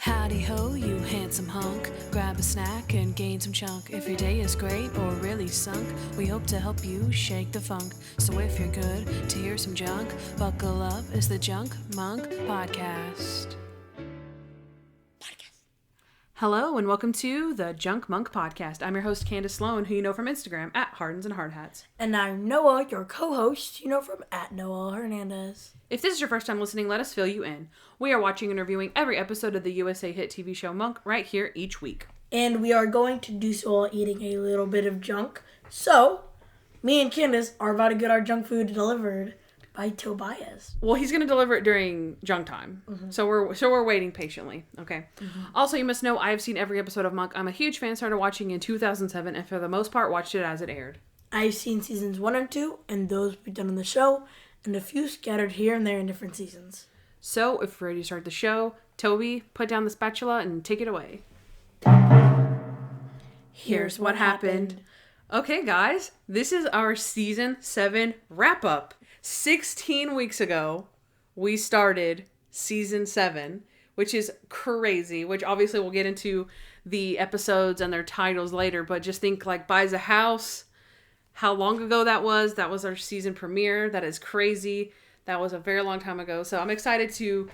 Howdy ho, you handsome hunk. Grab a snack and gain some chunk. If your day is great or really sunk, we hope to help you shake the funk. So if you're good to hear some junk, buckle up, it's the Junk Monk Podcast. Hello and welcome to the Junk Monk Podcast. I'm your host, Kandyce Sloane, who you know from Instagram at Hardens and Hardhats. And I'm Noah, your co-host, you know from at Noah Hernandez. If this is your first time listening, let us fill you in. We are watching and reviewing every episode of the USA hit TV show Monk right here each week. And we are going to do so while eating a little bit of junk. So, me and Kandyce are about to get our junk food delivered by Phobias. Well, he's going to deliver it during junk time. Mm-hmm. So we're waiting patiently. Okay. Mm-hmm. Also, you must know I have seen every episode of Monk. I'm a huge fan, started watching in 2007, and for the most part watched it as it aired. I've seen seasons 1 and 2, and those we've done on the show, and a few scattered here and there in different seasons. So, if we're ready to start the show, Toby, put down the spatula and take it away. Here's what happened. Okay, guys, this is our season 7 wrap-up. 16 weeks ago, we started season 7, which is crazy, which obviously we'll get into the episodes and their titles later, but just think like Buys a House, how long ago that was our season premiere. That is crazy. That was a very long time ago. So I'm excited to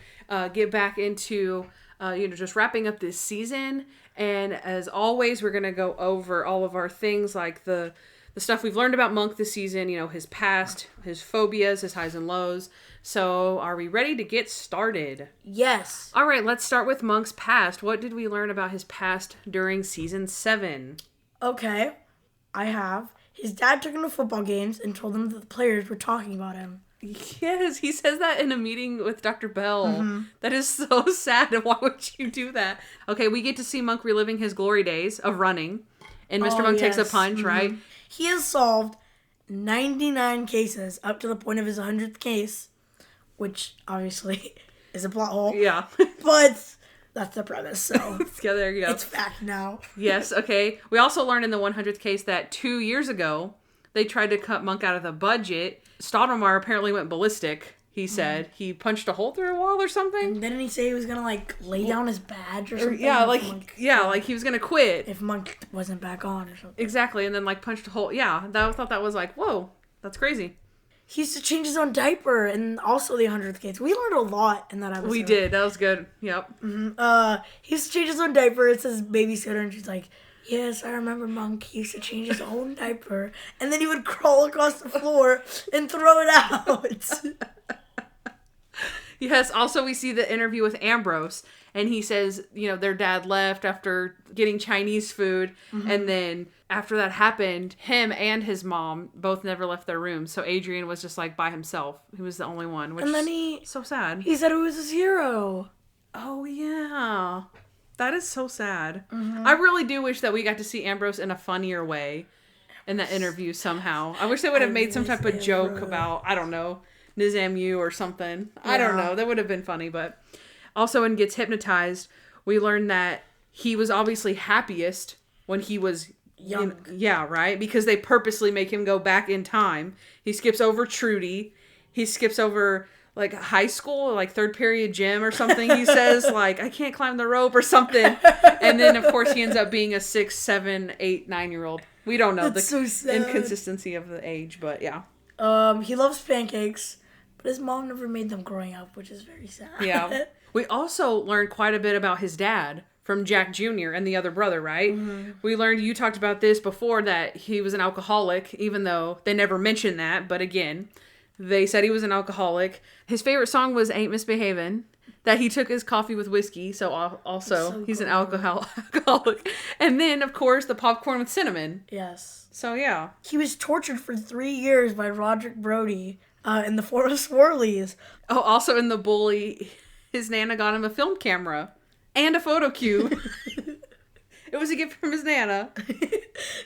get back into, just wrapping up this season. And as always, we're going to go over all of our things like the stuff we've learned about Monk this season, his past, his phobias, his highs and lows. So are we ready to get started? Yes. All right, let's start with Monk's past. What did we learn about his past during season 7? Okay, I have. His dad took him to football games and told him that the players were talking about him. Yes, he says that in a meeting with Dr. Bell. Mm-hmm. That is so sad. Why would you do that? Okay, we get to see Monk reliving his glory days of running. And Mr. Monk takes a punch, mm-hmm. right? He has solved 99 cases up to the point of his 100th case, which obviously is a plot hole. Yeah. But that's the premise, so yeah, there you go. It's fact now. Yes, okay. We also learned in the 100th case that 2 years ago, they tried to cut Monk out of the budget. Stottlemyre apparently went ballistic, he said. Mm-hmm. He punched a hole through a wall or something. And didn't he say he was going to, lay down his badge or something? Yeah, like he was going to quit. If Monk wasn't back on or something. Exactly, and then, punched a hole. Yeah, I thought that was whoa, that's crazy. He used to change his own diaper, and also the 100th case. We learned a lot in that episode. We did. That was good. Yep. Mm-hmm. He used to change his own diaper. It says babysitter, and she's like, yes, I remember Monk. He used to change his own diaper, and then he would crawl across the floor and throw it out. Yes, also we see the interview with Ambrose, and he says, their dad left after getting Chinese food, mm-hmm. and then after that happened, him and his mom both never left their room, so Adrian was just, by himself. He was the only one, which is so sad. He said he was his hero. Oh, yeah. That is so sad. Mm-hmm. I really do wish that we got to see Ambrose in a funnier way in that interview somehow. I wish they would have made some type of joke about, I don't know, Nizamu or something. Yeah. I don't know. That would have been funny, but also in Gets Hypnotized, we learned that he was obviously happiest when he was young. Yeah, right? Because they purposely make him go back in time. He skips over Trudy. He skips over high school, third period gym or something. He says, I can't climb the rope or something. And then, of course, he ends up being a 6, 7, 8, 9-year-old. We don't know the inconsistency of the age, but yeah. He loves pancakes, but his mom never made them growing up, which is very sad. Yeah. We also learned quite a bit about his dad from Jack Jr. and the other brother, right? Mm-hmm. We learned, you talked about this before, that he was an alcoholic, even though they never mentioned that, but again, they said he was an alcoholic. His favorite song was Ain't Misbehavin'. That he took his coffee with whiskey, so also so he's cool. An alcoholic. And then, of course, the popcorn with cinnamon. Yes. So, yeah. He was tortured for 3 years by Roderick Brody in the Forest Swirlies. Oh, also in The Bully, his Nana got him a film camera and a photo cube. It was a gift from his Nana.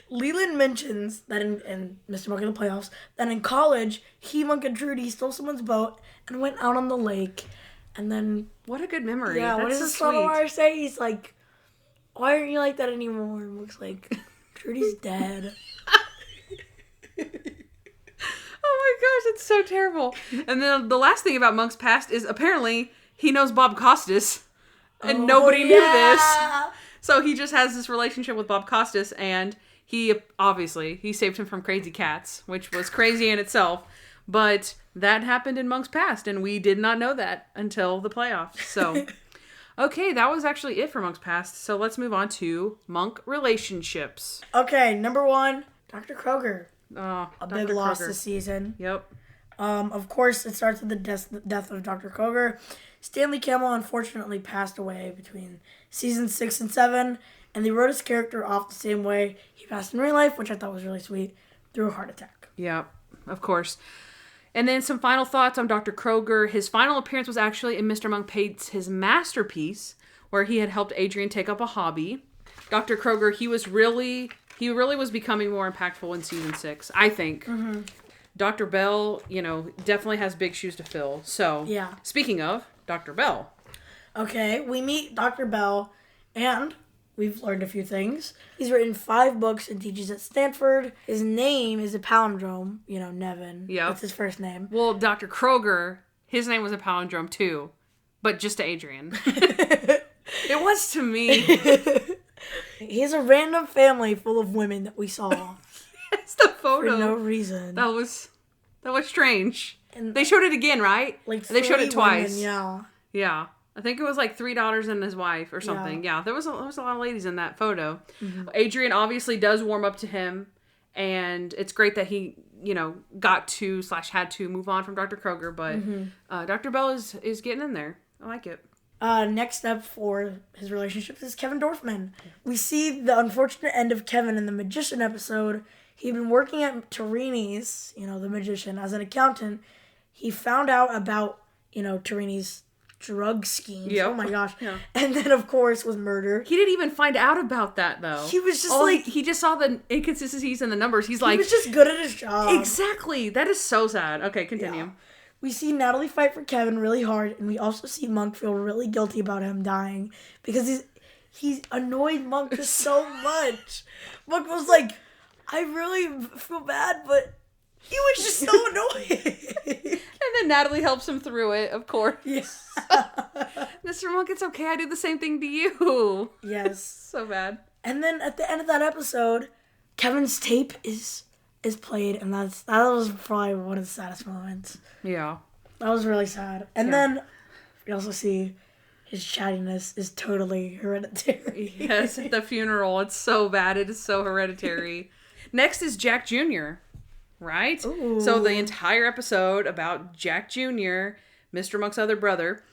Leland mentions that in Mr. Monk in the Playoffs, that in college, Monk and Trudy stole someone's boat and went out on the lake. And then... What a good memory. Yeah, what does Stottlemyre say? He's like, why aren't you like that anymore? And Monk's like, Trudy's dead. Oh my gosh, it's so terrible. And then the last thing about Monk's past is apparently he knows Bob Costas. And nobody knew this. So he just has this relationship with Bob Costas, and he saved him from crazy cats, which was crazy in itself. But that happened in Monk's past, and we did not know that until the playoffs. So, okay, that was actually it for Monk's past. So let's move on to Monk relationships. Okay, number 1, Dr. Kroger. Oh, a big loss this season. Yep. Of course, it starts with the death of Dr. Kroger. Stanley Campbell unfortunately passed away between season 6 and 7, and they wrote his character off the same way he passed in real life, which I thought was really sweet, through a heart attack. Yeah, of course. And then some final thoughts on Dr. Kroger. His final appearance was actually in Mr. Monk Paints His Masterpiece, where he had helped Adrian take up a hobby. Dr. Kroger, he really was becoming more impactful in season 6, I think. Mm-hmm. Dr. Bell, definitely has big shoes to fill. So, yeah. Speaking of Dr. Bell. Okay, we meet Dr. Bell, and we've learned a few things. He's written 5 books and teaches at Stanford. His name is a palindrome, Nevin. Yeah. That's his first name. Well, Dr. Kroger, his name was a palindrome too, but just to Adrian. It was to me. He has a random family full of women that we saw. It's the photo. For no reason. That was strange. And they showed it again, right? They showed it twice. Women, yeah. Yeah. I think it was like 3 daughters and his wife or something. Yeah, there was a lot of ladies in that photo. Mm-hmm. Adrian obviously does warm up to him, and it's great that he, got to / had to move on from Dr. Kroger, but Dr. Bell is getting in there. I like it. Next step for his relationship is Kevin Dorfman. We see the unfortunate end of Kevin in the Magician episode. He'd been working at Torini's, the magician, as an accountant. He found out about, Torini's drug schemes. Yep. Oh my gosh. Yeah. And then, of course, was murdered. He didn't even find out about that, though. He was just he just saw the inconsistencies in the numbers. He was just good at his job. Exactly. That is so sad. Okay, continue. Yeah. We see Natalie fight for Kevin really hard, and we also see Monk feel really guilty about him dying because he's annoyed Monk just so much. Monk was like, I really feel bad, but he was just so annoying. And then Natalie helps him through it, of course. Yes. Mr. Monk, it's okay. I do the same thing to you. Yes. So bad. And then at the end of that episode, Kevin's tape is played, and that was probably one of the saddest moments. Yeah. That was really sad. And then we also see his chattiness is totally hereditary. Yes, at the funeral. It's so bad. It is so hereditary. Next is Jack Jr., right? Ooh. So the entire episode about Jack Jr., Mr. Monk's other brother,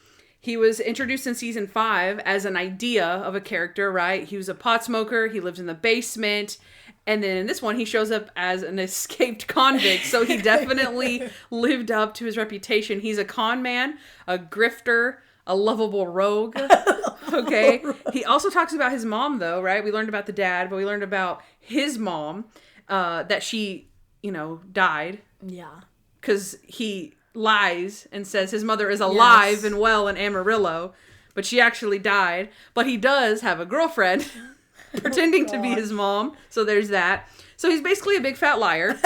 he was introduced in season 5 as an idea of a character, right? He was a pot smoker. He lived in the basement. And then in this one, he shows up as an escaped convict. So he definitely lived up to his reputation. He's a con man, a grifter, a lovable rogue. Okay. He also talks about his mom, though, right? We learned about the dad, but we learned about his mom, that she, died. Yeah. Because he lies and says his mother is alive and well in Amarillo, but she actually died. But he does have a girlfriend pretending to be his mom. So there's that. So he's basically a big fat liar.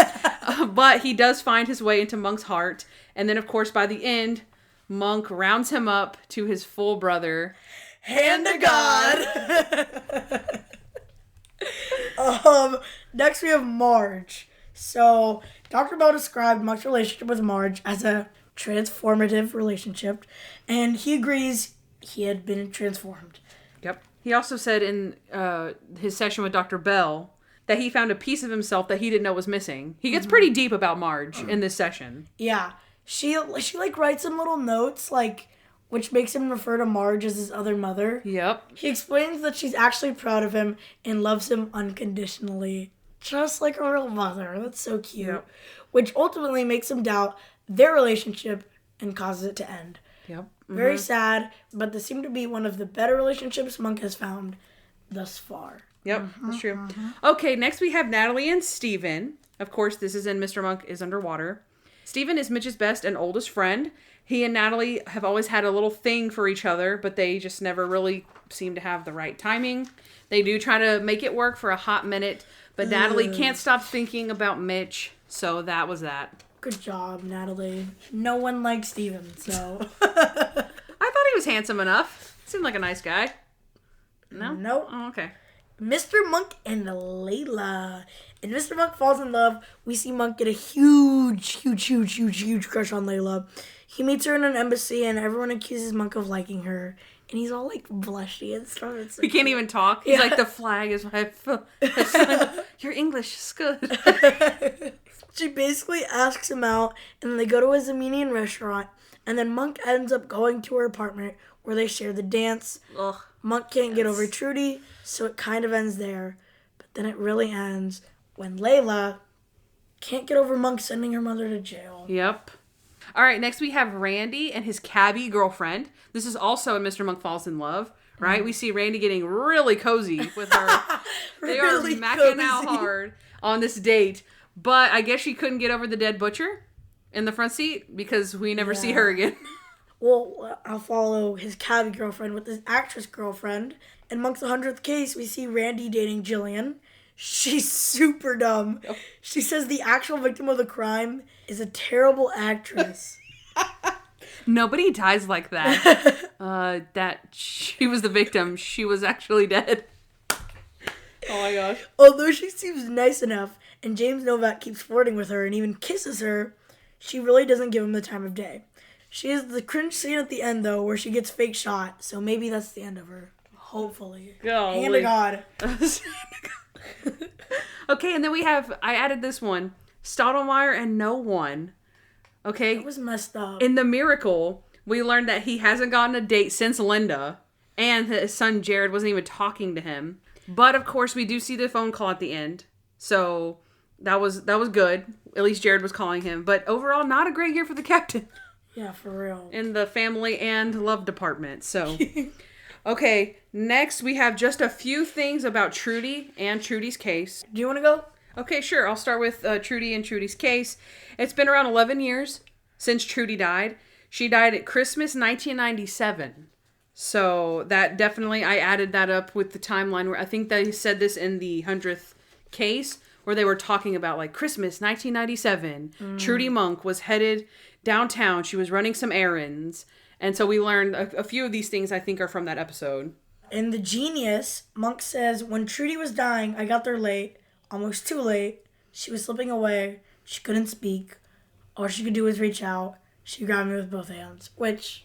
But he does find his way into Monk's heart. And then, of course, by the end, Monk rounds him up to his full brother. Hand to God. Next we have Marge. So Dr. Bell described Monk's relationship with Marge as a transformative relationship, and he agrees he had been transformed. Yep. He also said in his session with Dr. Bell that he found a piece of himself that he didn't know was missing. He gets pretty deep about Marge in this session. Yeah. She writes him little notes, which makes him refer to Marge as his other mother. Yep. He explains that she's actually proud of him and loves him unconditionally. Just like a real mother. That's so cute. Yep. Which ultimately makes him doubt their relationship and causes it to end. Yep. Mm-hmm. Very sad, but this seemed to be one of the better relationships Monk has found thus far. Yep, that's true. Mm-hmm. Okay, next we have Natalie and Steven. Of course, this is in Mr. Monk is Underwater. Steven is Mitch's best and oldest friend. He and Natalie have always had a little thing for each other, but they just never really seem to have the right timing. They do try to make it work for a hot minute, but Natalie can't stop thinking about Mitch, so that was that. Good job, Natalie. No one likes Steven, so. I thought he was handsome enough. Seemed like a nice guy. No? Nope. Oh, okay. Mr. Monk and Layla. In Mr. Monk Falls in Love, we see Monk get a huge crush on Layla. He meets her in an embassy and everyone accuses Monk of liking her. And he's all like blushy and stuff. So he can't even talk. He's like, the flag is your English is good. She basically asks him out and then they go to a Zamenian restaurant. And then Monk ends up going to her apartment where they share the dance. Ugh. Monk can't get over Trudy, so it kind of ends there. But then it really ends when Layla can't get over Monk sending her mother to jail. Yep. All right, next we have Randy and his Cabbie girlfriend. This is also in Mr. Monk Falls in Love, right? We see Randy getting really cozy with her. They Really are macking cozy. out hard on this date. But I guess she couldn't get over the dead butcher in the front seat because we never see her again. Well, I'll follow his Cabbie girlfriend with his actress girlfriend. In Monk's 100th case, we see Randy dating Jillian. She's super dumb. Oh. She says the actual victim of the crime is a terrible actress. Nobody dies like that. That she was the victim. She was actually dead. Oh my gosh. Although she seems nice enough, and James Novak keeps flirting with her and even kisses her, she really doesn't give him the time of day. She has the cringe scene at the end, though, where she gets fake shot, so maybe that's the end of her. Hopefully. Golly. Hand to God. Okay, and then we have, I added this one, Stottlemyre and no one. Okay. That was messed up. In The Miracle, we learned that he hasn't gotten a date since Linda, and his son Jared wasn't even talking to him. But of course, we do see the phone call at the end, so that was good. At least Jared was calling him. But overall, not a great year for the captain. Yeah, for real. In the family and love department. So, okay, next we have just a few things about Trudy and Trudy's case. Do you want to go? Okay, sure. I'll start with Trudy and Trudy's case. It's been around 11 years since Trudy died. She died at Christmas 1997. So that definitely, I added that up with the timeline where I think they said this in the 100th case where they were talking about like Christmas 1997. Trudy Monk was headed downtown. She was running some errands. And so we learned a few of these things I think are from that episode. In The Genius, Monk says, when Trudy was dying, I got there late, almost too late. She was slipping away. She couldn't speak. All she could do was reach out. She grabbed me with both hands, which,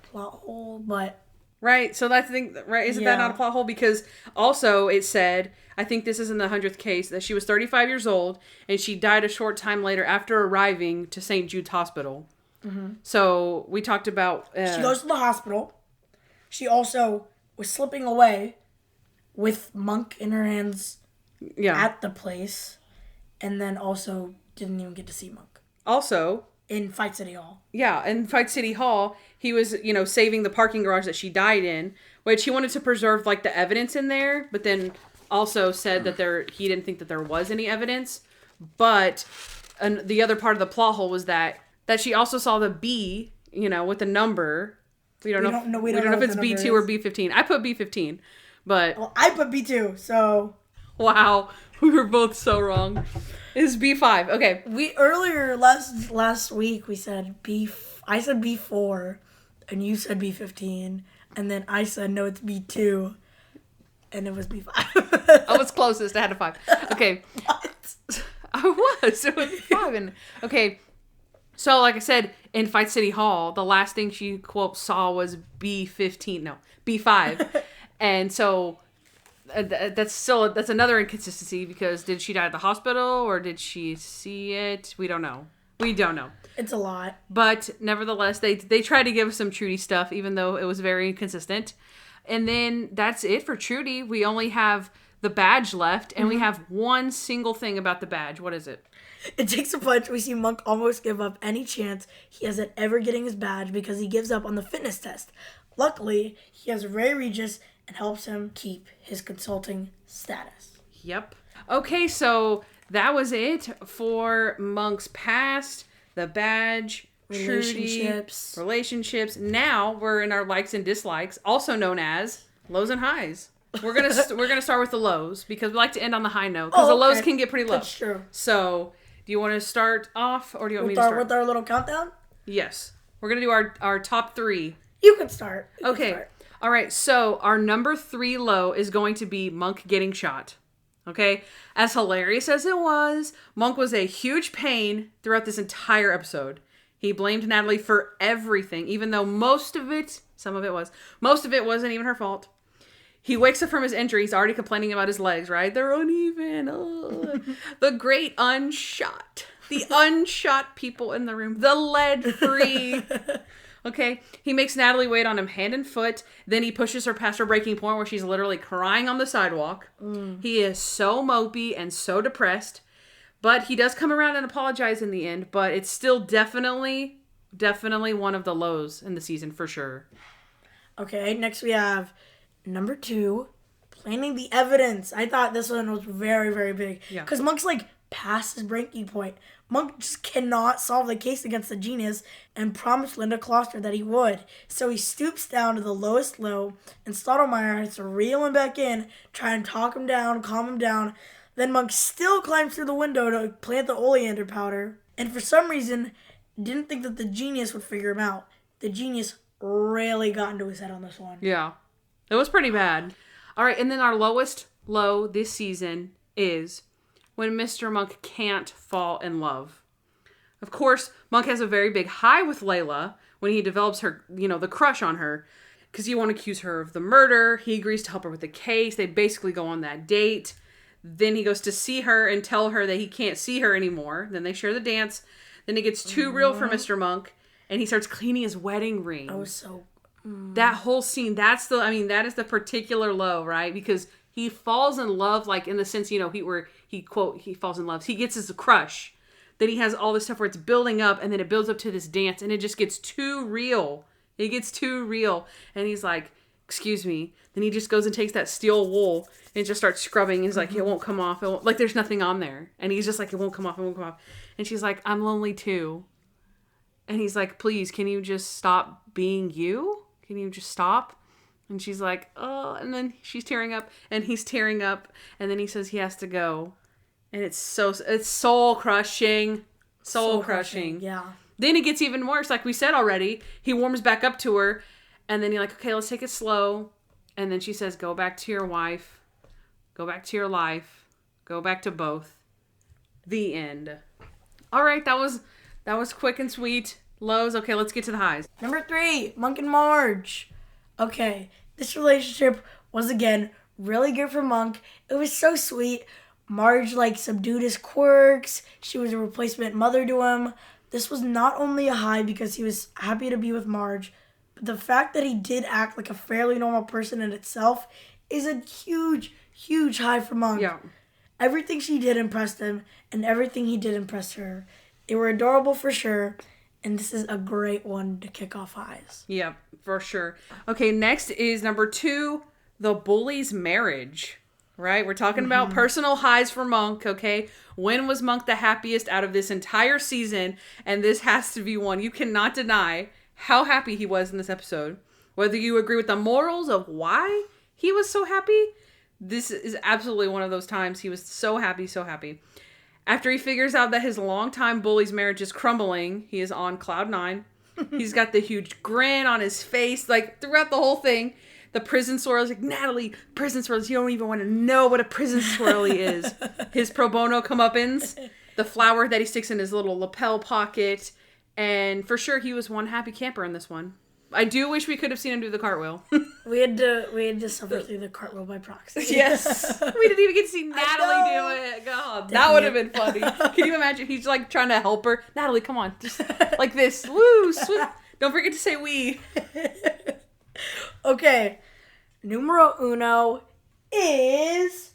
plot hole, but... Right, so that's the thing, right? Isn't that not a plot hole? Because also it said, I think this is in the 100th case, that she was 35 years old and she died a short time later after arriving to St. Jude's Hospital. Mm-hmm. So we talked about... she goes to the hospital. She also was slipping away with Monk in her hands at the place. And then also didn't even get to see Monk. Also... in Fight City Hall. Yeah, in Fight City Hall, he was, saving the parking garage that she died in, which he wanted to preserve, like, the evidence in there, but then also said that he didn't think that there was any evidence. But the other part of the plot hole was that she also saw the B, with the number. We don't know if it's B2 or B15. I put B15, but... Well, I put B2, so... Wow, we were both so wrong. It's B5. Okay. We earlier last week we said I said B4 and you said B15 and then I said no, it's B2 and it was B5. I was closest. I had a 5. Okay. What? I was. It was 5 and okay. So like I said in Fight City Hall, the last thing she quote saw was B15. No, B5. And so that's another inconsistency because did she die at the hospital or did she see it? We don't know. It's a lot. But nevertheless, they tried to give us some Trudy stuff, even though it was very inconsistent. And then that's it for Trudy. We only have the badge left, and we have one single thing about the badge. What is it? It takes a punch. We see Monk almost give up any chance he has at ever getting his badge because he gives up on the fitness test. Luckily, he has Ray Regis and helps him keep his consulting status. Yep. Okay, so that was it for Monk's past, the badge, relationships. Trudy, relationships. Now we're in our likes and dislikes, also known as lows and highs. We're gonna start with the lows because we like to end on the high note because the lows can get pretty low. That's true. So, do you want to start off or do you want me to start? With our little countdown? Yes. We're gonna do our top 3. You can start. Okay. All right. So our number 3 low is going to be Monk getting shot. Okay. As hilarious as it was, Monk was a huge pain throughout this entire episode. He blamed Natalie for everything, even though most of it wasn't even her fault. He wakes up from his injury. He's already complaining about his legs, right? They're uneven. The great unshot. The unshot people in the room. The lead-free. Okay. He makes Natalie wait on him hand and foot. Then he pushes her past her breaking point where she's literally crying on the sidewalk. He is so mopey and so depressed. But he does come around and apologize in the end. But it's still definitely one of the lows in the season for sure. Okay, next we have number 2, planning the evidence. I thought this one was very, very big. Yeah. Because Monk's like past his breaking point. Monk just cannot solve the case against the genius and promised Linda Closter that he would. So he stoops down to the lowest low and Stottlemyre has to reel him back in, try and talk him down, calm him down. Then Monk still climbs through the window to plant the oleander powder. And for some reason, didn't think that the genius would figure him out. The genius really got into his head on this one. Yeah. It was pretty bad. All right, and then our lowest low this season is when Mr. Monk can't fall in love. Of course, Monk has a very big high with Layla when he develops her, the crush on her. Because he won't accuse her of the murder. He agrees to help her with the case. They basically go on that date. Then he goes to see her and tell her that he can't see her anymore. Then they share the dance. Then it gets too real for Mr. Monk. And he starts cleaning his wedding ring. I was so... That whole scene, that is the particular low, right? Because he falls in love, like in the sense, he falls in love. He gets his crush. Then he has all this stuff where it's building up and then it builds up to this dance and it just gets too real. It gets too real. And he's like, excuse me. Then he just goes and takes that steel wool and just starts scrubbing. He's like, it won't come off. Like there's nothing on there. And he's just like, it won't come off. And she's like, I'm lonely too. And he's like, please, can you just stop being you? Can you just stop? And she's like, oh, and then she's tearing up and he's tearing up. And then he says he has to go. And it's soul crushing. Soul crushing. Yeah. Then it gets even worse. Like we said already, he warms back up to her. And then you're like, okay, let's take it slow. And then she says, go back to your wife. Go back to your life. Go back to both. The end. All right, that was quick and sweet. Lows. Okay, let's get to the highs. Number 3, Monk and Marge. Okay, this relationship was, again, really good for Monk. It was so sweet. Marge, subdued his quirks. She was a replacement mother to him. This was not only a high because he was happy to be with Marge, but the fact that he did act like a fairly normal person in itself is a huge, huge high for Monk. Yeah. Everything she did impressed him, and everything he did impressed her. They were adorable for sure. And this is a great one to kick off highs. Yeah, for sure. Okay, next is number 2, the bully's marriage. Right? We're talking about personal highs for Monk, okay? When was Monk the happiest out of this entire season? And this has to be one. You cannot deny how happy he was in this episode. Whether you agree with the morals of why he was so happy, this is absolutely one of those times he was so happy, so happy. After he figures out that his longtime bully's marriage is crumbling, he is on cloud 9. He's got the huge grin on his face, throughout the whole thing. The prison swirl is like, Natalie, prison swirls, you don't even want to know what a prison swirly is. His pro bono comeuppance, the flower that he sticks in his little lapel pocket, and for sure he was one happy camper in this one. I do wish we could have seen him do the cartwheel. We had to suffer through the cartwheel by proxy. Yes. We didn't even get to see Natalie do it. God, that would have been funny. Can you imagine? He's trying to help her. Natalie, come on. Just like this. Woo, swoop. Don't forget to say we. Okay. Numero uno is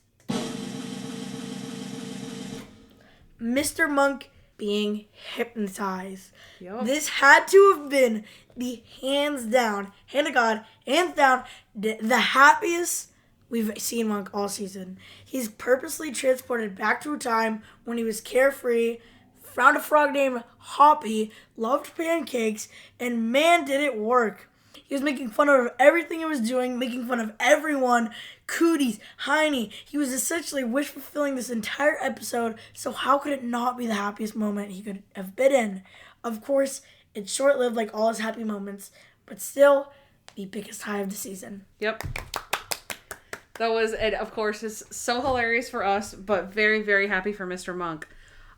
Mr. Monk being hypnotized. Yep. This had to have been the hands down, hand of God, hands down, the happiest we've seen Monk all season. He's purposely transported back to a time when he was carefree, found a frog named Hoppy, loved pancakes, and man did it work. He was making fun of everything he was doing, making fun of everyone, cooties, Heine. He was essentially wish-fulfilling this entire episode, so how could it not be the happiest moment he could have been in? Of course, it's short-lived like all his happy moments, but still the biggest high of the season. Yep. That was, it of course, is so hilarious for us, but very, very happy for Mr. Monk.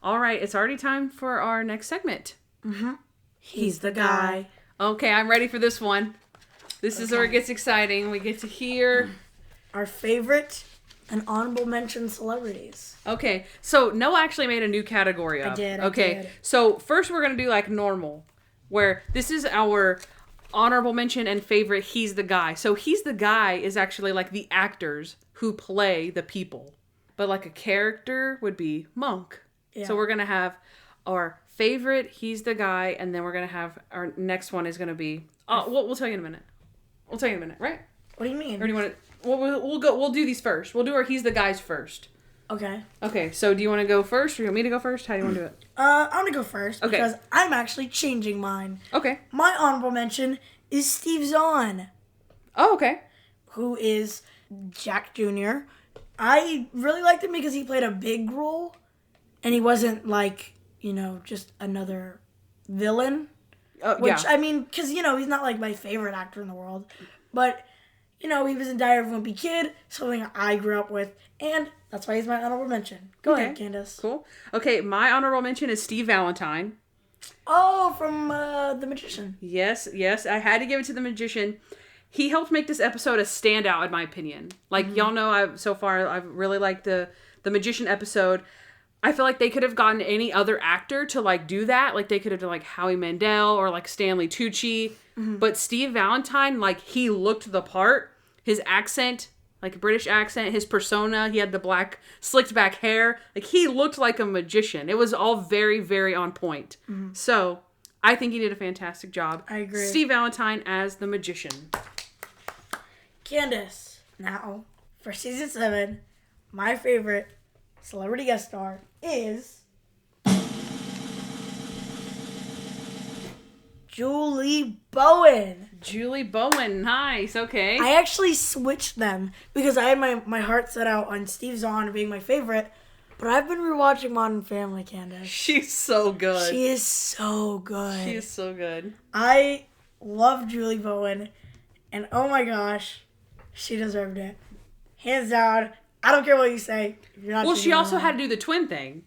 All right, it's already time for our next segment. Mm-hmm. He's the guy. Okay, I'm ready for this one. This is where it gets exciting. We get to hear our favorite and honorable mention celebrities. Okay, so Noah actually made a new category up. I did. Okay, so first we're going to do like normal, where this is our honorable mention and favorite, he's the guy. So he's the guy is actually like the actors who play the people. But like a character would be Monk. Yeah. So we're going to have our favorite, he's the guy, and then we're going to have our next one is going to be, we'll tell you in a minute. We'll tell you in a minute, right? What do you mean? Or do you want to, we'll do these first. We'll do our he's the guys first. Okay. Okay, so do you want to go first or do you want me to go first? How do you want to do it? I'm going to go first because I'm actually changing mine. Okay. My honorable mention is Steve Zahn. Oh, okay. Who is Jack Jr. I really liked him because he played a big role and he wasn't like, just another villain. Which, I mean, because, he's not like my favorite actor in the world. But, he was in Diary of a Wimpy Kid, something I grew up with, and that's why he's my honorable mention. Go ahead, Kandyce. Cool. Okay, my honorable mention is Steve Valentine. Oh, from The Magician. Yes, I had to give it to The Magician. He helped make this episode a standout, in my opinion. Like, y'all know, I've really liked the Magician episode. I feel like they could have gotten any other actor to, like, do that. Like, they could have done, like, Howie Mandel or, like, Stanley Tucci. Mm-hmm. But Steve Valentine, like, he looked the part. His accent, like, British accent, his persona, he had the black, slicked back hair. Like, he looked like a magician. It was all very, very on point. Mm-hmm. So, I think he did a fantastic job. I agree. Steve Valentine as the magician. Kandyce, now, for season 7, my favorite celebrity guest star is Julie Bowen. Julie Bowen, nice, okay. I actually switched them because I had my heart set out on Steve Zahn being my favorite, but I've been rewatching Modern Family, Kandyce. She's so good. She is so good. She is so good. I love Julie Bowen, and oh my gosh, she deserved it. Hands down. I don't care what you say. Well, she also had to do the twin thing.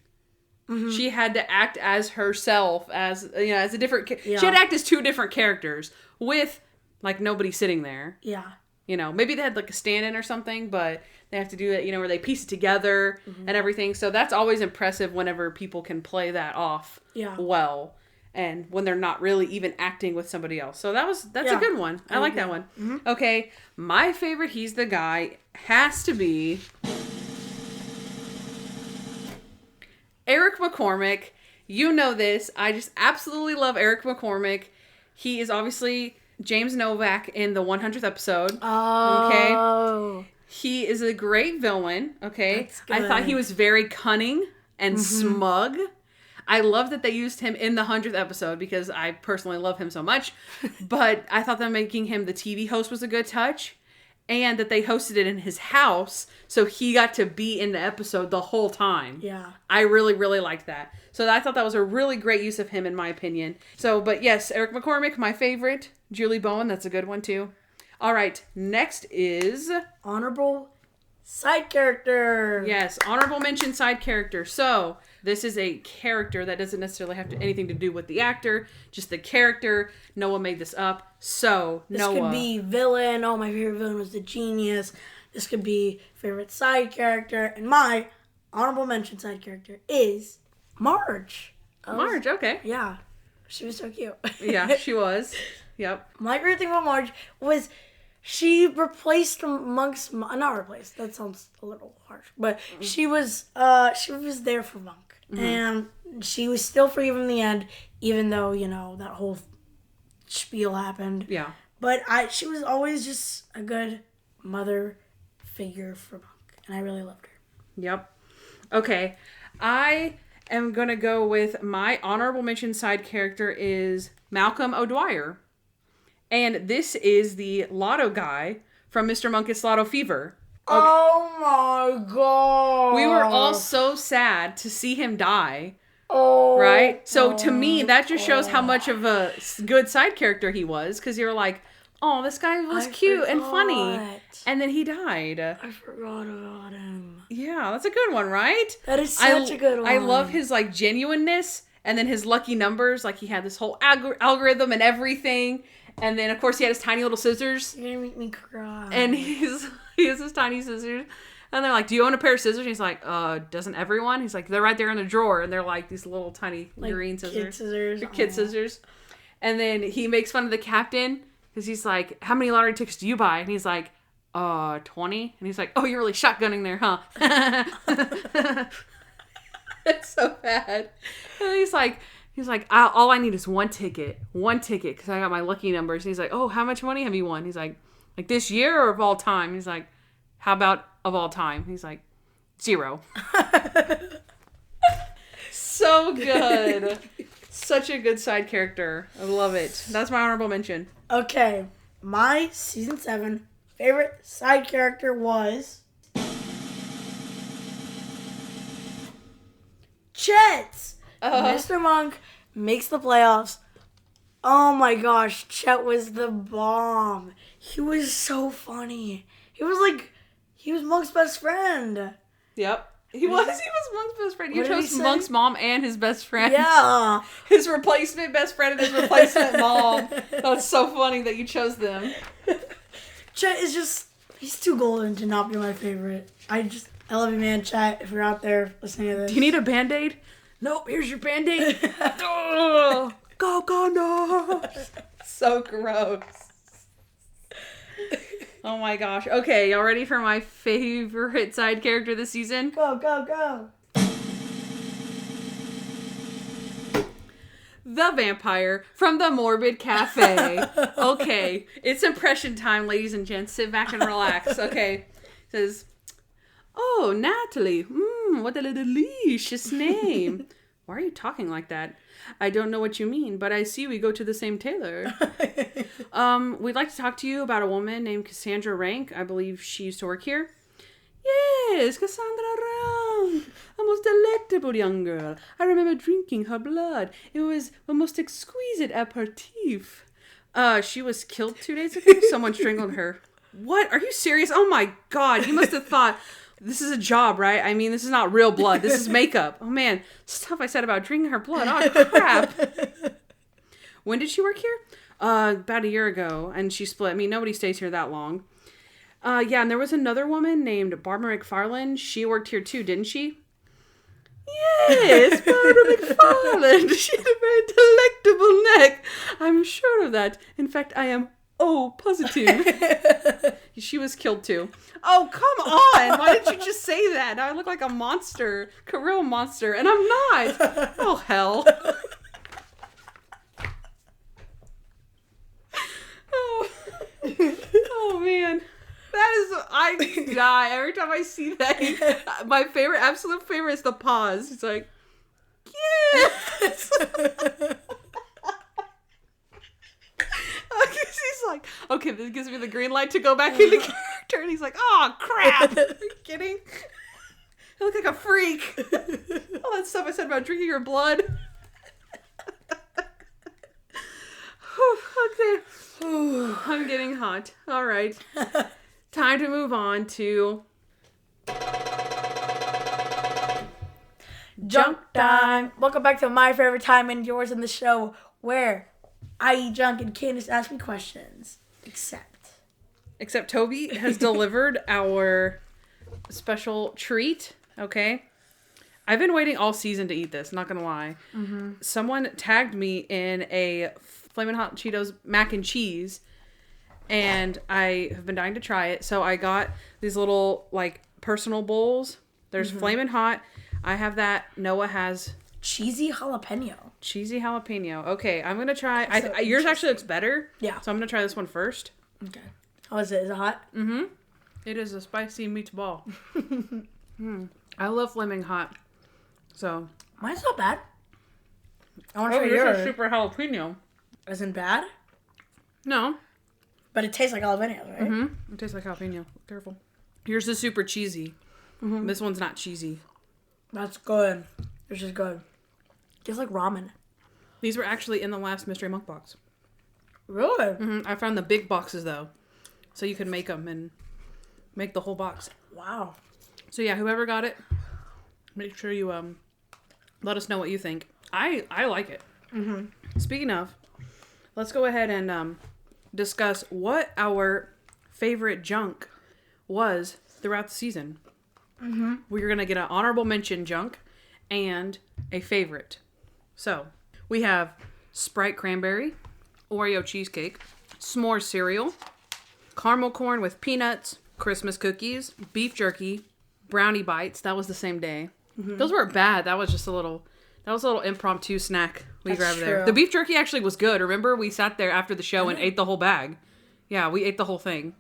Mm-hmm. She had to act as herself, as a different. Yeah. She had to act as two different characters with like nobody sitting there. Yeah. Maybe they had like a stand-in or something, but they have to do it. Where they piece it together and everything. So that's always impressive whenever people can play that off. Well, and when they're not really even acting with somebody else. So that's a good one. I like that one. Mm-hmm. Okay, my favorite, he's the guy, has to be Eric McCormick. You know this. I just absolutely love Eric McCormick. He is obviously James Novak in the 100th episode. Oh. Okay. He is a great villain. Okay. I thought he was very cunning and smug. I love that they used him in the 100th episode because I personally love him so much. But I thought that making him the TV host was a good touch. And that they hosted it in his house, so he got to be in the episode the whole time. Yeah. I really, really liked that. So I thought that was a really great use of him, in my opinion. So, but yes, Eric McCormick, my favorite. Julie Bowen, that's a good one, too. All right, next is honorable side character. Yes, honorable mention side character. So, this is a character that doesn't necessarily have anything to do with the actor, just the character. Noah made this up. So, this Noah. This could be villain. Oh, my favorite villain was the genius. This could be favorite side character. And my honorable mention side character is Marge. Marge, okay. Yeah. She was so cute. Yeah, she was. Yep. My favorite thing about Marge was she replaced Monk's... Not replaced. That sounds a little harsh. But she was there for Monk. Mm-hmm. And she was still free from the end, even though, that whole spiel happened. Yeah. But she was always just a good mother figure for Monk. And I really loved her. Yep. Okay. I am going to go with my honorable mention side character is Malcolm O'Dwyer. And this is the lotto guy from Mr. Monk's Lotto Fever. Okay. Oh my god. We were all so sad to see him die. Oh. Right? So to me, that just shows how much of a good side character he was. Because you were like, oh, this guy was cute and funny. And then he died. I forgot about him. Yeah, that's a good one, right? That is such a good one. I love his, like, genuineness. And then his lucky numbers. Like, he had this whole algorithm and everything. And then, of course, he had his tiny little scissors. You're going to make me cry. And he has his tiny scissors. And they're like, do you own a pair of scissors? And he's like, doesn't everyone? He's like, they're right there in the drawer. And they're like these little tiny green scissors. Kid scissors. Kid scissors. And then he makes fun of the captain. Because he's like, how many lottery tickets do you buy? And he's like, 20. And he's like, oh, you're really shotgunning there, huh? It's so bad. And he's like, all I need is one ticket. Because I got my lucky numbers. And he's like, oh, how much money have you won? He's like this year or of all time? He's like, how about of all time? He's like, 0. So good. Such a good side character. I love it. That's my honorable mention. Okay. My season 7 favorite side character was Chet. Mr. Monk makes the playoffs. Oh my gosh, Chet was the bomb. He was so funny. He was Monk's best friend. Yep. He was Monk's best friend. You chose Monk's mom and his best friend. Yeah. His replacement best friend and his replacement mom. That's so funny that you chose them. Chet is just, he's too golden to not be my favorite. I love you, man, Chet, if you're out there listening to this. Do you need a Band-Aid? Nope, here's your Band-Aid. Oh, go, no. So gross. Oh my gosh. Okay, y'all ready for my favorite side character this season? Go, go, go. The vampire from the Morbid Cafe. Okay, it's impression time, ladies and gents. Sit back and relax. Okay. It says, oh, Natalie. What a delicious name. Why are you talking like that? I don't know what you mean, but I see we go to the same tailor. We'd like to talk to you about a woman named Cassandra Rank. I believe she used to work here. Yes, Cassandra Rank. A most delectable young girl. I remember drinking her blood. It was a most exquisite aperitif. She was killed 2 days ago. Someone strangled her. What? Are you serious? Oh my god. You must have thought... This is a job, right? I mean, this is not real blood. This is makeup. Oh, man. Stuff I said about drinking her blood. Oh, crap. When did she work here? About a year ago. And she split. I mean, nobody stays here that long. Yeah, and there was another woman named Barbara McFarland. She worked here, too, didn't she? Yes, Barbara McFarland. She had a very delectable neck. I'm sure of that. In fact, I am positive. She was killed too. Oh, come on. Why did you just say that? Now I look like a monster. A real monster. And I'm not. Oh, hell. Oh, man. That is, I die every time I see that. My favorite, absolute favorite is the pause. It's like, yes. He's like, okay, this gives me the green light to go back into character. And he's like, oh, crap. Are you kidding? I look like a freak. All that stuff I said about drinking your blood. Okay. I'm getting hot. All right. Time to move on to... Junk time. Welcome back to my favorite time and yours in the show, where I eat junk and Kandyce ask me questions. Except Toby has delivered our special treat. Okay. I've been waiting all season to eat this, not gonna lie. Mm-hmm. Someone tagged me in a Flamin' Hot Cheetos mac and cheese, and I have been dying to try it. So I got these little, like, personal bowls. There's Flamin' Hot. I have that. Noah has... Cheesy jalapeno. Okay, I'm going to try... yours actually looks better. Yeah. So I'm going to try this one first. Okay. How is it? Is it hot? Mm-hmm. It is a spicy meatball. I love Flaming Hot. So... Mine's not bad. I want to try yours. yours. Is super jalapeno. Isn't bad? No. But it tastes like jalapenos, right? Mm-hmm. It tastes like jalapeno. Careful. Yours is super cheesy. Mm-hmm. This one's not cheesy. That's good. This is good. Tastes like ramen. These were actually in the last Mystery Monk box. Really? Mm-hmm. I found the big boxes, though. So you could make them and make the whole box. Wow. So yeah, whoever got it, make sure you let us know what you think. I like it. Mm-hmm. Speaking of, let's go ahead and discuss what our favorite junk was throughout the season. Mm-hmm. We're going to get an honorable mention junk and a favorite. So, we have Sprite Cranberry, Oreo Cheesecake, S'more Cereal, Caramel Corn with Peanuts, Christmas Cookies, Beef Jerky, Brownie Bites. That was the same day. Mm-hmm. Those weren't bad. That was just a little impromptu snack we grabbed there. The Beef Jerky actually was good. Remember, we sat there after the show and ate the whole bag. Yeah, we ate the whole thing.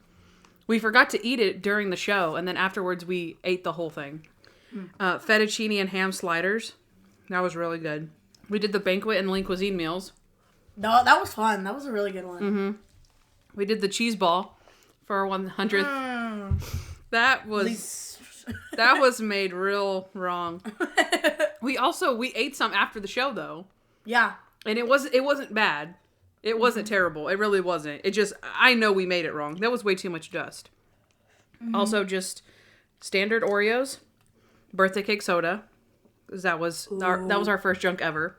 We forgot to eat it during the show, and then afterwards we ate the whole thing. Fettuccine and ham sliders. That was really good. We did the banquet and lean cuisine meals. No, that was fun. That was a really good one. Mm-hmm. We did the cheese ball for our 100th. That was made real wrong. We ate some after the show though. Yeah. And it wasn't bad. It wasn't terrible. It really wasn't. It just, I know we made it wrong. That was way too much dust. Mm-hmm. Also, just standard Oreos, birthday cake soda, because that was our first junk ever.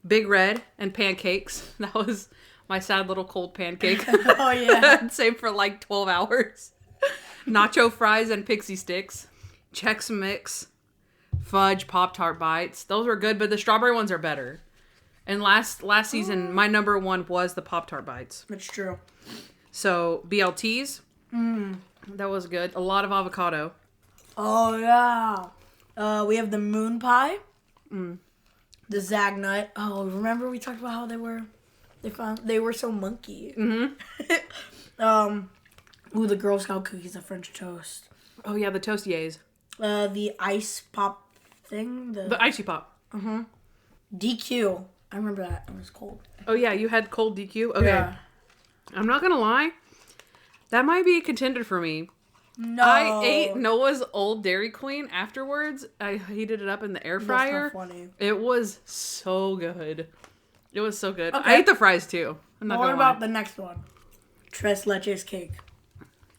Big Red and pancakes. That was my sad little cold pancake. Oh yeah. Saved for like 12 hours. Nacho fries and pixie sticks. Chex Mix, fudge Pop-Tart bites. Those were good, but the strawberry ones are better. And last season, my number one was the Pop-Tart bites. That's true. So, BLTs. That was good. A lot of avocado. Oh, yeah. We have the moon pie. The Zagnut. Oh, remember we talked about how they were so monkey. Mm-hmm. The Girl Scout cookies, the French toast. Oh, yeah, the Toastiers. The ice pop thing. The Icy Pop. Mm-hmm. DQ. I remember that. It was cold. Oh, yeah. You had cold DQ? Okay. Yeah. I'm not going to lie. That might be a contender for me. No. I ate Noah's Old Dairy Queen afterwards. I heated it up in the air fryer. That's not funny. It was so good. It was so good. Okay. I ate the fries, too. I'm not going to lie. What about the next one? Tres Leches cake.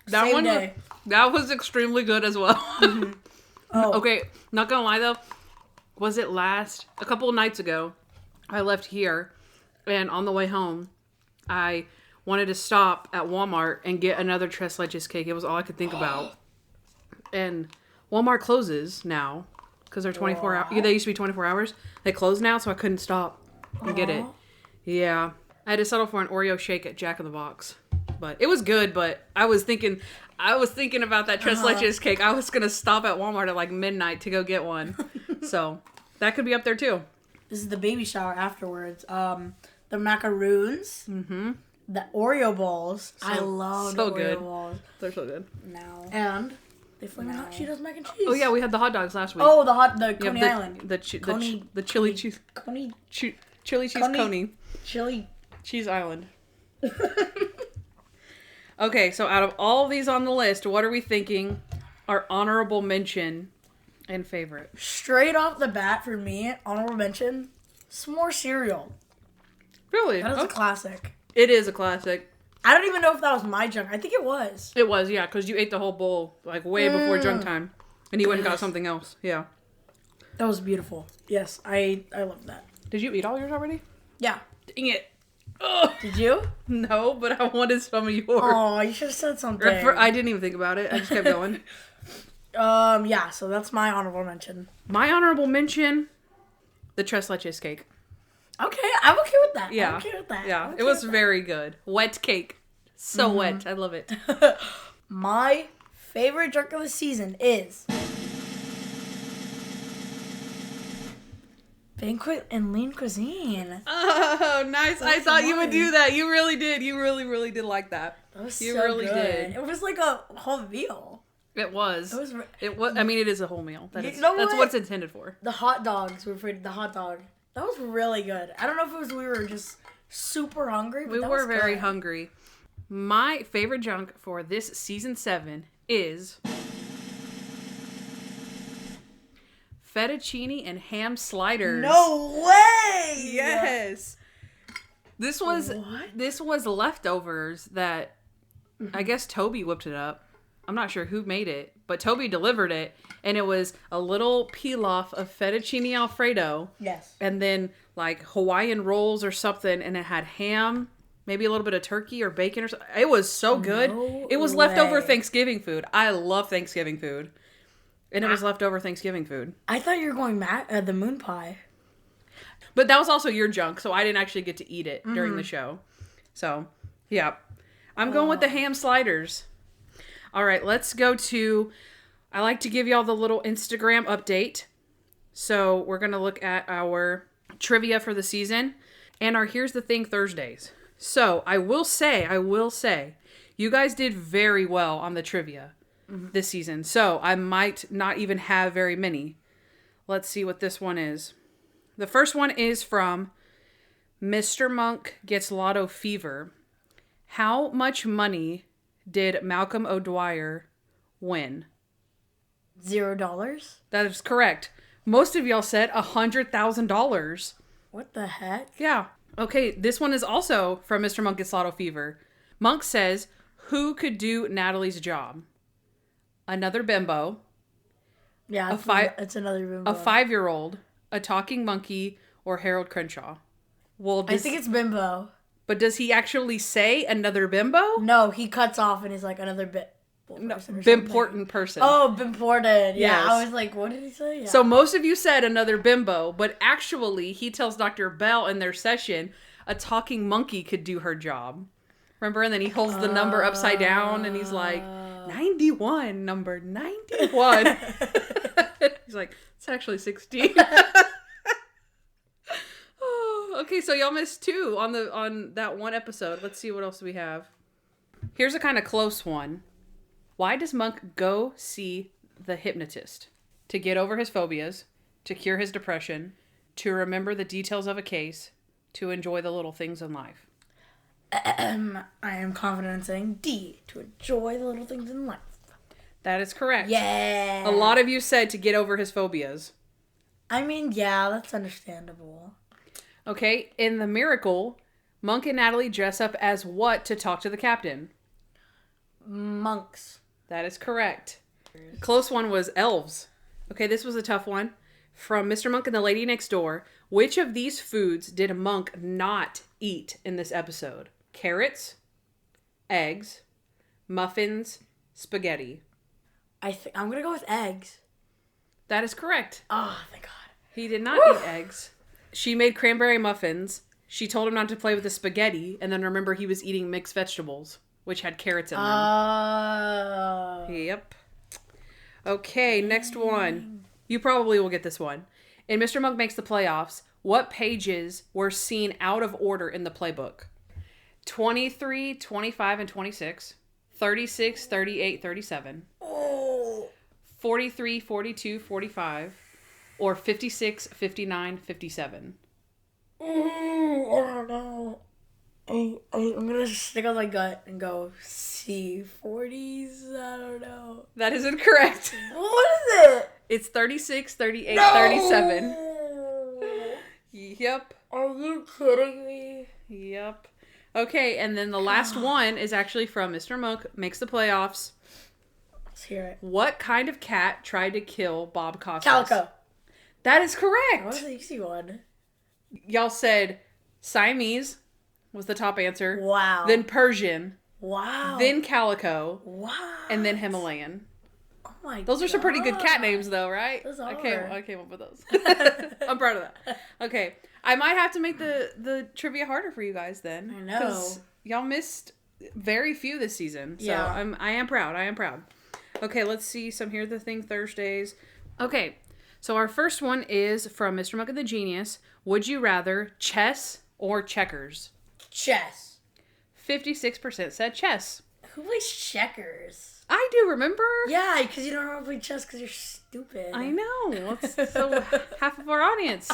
Same day. That was extremely good as well. Mm-hmm. Oh. Okay. Not going to lie, though. Was it a couple of nights ago, I left here, and on the way home, I wanted to stop at Walmart and get another Tres Leches cake. It was all I could think about. And Walmart closes now because they're 24 hours. They used to be 24 hours. They close now, so I couldn't stop and get it. Yeah. I had to settle for an Oreo shake at Jack in the Box. But it was good, but I was thinking about that Tres Leches cake. I was going to stop at Walmart at like midnight to go get one. So that could be up there too. This is the baby shower afterwards. The macaroons. Mm-hmm. The Oreo balls. I love the Oreo balls. They're so good. No. And the Flamin' Hot Cheetos mac and cheese. Oh yeah, we had the hot dogs last week. Oh, the Coney Island. The chili cheese. Coney. Chili cheese Coney. Chili. Cheese Island. Okay, so out of all of these on the list, what are we thinking our honorable mention and favorite? Straight off the bat for me, honorable mention, S'more cereal. Really? That is a classic. It is a classic. I don't even know if that was my junk. I think it was. It was, yeah, because you ate the whole bowl like way before junk time. And you went and got something else. Yeah. That was beautiful. Yes, I love that. Did you eat all yours already? Yeah. Dang it. Ugh. Did you? No, but I wanted some of yours. Oh, you should have said something. I didn't even think about it. I just kept going. Yeah, so that's my honorable mention. My honorable mention, the Tres Leches cake. Okay, I'm okay with that. Yeah. I'm okay with that. Yeah, it was very good. Wet cake. So wet. I love it. My favorite drink of the season is banquet and lean cuisine. Oh, nice. I thought you would do that. You really did. You really, really did like that. That was so good. Did. It was like a whole meal. It was. It was. I mean, it is a whole meal. That's what it's intended for. The hot dogs. We were afraid of the hot dog. That was really good. I don't know if it was we were just super hungry, but we were very hungry. My favorite junk for this season 7 is fettuccine and ham sliders. No way! Yes. This was leftovers that I guess Toby whipped it up. I'm not sure who made it, but Toby delivered it, and it was a little pilaf of fettuccine Alfredo. Yes. And then like Hawaiian rolls or something, and it had ham, maybe a little bit of turkey or bacon or something. It was so good. It was leftover Thanksgiving food. I love Thanksgiving food. And it was leftover Thanksgiving food. I thought you were going the moon pie. But that was also your junk, so I didn't actually get to eat it during the show. So, yeah. I'm going with the ham sliders. All right, let's go to... I like to give y'all the little Instagram update. So, we're going to look at our trivia for the season and our Here's the Thing Thursdays. So, I will say, you guys did very well on the trivia this season. So, I might not even have very many. Let's see what this one is. The first one is from Mr. Monk Gets Lotto Fever. How much money did Malcolm O'Dwyer win? $0? That is correct. Most of y'all said $100,000. What the heck? Yeah. Okay, this one is also from Mr. Monk Gets Lotto Fever. Monk says, who could do Natalie's job? Another bimbo. Yeah, it's another bimbo. A 5-year-old. A talking monkey, or Harold Crenshaw? Well, I think it's bimbo. But does he actually say another bimbo? No, he cuts off and he's like another Bimportant person. Oh, bimportant. Yeah, Yes. I was like, what did he say? Yeah. So most of you said another bimbo, but actually he tells Dr. Bell in their session a talking monkey could do her job. Remember? And then he holds the number upside down and he's like, 91, number 91. He's like, it's actually 16. Okay, so y'all missed 2 on that one episode. Let's see what else we have. Here's a kind of close one. Why does Monk go see the hypnotist? To get over his phobias, to cure his depression, to remember the details of a case, to enjoy the little things in life. I am confident in saying D, to enjoy the little things in life. That is correct. Yeah. A lot of you said to get over his phobias. I mean, yeah, that's understandable. Okay, in The Miracle, Monk and Natalie dress up as what to talk to the captain? Monks. That is correct. Close one was elves. Okay, this was a tough one. From Mr. Monk and the Lady Next Door, which of these foods did Monk not eat in this episode? Carrots, eggs, muffins, spaghetti. I'm going to go with eggs. That is correct. Oh, thank God. He did not eat eggs. She made cranberry muffins. She told him not to play with the spaghetti, and then remember he was eating mixed vegetables, which had carrots in them. Yep. Okay, next one. You probably will get this one. In Mr. Monk Makes the Playoffs, what pages were seen out of order in the playbook? 23, 25, and 26. 36, 38, 37. 43, 42, 45. Or 56, 59, 57. I don't know. I'm going to stick on my gut and go C. 40s? I don't know. That is incorrect. What is it? It's 36, 38, No! 37. Yep. Are you kidding me? Yep. Okay, and then the last one is actually from Mr. Monk Makes the Playoffs. Let's hear it. What kind of cat tried to kill Bob Costas? Calico. That is correct. That was an easy one. Y'all said Siamese was the top answer. Wow. Then Persian. Wow. Then Calico. Wow. And then Himalayan. Oh my God. Those are some pretty good cat names though, right? Those are. I came up with those. I'm proud of that. Okay. I might have to make the trivia harder for you guys then. I know. Because y'all missed very few this season. So yeah. I am proud. Okay, let's see some Here the Thing Thursdays. Okay. So our first one is from Mr. Monk and the Genius. Would you rather chess or checkers? Chess. 56% said chess. Who plays checkers? I do, remember? Yeah, because you don't know how to play chess because you're stupid. I know. So half of our audience.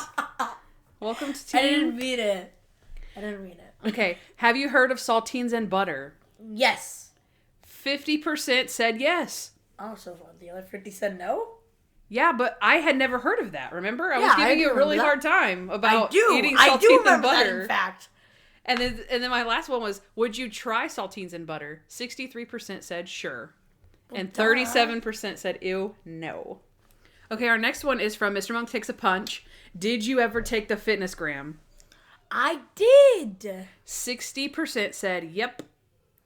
Welcome to Team. I didn't read it. Okay. Have you heard of saltines and butter? Yes. 50% said yes. Oh, so far. The other 50 said no? Yeah, but I had never heard of that, remember? I was giving you a really hard time about eating saltines I do remember and butter. that, in fact. And then my last one was, would you try saltines and butter? 63% said sure. And 37% said, ew, no. Okay, our next one is from Mr. Monk Takes a Punch. Did you ever take the fitness gram? I did. 60% said yep.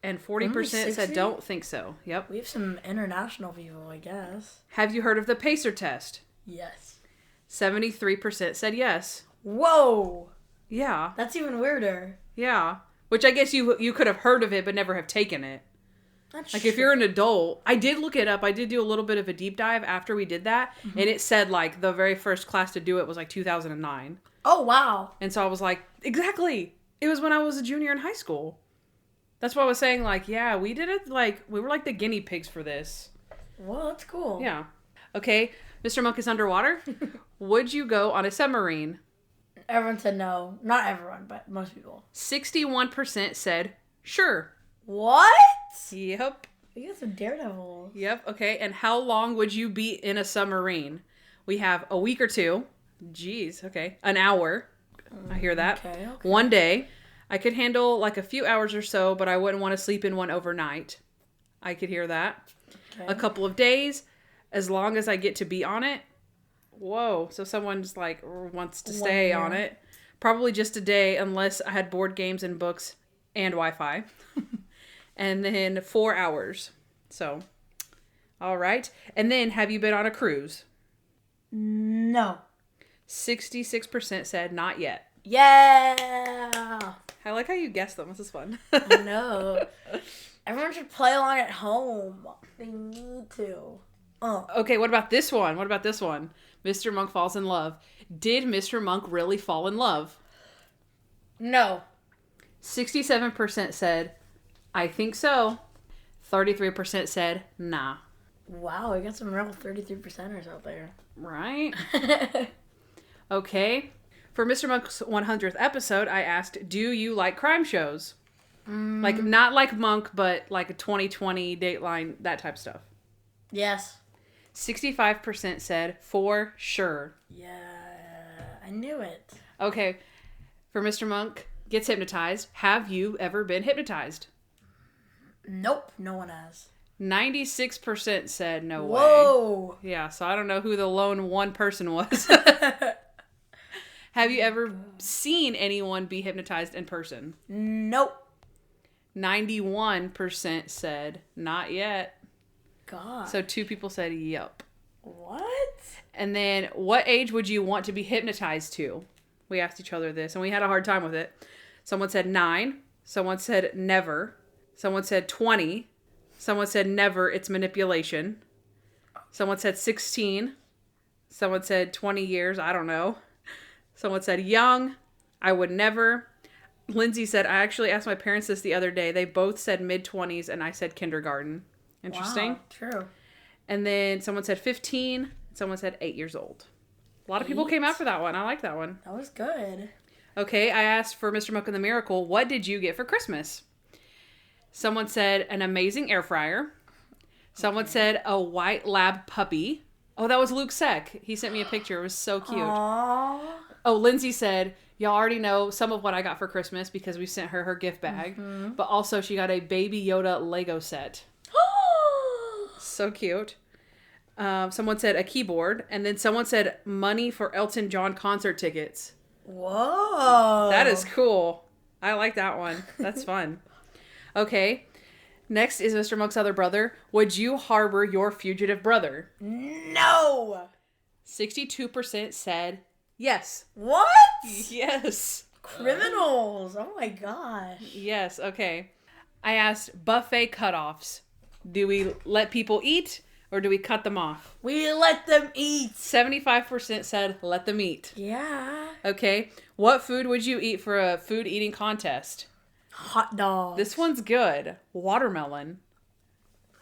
And 40% said don't think so. Yep. We have some international people, I guess. Have you heard of the pacer test? Yes. 73% said yes. Whoa. Yeah. That's even weirder. Yeah. Which I guess you could have heard of it but never have taken it. That's like true. If you're an adult, I did look it up. I did do a little bit of a deep dive after we did that. Mm-hmm. And it said like the very first class to do it was like 2009. Oh, wow. And so I was like, exactly. It was when I was a junior in high school. That's why I was saying like, yeah, we did it like, we were like the guinea pigs for this. Well, that's cool. Yeah. Okay. Mr. Monk is underwater. Would you go on a submarine? Everyone said no. Not everyone, but most people. 61% said sure. What? Yep. You guys are daredevils. Yep. Okay. And how long would you be in a submarine? We have a week or two. Jeez. Okay. An hour. I hear that. Okay. 1 day. I could handle like a few hours or so, but I wouldn't want to sleep in one overnight. I could hear that. Okay. A couple of days, as long as I get to be on it. Whoa. So someone's like wants to stay on it. Probably just a day unless I had board games and books and Wi-Fi. And then 4 hours. So, all right. And then, have you been on a cruise? No. 66% said not yet. Yeah. I like how you guessed them. This is fun. I know. Everyone should play along at home. They need to. Okay, what about this one? Mr. Monk falls in love. Did Mr. Monk really fall in love? No. 67% said, I think so. 33% said, nah. Wow, we got some real 33%ers out there. Right? Okay. For Mr. Monk's 100th episode, I asked, do you like crime shows? Like, not like Monk, but like a 2020, Dateline, that type of stuff. Yes. 65% said, for sure. Yeah, I knew it. Okay. For Mr. Monk Gets Hypnotized, have you ever been hypnotized? Nope, no one has. 96% said no way. Whoa! Yeah, so I don't know who the lone one person was. Have you ever seen anyone be hypnotized in person? Nope. 91% said not yet. God. So 2 people said yup. What? And then, what age would you want to be hypnotized to? We asked each other this, and we had a hard time with it. Someone said 9. Someone said never. Someone said 20. Someone said never, it's manipulation. Someone said 16. Someone said 20 years, I don't know. Someone said young, I would never. Lindsay said, I actually asked my parents this the other day. They both said mid-20s, and I said kindergarten. Interesting. Wow, true. And then someone said 15. Someone said 8 years old. A lot of people came out for that one. I like that one. That was good. Okay, I asked for Mr. Monk and the Miracle, what did you get for Christmas? Someone said an amazing air fryer. Someone said a white lab puppy. Oh, that was Luke Seck. He sent me a picture. It was so cute. Aww. Oh, Lindsay said, y'all already know some of what I got for Christmas because we sent her gift bag. Mm-hmm. But also she got a Baby Yoda Lego set. So cute. Someone said a keyboard. And then someone said money for Elton John concert tickets. Whoa. That is cool. I like that one. That's fun. Okay. Next is Mr. Monk's other brother. Would you harbor your fugitive brother? No. 62% said yes. What? Yes. Criminals. Oh my gosh. Yes. Okay. I asked buffet cutoffs. Do we let people eat or do we cut them off? We let them eat. 75% said let them eat. Yeah. Okay. What food would you eat for a food eating contest? Hot dogs. This one's good. Watermelon.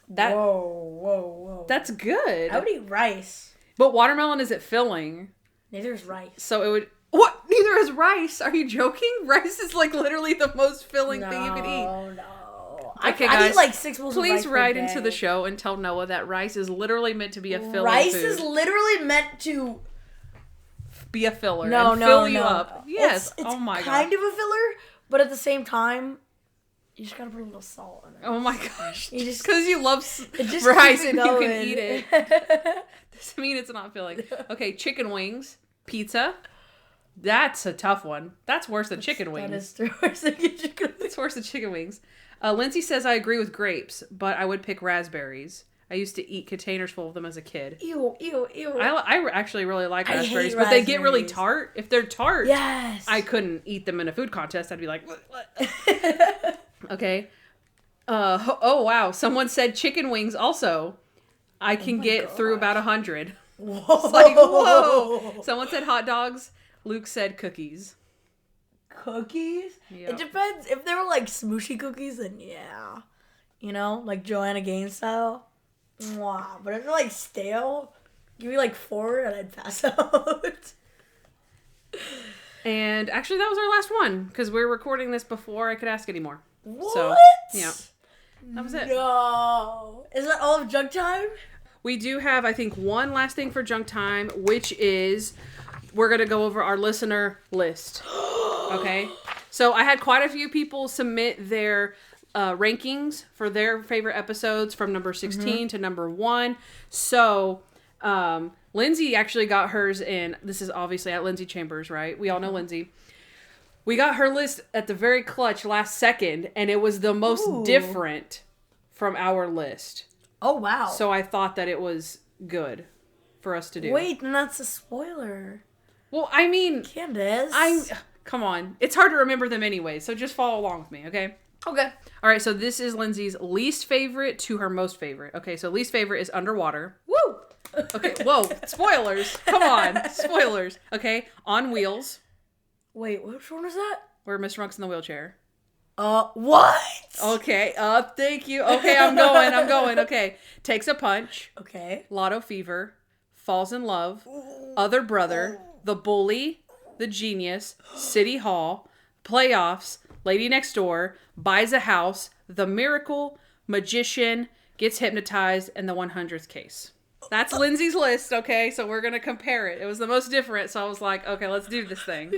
Whoa. That's good. I would eat rice. But watermelon isn't filling. Neither is rice. So it would... What? Neither is rice. Are you joking? Rice is like literally the most filling thing you could eat. No. Okay, I guys, eat like 6 bowls of rice please per write day. into the show and tell Noah that rice is literally meant to be a filler. Rice food. is literally meant to be a filler no, and no, fill you no. up. Yes. It's oh my god. kind of a filler, but at the same time, you just gotta put a little salt in it. Oh my gosh. You just because you love just rice and going. you can eat it. Doesn't mean it's not filling. Okay, chicken wings, pizza. That's a tough one. That's worse than chicken wings. That is worse than chicken wings. It's worse than chicken wings. Lindsay says I agree with grapes, but I would pick raspberries. I used to eat containers full of them as a kid. Ew, ew, ew. I actually really like raspberries, hate but they get really raspberries. tart. If they're tart, Yes. I couldn't eat them in a food contest. I'd be like, what? Okay. Oh, wow. Someone said chicken wings also. I can get through about 100. Whoa. It's like, whoa. Someone said hot dogs. Luke said cookies. Cookies? Yep. It depends. If they were like smooshy cookies, then yeah. You know, like Joanna Gaines style. Wow. But if they're like stale, give me like 4 and I'd pass out. And actually, that was our last one because we're recording this before I could ask any more. What? So, yeah. That was it. No. Is that all of junk time? We do have, I think, one last thing for junk time, which is we're going to go over our listener list. Okay? So I had quite a few people submit their rankings for their favorite episodes from number 16 to number 1. So Lindsay actually got hers in, this is obviously at Lindsay Chambers, right? We all know Lindsay. We got her list at the very clutch last second, and it was the most different from our list. Oh, wow. So I thought that it was good for us to do. Wait, and that's a spoiler. Well, I mean, Kandyce. come on. It's hard to remember them anyway, so just follow along with me, okay? Okay. All right, so this is Lindsay's least favorite to her most favorite. Okay, so least favorite is Underwater. Woo! Okay, whoa, spoilers. Come on, spoilers. Okay, On Wheels, Wait, which one was that? where Mr. Monk's in the wheelchair. What? Okay, thank you. Okay, I'm going. Okay, Takes a Punch, Okay. Lotto Fever, Falls in Love, Other Brother, The Bully, The Genius, City Hall, Playoffs, Lady Next Door, Buys a House, The Miracle, Magician, Gets Hypnotized, and The 100th Case. That's Lindsay's list, okay? So we're going to compare it. It was the most different, so I was like, okay, let's do this thing.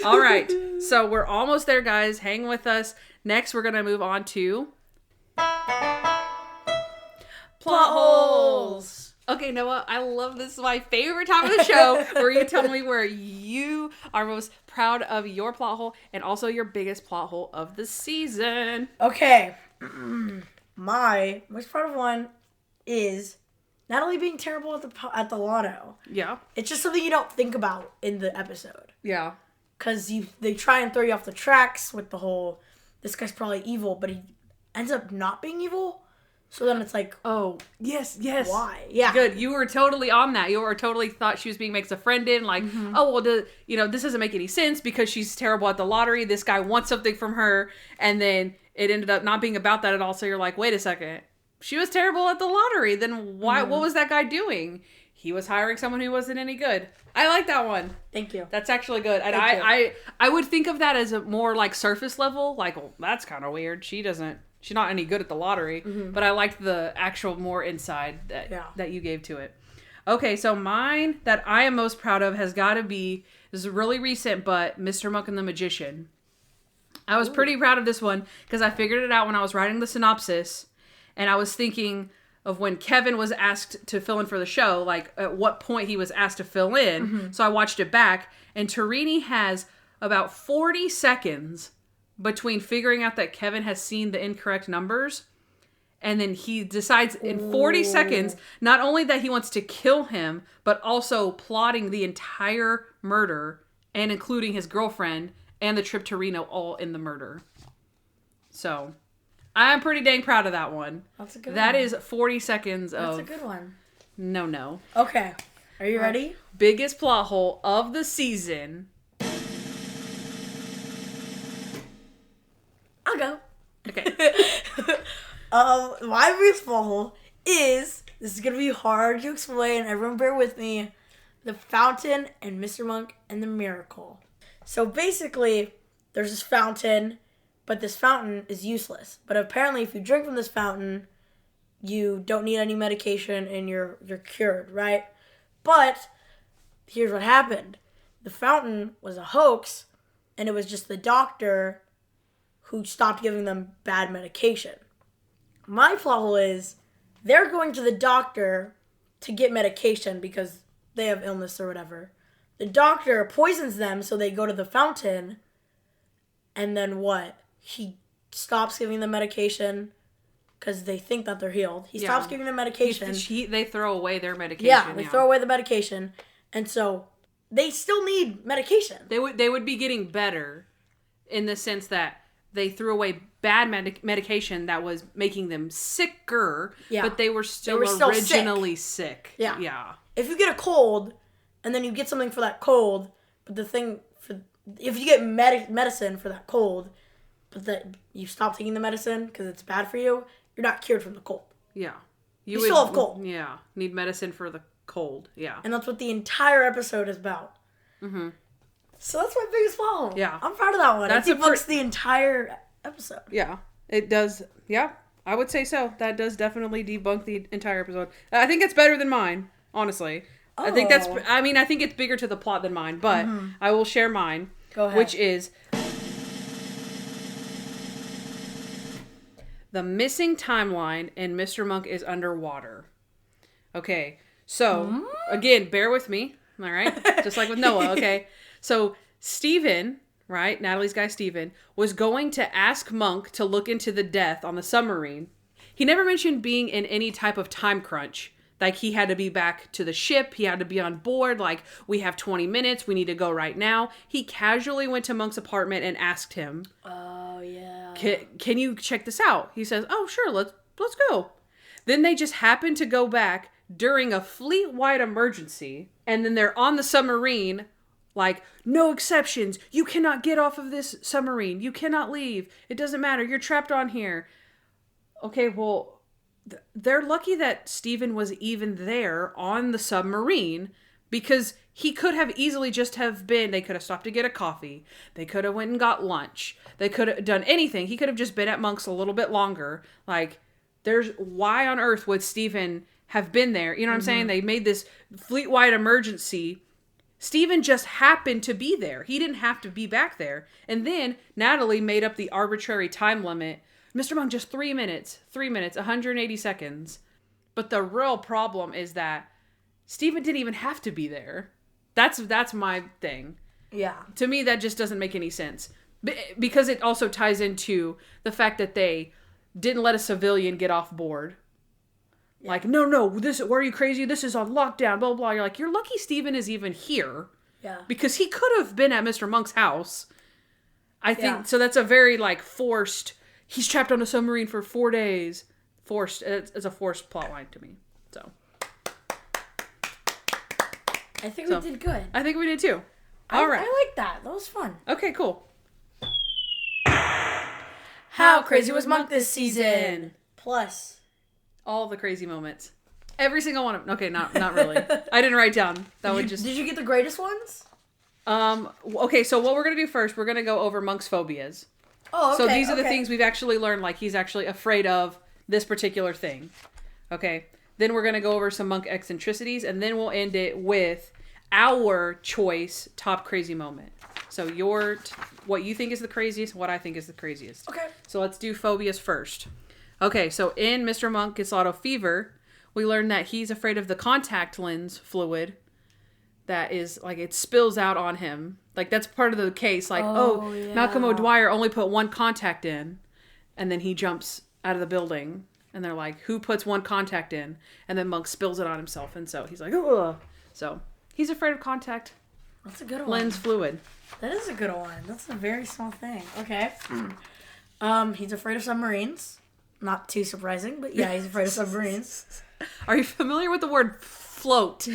All right, so we're almost there, guys. Hang with us. Next, we're going to move on to plot holes. Okay, Noah, I love this. Is my favorite time of the show where you tell me where you are most proud of your plot hole and also your biggest plot hole of the season. Okay. My most proud of one is Natalie being terrible at the lotto. Yeah. It's just something you don't think about in the episode. Yeah. Because they try and throw you off the tracks with the whole, this guy's probably evil, but he ends up not being evil. So then it's like, oh, yes. why? Yeah. Good. You were totally on that. You were totally thought she was being makes a friend in. Like, oh, well, this doesn't make any sense because she's terrible at the lottery. This guy wants something from her. And then it ended up not being about that at all. So you're like, wait a second. She was terrible at the lottery. Then why? What was that guy doing? He was hiring someone who wasn't any good. I like that one. Thank you. That's actually good. And I would think of that as a more like surface level. Like, well, that's kind of weird. She's not any good at the lottery. But I liked the actual more inside that you gave to it. Okay, so mine that I am most proud of has got to be, this is really recent, but Mr. Monk and the Magician. I was pretty proud of this one because I figured it out when I was writing the synopsis. And I was thinking of when Kevin was asked to fill in for the show, like at what point he was asked to fill in. So I watched it back, and Tarini has about 40 seconds between figuring out that Kevin has seen the incorrect numbers, and then he decides in 40 seconds, not only that he wants to kill him, but also plotting the entire murder, and including his girlfriend and the trip to Reno all in the murder. So I'm pretty dang proud of that one. That's a good one. That is 40 seconds of... That's a good one. No. Okay. Are you ready? Biggest plot hole of the season. I'll go. Okay. My biggest plot hole is, this is going to be hard to explain, everyone bear with me, the fountain and Mr. Monk and the miracle. So basically, there's this fountain, but this fountain is useless. But apparently if you drink from this fountain, you don't need any medication and you're cured, right? But here's what happened. The fountain was a hoax, and it was just the doctor who stopped giving them bad medication. My plot hole is they're going to the doctor to get medication because they have illness or whatever. The doctor poisons them, so they go to the fountain, and then what? He stops giving them medication because they think that they're healed. He stops giving them medication. They throw away their medication. Yeah, they throw away the medication, and so they still need medication. They would be getting better in the sense that they threw away bad medication that was making them sicker, but they were still originally sick. Yeah. If you get a cold, and then you get something for that cold, but if you get medicine for that cold, but that you stop taking the medicine because it's bad for you, you're not cured from the cold. Yeah. You still have cold. Yeah. Need medicine for the cold. Yeah. And that's what the entire episode is about. Mm-hmm. So that's my biggest problem. Yeah. I'm proud of that one. It debunks the entire episode. Yeah. It does. Yeah. I would say so. That does definitely debunk the entire episode. I think it's better than mine, honestly. Oh. I think it's bigger to the plot than mine, but I will share mine. Go ahead. Which is the missing timeline and Mr. Monk is underwater. Okay. So, again, bear with me. All right? Just like with Noah, okay? So, Steven, right? Natalie's guy Steven, was going to ask Monk to look into the death on the submarine. He never mentioned being in any type of time crunch. Like, he had to be back to the ship. He had to be on board. Like, we have 20 minutes. We need to go right now. He casually went to Monk's apartment and asked him, "Oh, yeah. Can you check this out?" He says, "Oh, sure. Let's go." Then they just happened to go back during a fleet-wide emergency. And then they're on the submarine, like, no exceptions. You cannot get off of this submarine. You cannot leave. It doesn't matter. You're trapped on here. Okay, well, they're lucky that Steven was even there on the submarine, because he could have easily just have been, they could have stopped to get a coffee. They could have went and got lunch. They could have done anything. He could have just been at Monk's a little bit longer. Like, why on earth would Steven have been there? You know what I'm saying? They made this fleet-wide emergency. Steven just happened to be there. He didn't have to be back there. And then Natalie made up the arbitrary time limit. Mr. Monk, just 3 minutes, 180 seconds. But the real problem is that Steven didn't even have to be there. That's my thing. Yeah. To me, that just doesn't make any sense. Because it also ties into the fact that they didn't let a civilian get off board. Yeah. Like, no, where are you crazy? This is on lockdown, blah, blah, blah. You're like, you're lucky Steven is even here. Yeah. Because he could have been at Mr. Monk's house. I think, so that's a very, like, forced, he's trapped on a submarine for 4 days. Forced, it's a forced plot line to me, so. I think we did good. I think we did too. All right. I like that. That was fun. Okay, cool. How crazy was Monk this season? Plus. All the crazy moments. Every single one of them. Okay, not really. I didn't write down. Did you get the greatest ones? Okay, so what we're going to do first, we're going to go over Monk's phobias. Oh, okay. So these are the things we've actually learned, like he's actually afraid of this particular thing. Okay. Then we're going to go over some Monk eccentricities, and then we'll end it with our choice top crazy moment. So what you think is the craziest, what I think is the craziest. Okay. So let's do phobias first. Okay, so in Mr. Monk Gets Auto Fever, we learned that he's afraid of the contact lens fluid that is, like, it spills out on him. Like, that's part of the case. Like, yeah. Malcolm O'Dwyer only put one contact in, and then he jumps out of the building. And they're like, who puts one contact in? And then Monk spills it on himself. And so he's like, ugh. So he's afraid of contact. That's a good one. Lens fluid. That is a good one. That's a very small thing. Okay. He's afraid of submarines. Not too surprising, but yeah, he's afraid of submarines. Are you familiar with the word float?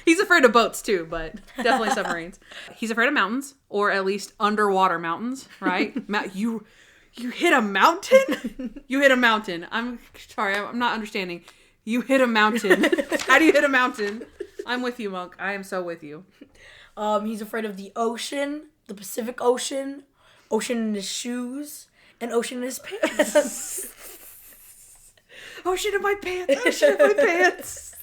He's afraid of boats too, but definitely submarines. He's afraid of mountains, or at least underwater mountains, right? You hit a mountain? You hit a mountain. I'm sorry, I'm not understanding. You hit a mountain. How do you hit a mountain? I'm with you, Monk. I am so with you. He's afraid of the ocean, the Pacific Ocean, ocean in his shoes, and ocean in his pants. Ocean in my pants. Ocean in my pants.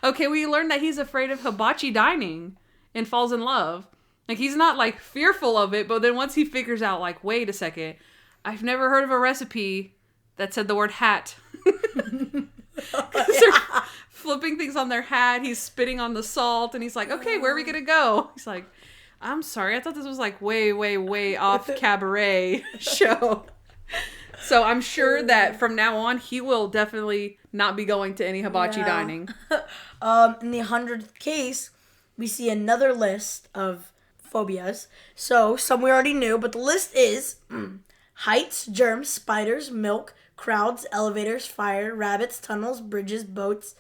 Okay, we learned that he's afraid of hibachi dining and falls in love. Like, he's not, like, fearful of it, but then once he figures out, like, wait a second, I've never heard of a recipe that said the word hat. They're flipping things on their hat. He's spitting on the salt, and he's like, okay, where are we gonna go? He's like, I'm sorry, I thought this was, like, way, way, way off cabaret show. So I'm sure that from now on, he will definitely not be going to any hibachi dining. In the 100th case, we see another list of phobias. So, some we already knew, but the list is heights, germs, spiders, milk, crowds, elevators, fire, rabbits, tunnels, bridges, boats,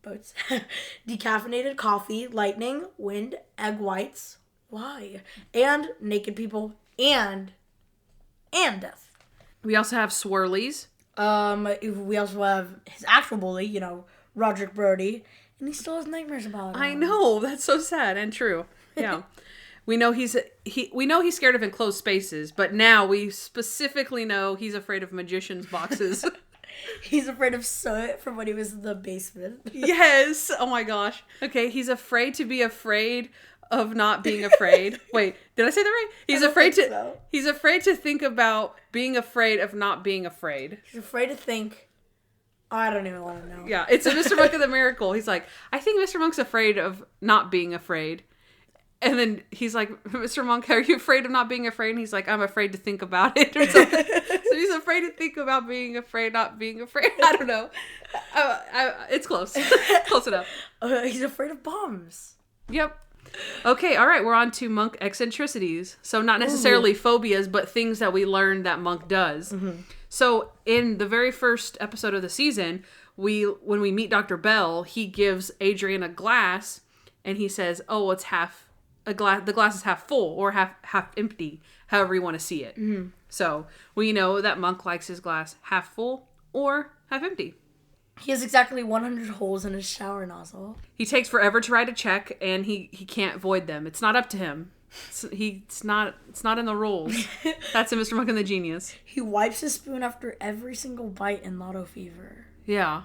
decaffeinated coffee, lightning, wind, egg whites, why? And naked people, and death. We also have swirlies. We also have his actual bully, Roderick Brody, and he still has nightmares about him. I know, that's so sad and true. Yeah. We know he's scared of enclosed spaces, but now we specifically know he's afraid of magician's boxes. He's afraid of soot from when he was in the basement. Yes. Oh my gosh. Okay, he's afraid to be afraid of not being afraid. Wait, did I say that right? He's afraid to think about being afraid of not being afraid. He's afraid to think. I don't even want to know. Yeah, it's a Mr. Monk of the Miracle. He's like, I think Mr. Monk's afraid of not being afraid. And then he's like, Mr. Monk, are you afraid of not being afraid? And he's like, I'm afraid to think about it or something. So he's afraid to think about being afraid, not being afraid. I don't know. It's close. Close enough. He's afraid of bombs. Yep. Okay, all right, we're on to Monk eccentricities. So not necessarily phobias, but things that we learned that Monk does. Mm-hmm. So in the very first episode of the season, when we meet Dr. Bell, he gives Adrian a glass, and he says, "Oh, it's the glass is half full or half empty, however you want to see it." Mm-hmm. So we know that Monk likes his glass half full or half empty. He has exactly 100 holes in his shower nozzle. He takes forever to write a check, and he can't void them. It's not up to him. It's not in the rules. That's a Mr. Monk and the Genius. He wipes his spoon after every single bite in Lotto Fever. Yeah.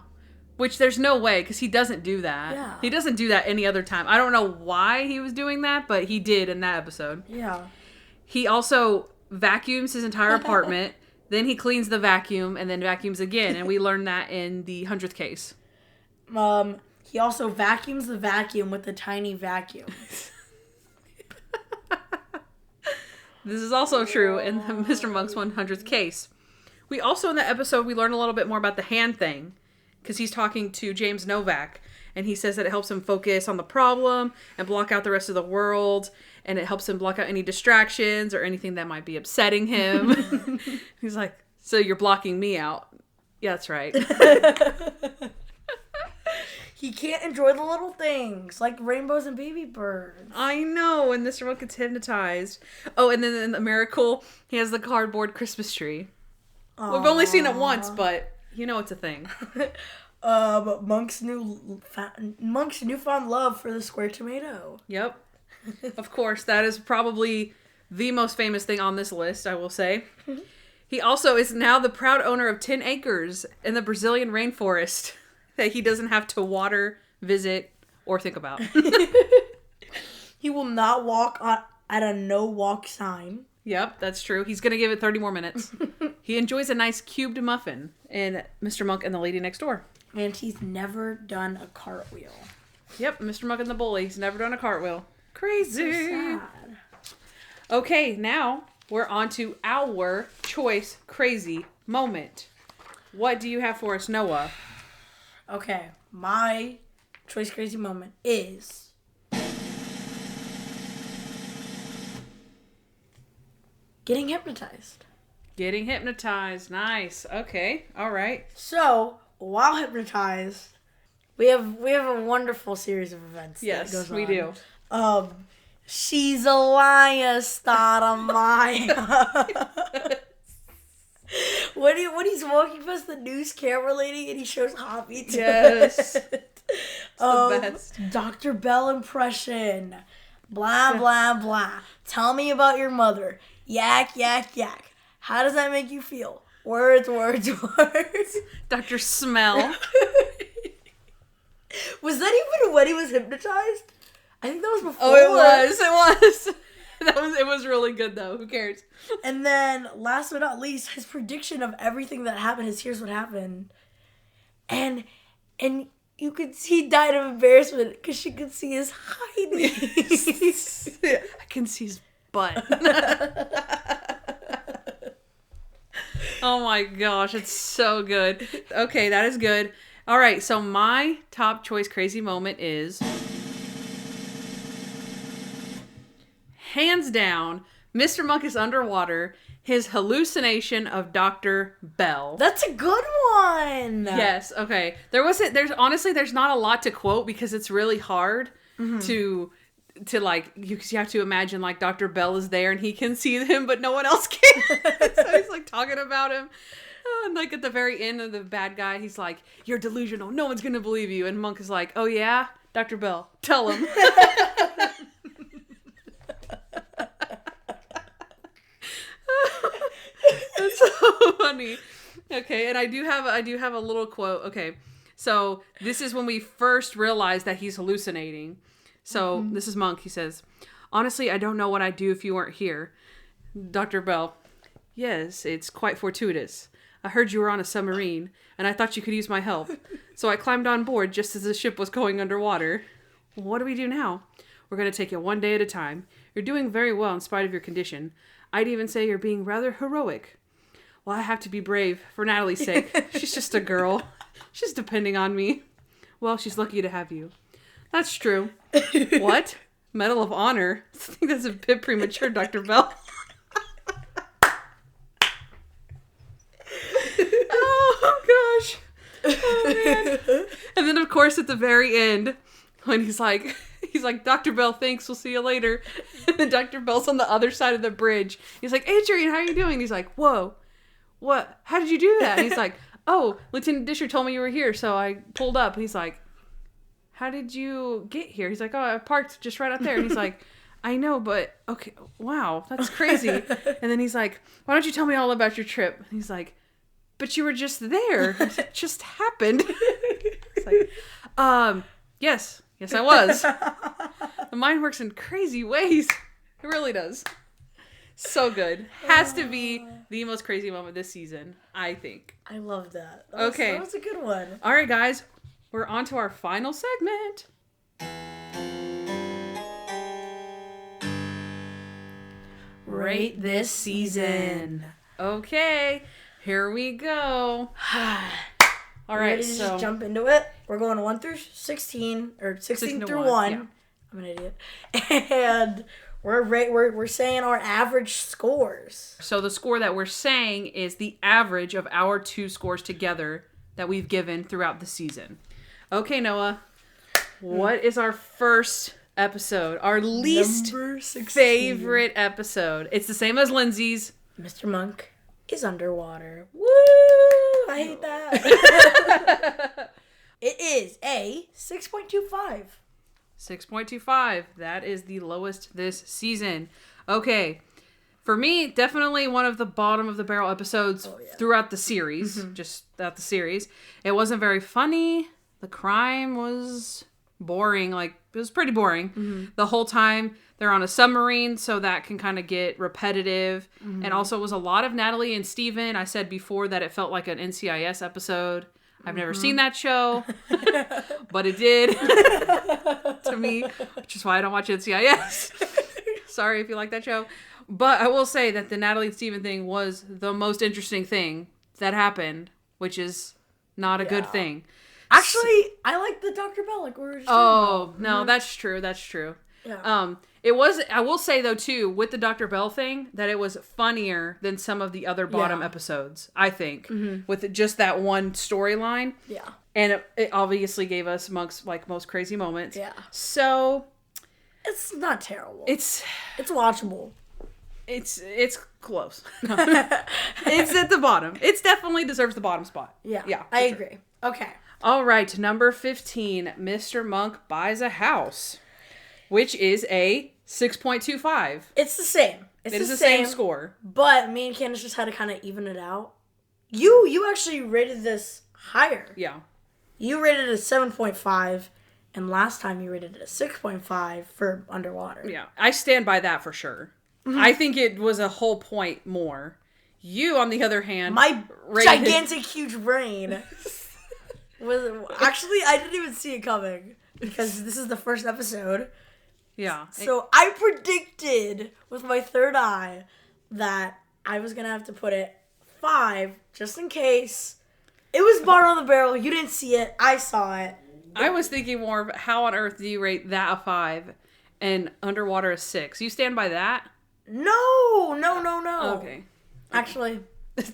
Which there's no way, because he doesn't do that. Yeah. He doesn't do that any other time. I don't know why he was doing that, but he did in that episode. Yeah. He also vacuums his entire apartment. Then he cleans the vacuum and then vacuums again. And we learned that in the 100th case. He also vacuums the vacuum with a tiny vacuum. This is also true in the Mr. Monk's 100th case. We also, in that episode, we learn a little bit more about the hand thing. Because he's talking to James Novak. And he says that it helps him focus on the problem and block out the rest of the world. And it helps him block out any distractions or anything that might be upsetting him. He's like, so you're blocking me out. Yeah, that's right. He can't enjoy the little things, like rainbows and baby birds. I know, and Mr. Monk gets hypnotized. Oh, and then in the Miracle, he has the cardboard Christmas tree. Aww. We've only seen it once, but you know it's a thing. Monk's newfound love for the square tomato. Yep. Of course, that is probably the most famous thing on this list, I will say. He also is now the proud owner of 10 acres in the Brazilian rainforest that he doesn't have to water, visit, or think about. He will not walk at a no-walk sign. Yep, that's true. He's going to give it 30 more minutes. He enjoys a nice cubed muffin in Mr. Monk and the Lady Next Door. And he's never done a cartwheel. Yep, Mr. Monk and the Bully. He's never done a cartwheel. Crazy. So sad. Okay, now we're on to our choice crazy moment. What do you have for us, Noah? Okay, my choice crazy moment is getting hypnotized. Getting hypnotized. Nice. Okay. All right. So, while hypnotized, we have a wonderful series of events. Yes, that goes we on. do. She's a liar, Maya. When he's walking past the news camera lady and he shows Hoppy to yes. It's the best. Dr. Bell impression. Blah, blah, blah. Tell me about your mother. Yak, yak, yak. How does that make you feel? Words, words, words. Dr. Smell. Was that even when he was hypnotized? I think that was before. Oh, it was. It was really good, though. Who cares? And then, last but not least, his prediction of everything that happened is here's what happened. And you could see he died of embarrassment because she could see his hiding. I can see his butt. Oh my gosh, it's so good. Okay, that is good. All right, so my top choice crazy moment is, hands down, Mr. Monk is underwater, his hallucination of Dr. Bell. That's a good one. Yes, okay. There's not a lot to quote because it's really hard to like, you have to imagine like Dr. Bell is there and he can see him, but no one else can. So he's like talking about him. And like at the very end of the bad guy, he's like, "You're delusional. No one's going to believe you." And Monk is like, "Oh yeah? Dr. Bell, tell him." That's so funny. Okay, and I do have a little quote. Okay, so this is when we first realized that he's hallucinating. So this is Monk. He says, "Honestly, I don't know what I'd do if you weren't here." Dr. Bell, "Yes, it's quite fortuitous. I heard you were on a submarine, and I thought you could use my help. So I climbed on board just as the ship was going underwater. What do we do now? We're going to take it one day at a time. You're doing very well in spite of your condition. I'd even say you're being rather heroic. Well, I have to be brave for Natalie's sake. She's just a girl. She's depending on me. Well, she's lucky to have you." That's true. What? Medal of Honor? I think that's a bit premature, Dr. Bell. Oh, gosh. Oh, man. And then, of course, at the very end, when he's like, "Dr. Bell, thanks, we'll see you later." And then Dr. Bell's on the other side of the bridge. He's like, "Adrian, how are you doing?" He's like, "Whoa, what? How did you do that?" And he's like, "Oh, Lieutenant Disher told me you were here, so I pulled up." And he's like, "How did you get here?" He's like, "Oh, I parked just right out there." And he's like, "I know, but okay, wow, that's crazy." And then he's like, "Why don't you tell me all about your trip?" And he's like, "But you were just there. It just happened." It's like, yes, I was. The mind works in crazy ways. It really does. So good. Has to be the most crazy moment this season, I think. I love that. Okay. That was a good one. All right, guys. We're on to our final segment. Rate this season. Okay. Here we go. All right, so just jump into it. We're going 1 through 16, or 16 through 1. Yeah. I'm an idiot. And we're saying our average scores. So the score that we're saying is the average of our 2 scores together that we've given throughout the season. Okay, Noah. What is our first episode? Our least favorite episode. It's the same as Lindsay's. Mr. Monk is underwater. Woo! I hate that. It is a 6.25. 6.25. That is the lowest this season. Okay. For me, definitely one of the bottom of the barrel episodes throughout the series. Just throughout the series. It wasn't very funny. The crime was boring. Like, it was pretty boring. The whole time they're on a submarine, so that can kind of get repetitive. And also it was a lot of Natalie and Steven. I said before that it felt like an NCIS episode. I've never seen that show, but it did to me, which is why I don't watch NCIS. Sorry if you like that show. But I will say that the Natalie and Steven thing was the most interesting thing that happened, which is not a good thing. Actually, I like the Dr. Bell, like we were just talking about. No, that's true. Yeah. It was, I will say though too, with the Dr. Bell thing, that it was funnier than some of the other bottom episodes, I think, with just that one storyline. Yeah. And it obviously gave us Monk's like most crazy moments. Yeah. So it's not terrible. It's watchable. It's close. It's at the bottom. It definitely deserves the bottom spot. Yeah. Yeah. I agree. Okay. All right, number 15, Mr. Monk buys a house, which is a 6.25. It's the same. It is the same score. But me and Kandyce just had to kind of even it out. You actually rated this higher. Yeah. You rated it a 7.5, and last time you rated it a 6.5 for Underwater. Yeah. I stand by that for sure. Mm-hmm. I think it was a whole point more. You, on the other hand... My gigantic, huge brain was... Actually, I didn't even see it coming, because this is the first episode. Yeah. So I predicted with my third eye that I was going to have to put it 5, just in case. It was bottom of the barrel. You didn't see it. I saw it. I was thinking more of how on earth do you rate that a 5 and Underwater a 6? You stand by that? No. Okay. Actually.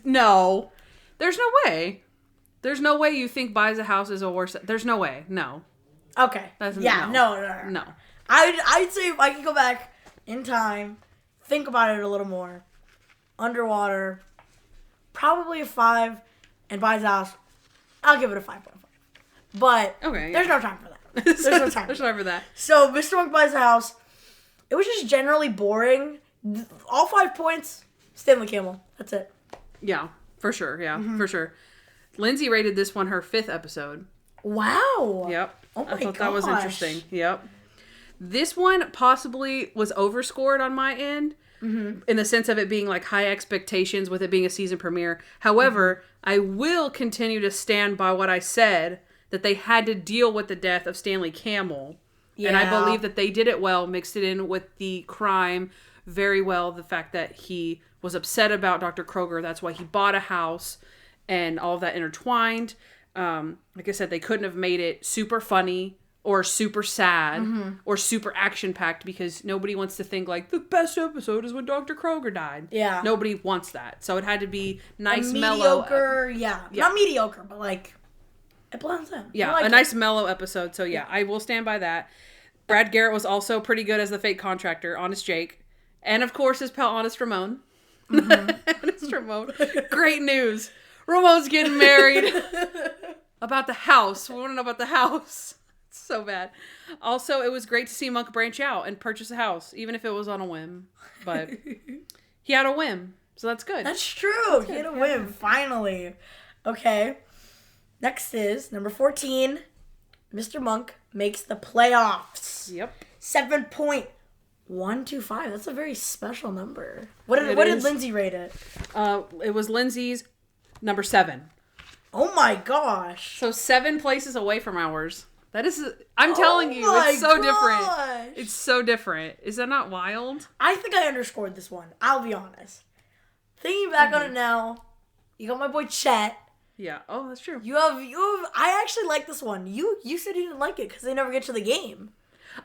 No. There's no way. There's no way you think Buys a House is a worse... There's no way. No. Okay. No. I'd say if I could go back in time, think about it a little more. Underwater, probably a 5, and Buys a House, I'll give it a 5.5. But there's no time for that. There's no time. There's no time for that. So Mr. Monk Buys a House, it was just generally boring. All 5 points, Stanley Camel. That's it. Yeah, for sure. Yeah, for sure. Lindsay rated this one her 5th episode. Wow. Yep. Oh my I thought that was interesting. Yep. This one possibly was overscored on my end in the sense of it being like high expectations with it being a season premiere. However, I will continue to stand by what I said, that they had to deal with the death of Stanley Camel. Yeah. And I believe that they did it well, mixed it in with the crime very well. The fact that he was upset about Dr. Kroger. That's why he bought a house and all of that intertwined. Like I said, they couldn't have made it super funny or super sad or super action-packed because nobody wants to think like the best episode is when Dr. Kroger died. Yeah. Nobody wants that. So it had to be nice, mellow. Mediocre, yeah. Not mediocre, but like it blends in. Yeah, like nice mellow episode. So yeah, I will stand by that. Brad Garrett was also pretty good as the fake contractor, Honest Jake. And of course his pal Honest Ramon. Honest Ramon. Great news. Ramon's getting married. About the house. We want to know about the house. It's so bad. Also, it was great to see Monk branch out and purchase a house, even if it was on a whim. But he had a whim, so that's good. That's true. He had a whim, finally. Okay. Next is number 14. Mr. Monk makes the playoffs. Yep. 7.125. That's a very special number. What did Lindsay rate it? It was Lindsay's number 7. Oh my gosh. So 7 places away from ours. That is, I'm telling you, it's so different. It's so different. Is that not wild? I think I underscored this one. I'll be honest. Thinking back on it now, you got my boy Chet. Yeah. Oh, that's true. You have. I actually like this one. You said you didn't like it because they never get to the game.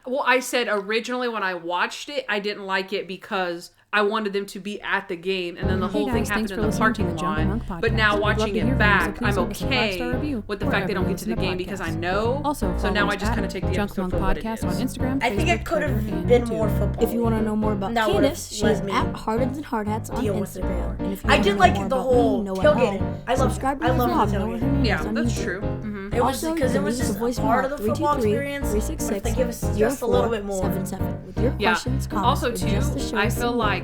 Well, I said originally when I watched it, I didn't like it because I wanted them to be at the game, and then the whole thing happened in the parking lot. But now watching it back, I'm okay with the fact they don't get to the game because I know. Also, so now I just kind of take the episode for what it is. On Instagram, I think it could have been more football. If you want to know more about Kandyce, she's at Hardens and Hardhats on Instagram. And if you I did like the whole tailgating. I love the tailgating. Yeah, that's true. Mm-hmm. It was because it was just part of the football experience. If they give us just a little bit more. With your questions, comments, also too, I feel like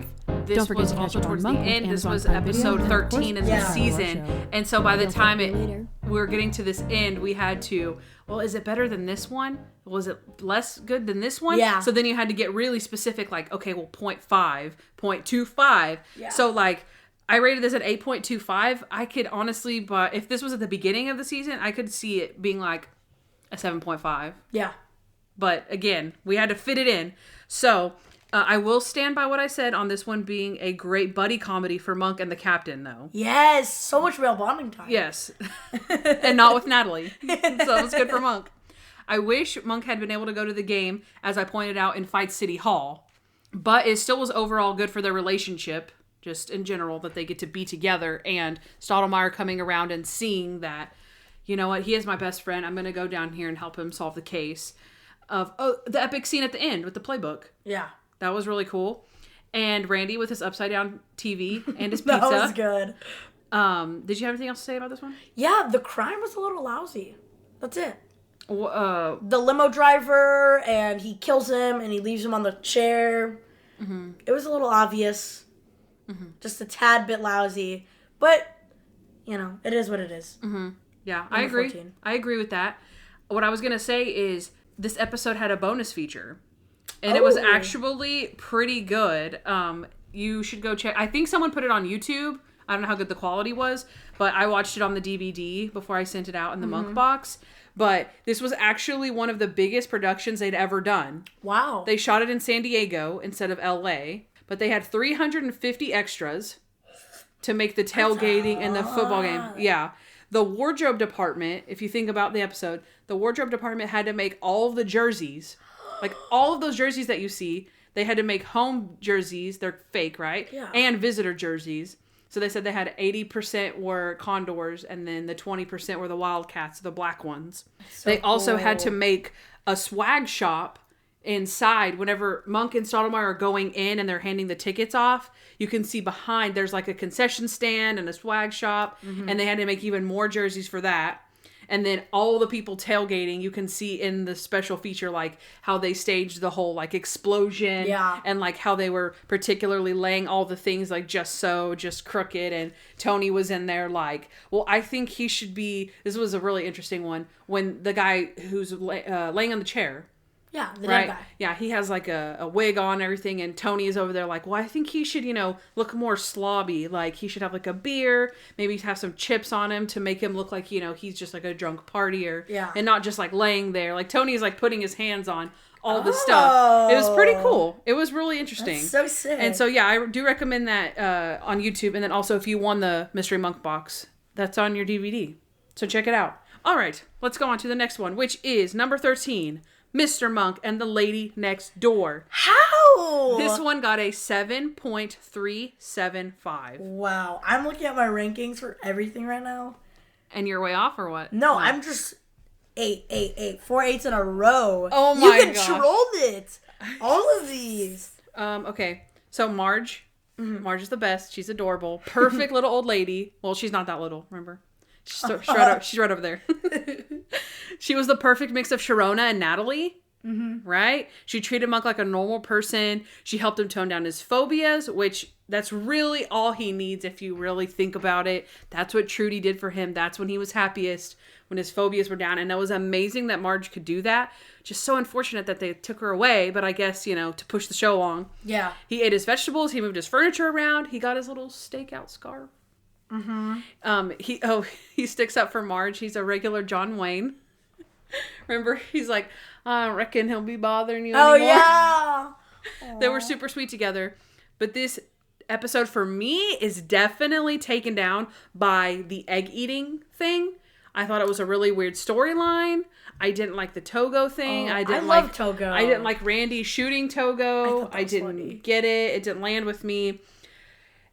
this was also towards the end. This was episode 13 in the season. And so by the time we were getting to this end, we had to, well, is it better than this one? Was it less good than this one? Yeah. So then you had to get really specific, like, okay, well, 0.5, 0.25. Yeah. So like, I rated this at 8.25. I could honestly, but if this was at the beginning of the season, I could see it being like a 7.5. Yeah. But again, we had to fit it in. So I will stand by what I said on this one being a great buddy comedy for Monk and the Captain, though. Yes, so much real bonding time. Yes. And not with Natalie. So it was good for Monk. I wish Monk had been able to go to the game, as I pointed out, in Fight City Hall. But it still was overall good for their relationship, just in general, that they get to be together. And Stottlemyre coming around and seeing that, you know what, he is my best friend. I'm going to go down here and help him solve the case. Of the epic scene at the end with the playbook. Yeah. That was really cool. And Randy with his upside down TV and his pizza. That was good. Did you have anything else to say about this one? Yeah, the crime was a little lousy. That's it. The limo driver, and he kills him, and he leaves him on the chair. Mm-hmm. It was a little obvious. Mm-hmm. Just a tad bit lousy. But, it is what it is. Mm-hmm. Yeah, I agree. 14. I agree with that. What I was going to say is this episode had a bonus feature. And it was actually pretty good. You should go check. I think someone put it on YouTube. I don't know how good the quality was, but I watched it on the DVD before I sent it out in the Monk box. But this was actually one of the biggest productions they'd ever done. Wow. They shot it in San Diego instead of LA, but they had 350 extras to make the tailgating and the football game. Yeah. The wardrobe department, if you think about the episode, the wardrobe department had to make all of the jerseys. Like all of those jerseys that you see, they had to make home jerseys. They're fake, right? Yeah. And visitor jerseys. So they said they had 80% were Condors and then the 20% were the Wildcats, the black ones. So they also had to make a swag shop inside. Whenever Monk and Stottlemyre are going in and they're handing the tickets off, you can see behind there's like a concession stand and a swag shop. Mm-hmm. And they had to make even more jerseys for that. And then all the people tailgating, you can see in the special feature, like, how they staged the whole, like, explosion. Yeah. And, like, how they were particularly laying all the things, like, just crooked. And Tony was in there, like, well, I think he should be... This was a really interesting one. When the guy who's laying on the chair... Yeah, the dead guy. Yeah, he has like a wig on and everything, and Tony is over there like, well, I think he should, look more slobby. Like, he should have like a beer, maybe have some chips on him to make him look like, he's just like a drunk partier. Yeah. And not just like laying there. Like, Tony's like putting his hands on all the stuff. It was pretty cool. It was really interesting. That's so sick. And so, yeah, I do recommend that on YouTube. And then also, if you won the Mystery Monk box, that's on your DVD. So check it out. All right, let's go on to the next one, which is number 13. Mr. Monk and the Lady Next Door. How? This one got a 7.375. Wow. I'm looking at my rankings for everything right now. And you're way off or what? No, what? I'm just 8. 4 8s in a row. Oh my god. You controlled it. All of these. Okay. So Marge. Mm-hmm. Marge is the best. She's adorable. Perfect little old lady. Well, she's not that little, remember? She's right over there. She was the perfect mix of Sharona and Natalie, right? She treated Monk like a normal person. She helped him tone down his phobias, which that's really all he needs if you really think about it. That's what Trudy did for him. That's when he was happiest, when his phobias were down. And it was amazing that Marge could do that. Just so unfortunate that they took her away, but I guess, to push the show along. Yeah. He ate his vegetables. He moved his furniture around. He got his little stakeout scarf. Mm-hmm. He sticks up for Marge. He's a regular John Wayne. Remember, he's like, I don't reckon he'll be bothering you anymore. Yeah. They were super sweet together. But this episode for me is definitely taken down by the egg eating thing. I thought it was a really weird storyline. I didn't like the Togo thing. I love Togo. I didn't like Randy shooting Togo. I didn't get it. It didn't land with me.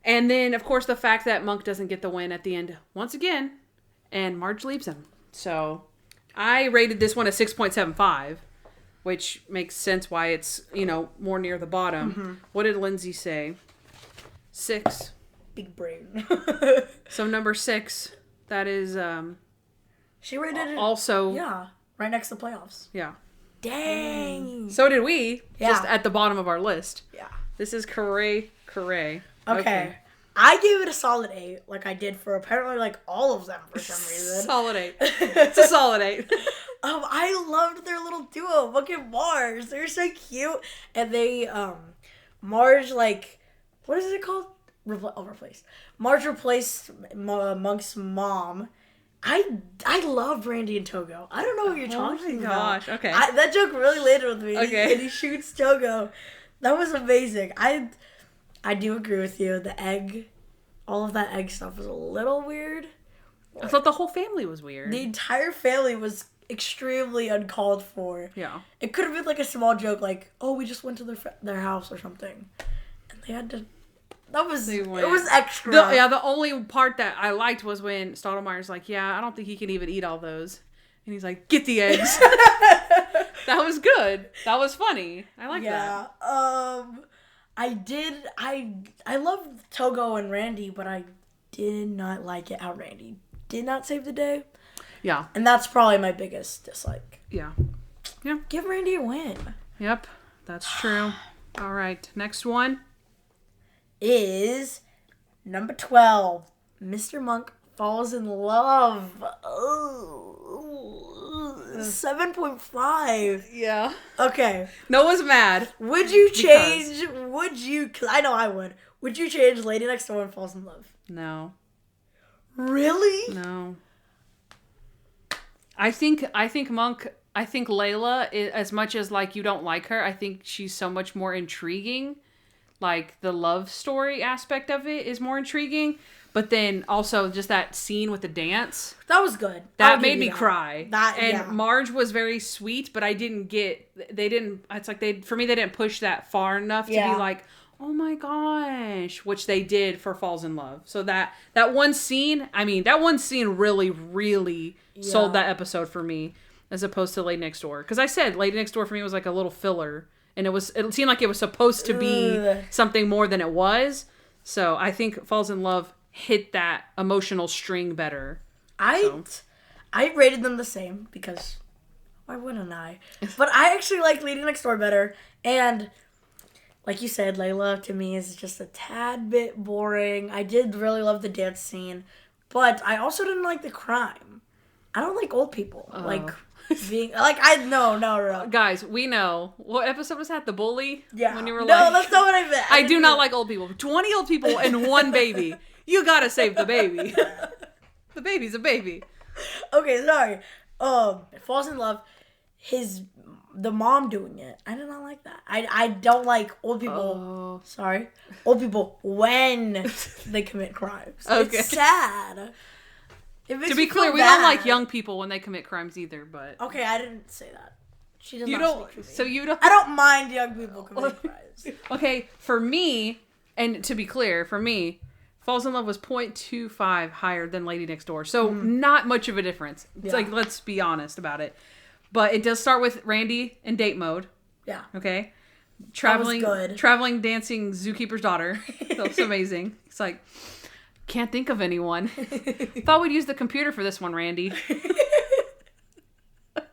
And then, of course, the fact that Monk doesn't get the win at the end once again, and Marge leaves him. So, I rated this one a 6.75, which makes sense why it's, more near the bottom. Mm-hmm. What did Lindsay say? 6. Big brain. So, number 6, that is... she rated it... Also... Yeah, right next to the playoffs. Yeah. Dang. So did we, just Yeah. at the bottom of our list. Yeah. This is Corray. Okay. I gave it a solid 8, like I did for apparently like all of them for some reason. Solid 8. It's a solid 8. I loved their little duo. Look at Marge. They're so cute. And they, Marge, like, what is it called? Replaced. Marge replaced Monk's mom. I love Randy and Togo. I don't know what you're talking about. Gosh, okay. That joke really landed with me. Okay. And he shoots Togo. That was amazing. I do agree with you. The egg, all of that egg stuff was a little weird. I thought the whole family was weird. The entire family was extremely uncalled for. Yeah. It could have been like a small joke, like, oh, we just went to their house or something. And they had to... It was extra. The only part that I liked was when Stottlemyre's like, yeah, I don't think he can even eat all those. And he's like, get the eggs. That was good. That was funny. I like that. I love Togo and Randy, but I did not like it how Randy did not save the day. Yeah. And that's probably my biggest dislike. Yeah. Yeah. Give Randy a win. Yep. That's true. All right. Next one. is number 12. Mr. Monk falls in love. Oh, 7.5. Yeah. Okay. Noah's mad. Would you change, because I know I would you change Lady Next Door and Falls in Love? No. Really? No. I think Layla, as much as like you don't like her, I think she's so much more intriguing. Like the love story aspect of it is more intriguing. But then also just that scene with the dance. That was good. That made me cry. Yeah. Marge was very sweet, but it's like they didn't push that far enough to be like, oh my gosh, which they did for Falls in Love. So that one scene really, really sold that episode for me as opposed to Lady Next Door. Because I said Lady Next Door for me was like a little filler. And it seemed like it was supposed to be something more than it was. So I think Falls in Love hit that emotional string better. I rated them the same because why wouldn't I? But I actually like Lady Next Door better. And like you said, Layla to me is just a tad bit boring. I did really love the dance scene, but I also didn't like the crime. I don't like old people. Like being like no. Guys, we know. What episode was that? The bully? Yeah. When you were no, that's not what I meant. I do not like old people. 20 old people and one baby. You gotta save the baby. The baby's a baby. Okay, sorry. Falls in Love, the mom doing it. I do not like that. I don't like old people. Sorry. Old people when they commit crimes. Okay. It's sad. To be clear, we don't like young people when they commit crimes either, but... Okay, I didn't say that. She does not speak for me. So you don't... I don't mind young people committing crimes. Okay, for me, and to be clear, for me, Falls in Love was 0.25 higher than Lady Next Door. So not much of a difference. It's like, let's be honest about it. But it does start with Randy in date mode. Yeah. Okay? Traveling, dancing zookeeper's daughter. That's amazing. It's like... Can't think of anyone. Thought we'd use the computer for this one, Randy. That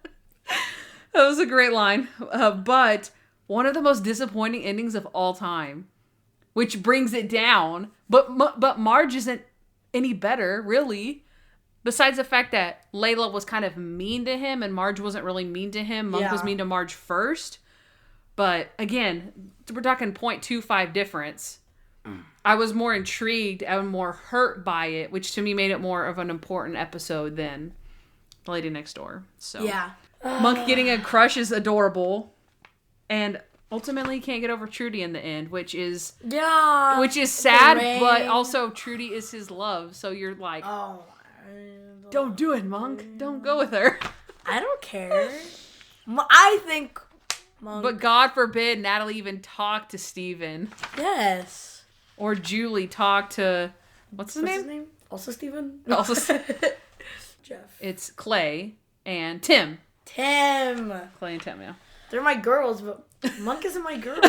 was a great line. But one of the most disappointing endings of all time, which brings it down. But Marge isn't any better, really. Besides the fact that Layla was kind of mean to him and Marge wasn't really mean to him. Monk was mean to Marge first. But again, we're talking 0.25 difference. I was more intrigued and more hurt by it, which to me made it more of an important episode than Lady Next Door. So Monk getting a crush is adorable, and ultimately can't get over Trudy in the end, which is sad, but also Trudy is his love. So you're like, don't do it, Monk. Don't go with her. I don't care. I think Monk. But God forbid Natalie even talk to Steven. Yes. Or Julie talk to... What's his name? His name? Also Steven? Jeff. It's Clay and Tim. Clay and Tim, yeah. They're my girls, but Monk isn't my girl.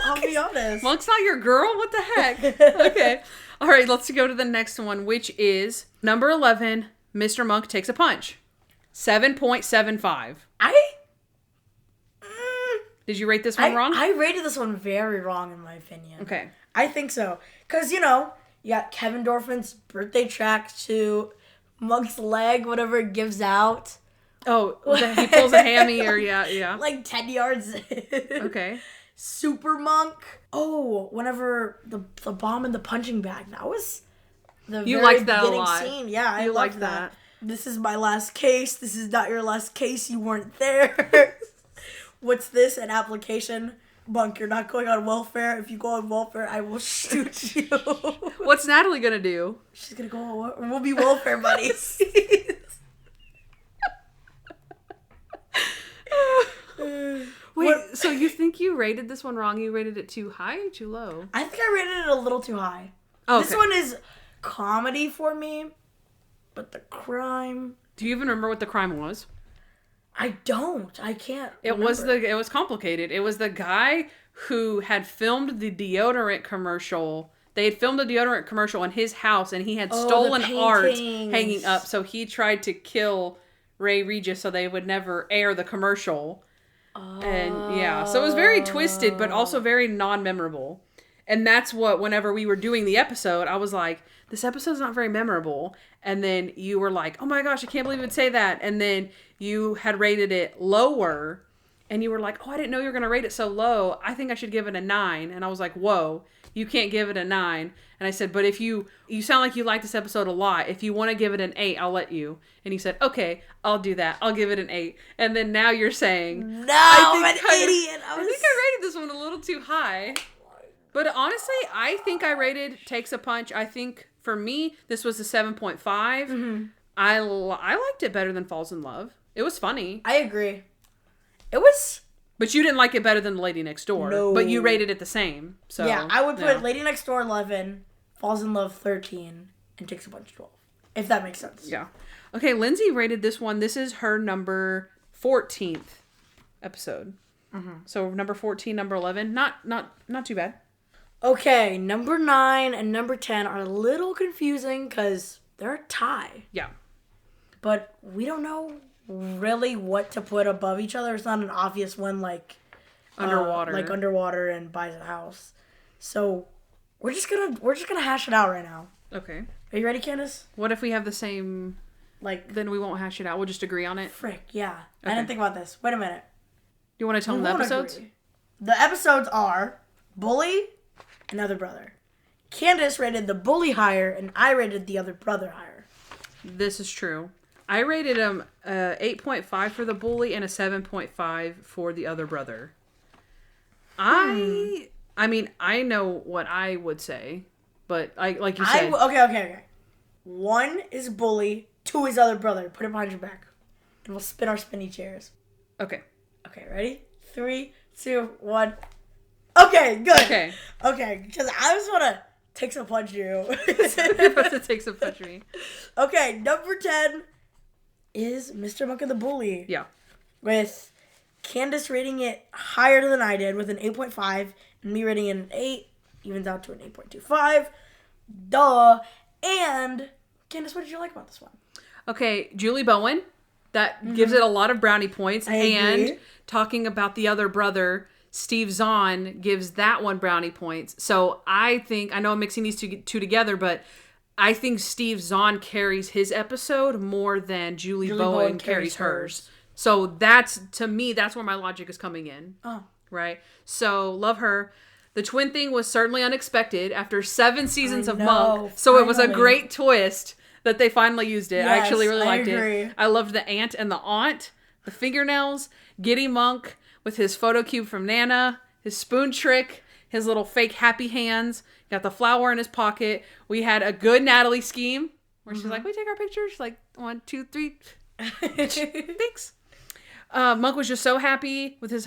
I'll be honest. Monk's not your girl? What the heck? Okay. All right, let's go to the next one, which is number 11, Mr. Monk Takes a Punch. 7.75. Did you rate this one wrong? I rated this one very wrong, in my opinion. Okay. I think so. Because, you got Kevin Dorfman's birthday track to Monk's leg, whatever it gives out. Oh, he pulls a hammy or yeah. Like 10 yards in. Okay. Super Monk. Oh, whenever the bomb in the punching bag. That was the you very liked that beginning a lot. scene. Yeah, I liked that. This is my last case. This is not your last case. You weren't there. What's this? An application? Monk, you're not going on welfare. If you go on welfare, I will shoot you. What's Natalie gonna do? She's gonna go on welfare. We'll be welfare buddies. Wait, so you think you rated this one wrong? You rated it too high or too low? I think I rated it a little too high. Oh, okay. This one is comedy for me, but the crime... Do you even remember what the crime was? I don't. I can't remember. It was complicated. It was the guy who had filmed the deodorant commercial. They had filmed the deodorant commercial in his house, and he had stolen art hanging up. So he tried to kill Ray Regis so they would never air the commercial. And yeah, so it was very twisted, but also very non-memorable. And that's what, whenever we were doing the episode, I was like, this episode's not very memorable. And then you were like, oh my gosh, I can't believe you'd say that. And then you had rated it lower. And you were like, oh, I didn't know you were going to rate it so low. I think I should give it a 9. And I was like, whoa, you can't give it a 9. And I said, but if you sound like you like this episode a lot. If you want to give it an 8, I'll let you. And he said, okay, I'll do that. I'll give it an 8. And then now you're saying, no, I'm an idiot. I think I rated this one a little too high. But honestly, I think I rated Takes a Punch. I think for me, this was a 7.5. Mm-hmm. I liked it better than Falls in Love. It was funny. I agree. It was... But you didn't like it better than Lady Next Door. No. But you rated it the same. So yeah, I would put Lady Next Door 11, Falls in Love 13, and Takes a Punch 12. If that makes sense. Yeah. Okay, Lindsay rated this one. This is her number 14th episode. Mm-hmm. So number 14, number 11. Not too bad. Okay, number 9 and number 10 are a little confusing because they're a tie. Yeah. But we don't know really what to put above each other. It's not an obvious one like Underwater and Buys a House. So we're just gonna hash it out right now. Okay. Are you ready, Kandyce? What if we have the same? Like, then we won't hash it out. We'll just agree on it. Frick, yeah. Okay. I didn't think about this. Wait a minute. You want to tell them the episodes? Agree. The episodes are Bully and Other Brother. Kandyce rated the Bully higher, and I rated the Other Brother higher. This is true. I rated him 8.5 for the Bully and a 7.5 for the Other Brother. I mean, I know what I would say, but like you said. Okay. 1 is Bully, 2 is Other Brother. Put it behind your back, and we'll spin our spinny chairs. Okay. Okay, ready? 3, 2, 1. Okay, good. Okay, because I just want to take some punch you. You're about to take some punch me. Okay, number 10 is Mr. Monk and the Bully. Yeah. With Kandyce rating it higher than I did with an 8.5, and me rating it an 8, evens out to an 8.25. Duh. And, Kandyce, what did you like about this one? Okay, Julie Bowen. That gives it a lot of brownie points. I agree. And talking about the Other Brother, Steve Zahn gives that one brownie points. So I know I'm mixing these two together, but I think Steve Zahn carries his episode more than Julie Bowen carries hers. So to me, that's where my logic is coming in. Oh. Right? So love her. The twin thing was certainly unexpected after 7 seasons of Monk. So finally. It was a great twist that they finally used it. Yes, I actually really liked it. I loved the aunt and the aunt, the fingernails, Giddy Monk with his photo cube from Nana, his spoon trick, his little fake happy hands, got the flower in his pocket. We had a good Natalie scheme where she's like, we take our pictures, like 1, 2, 3. Thanks. Monk was just so happy with his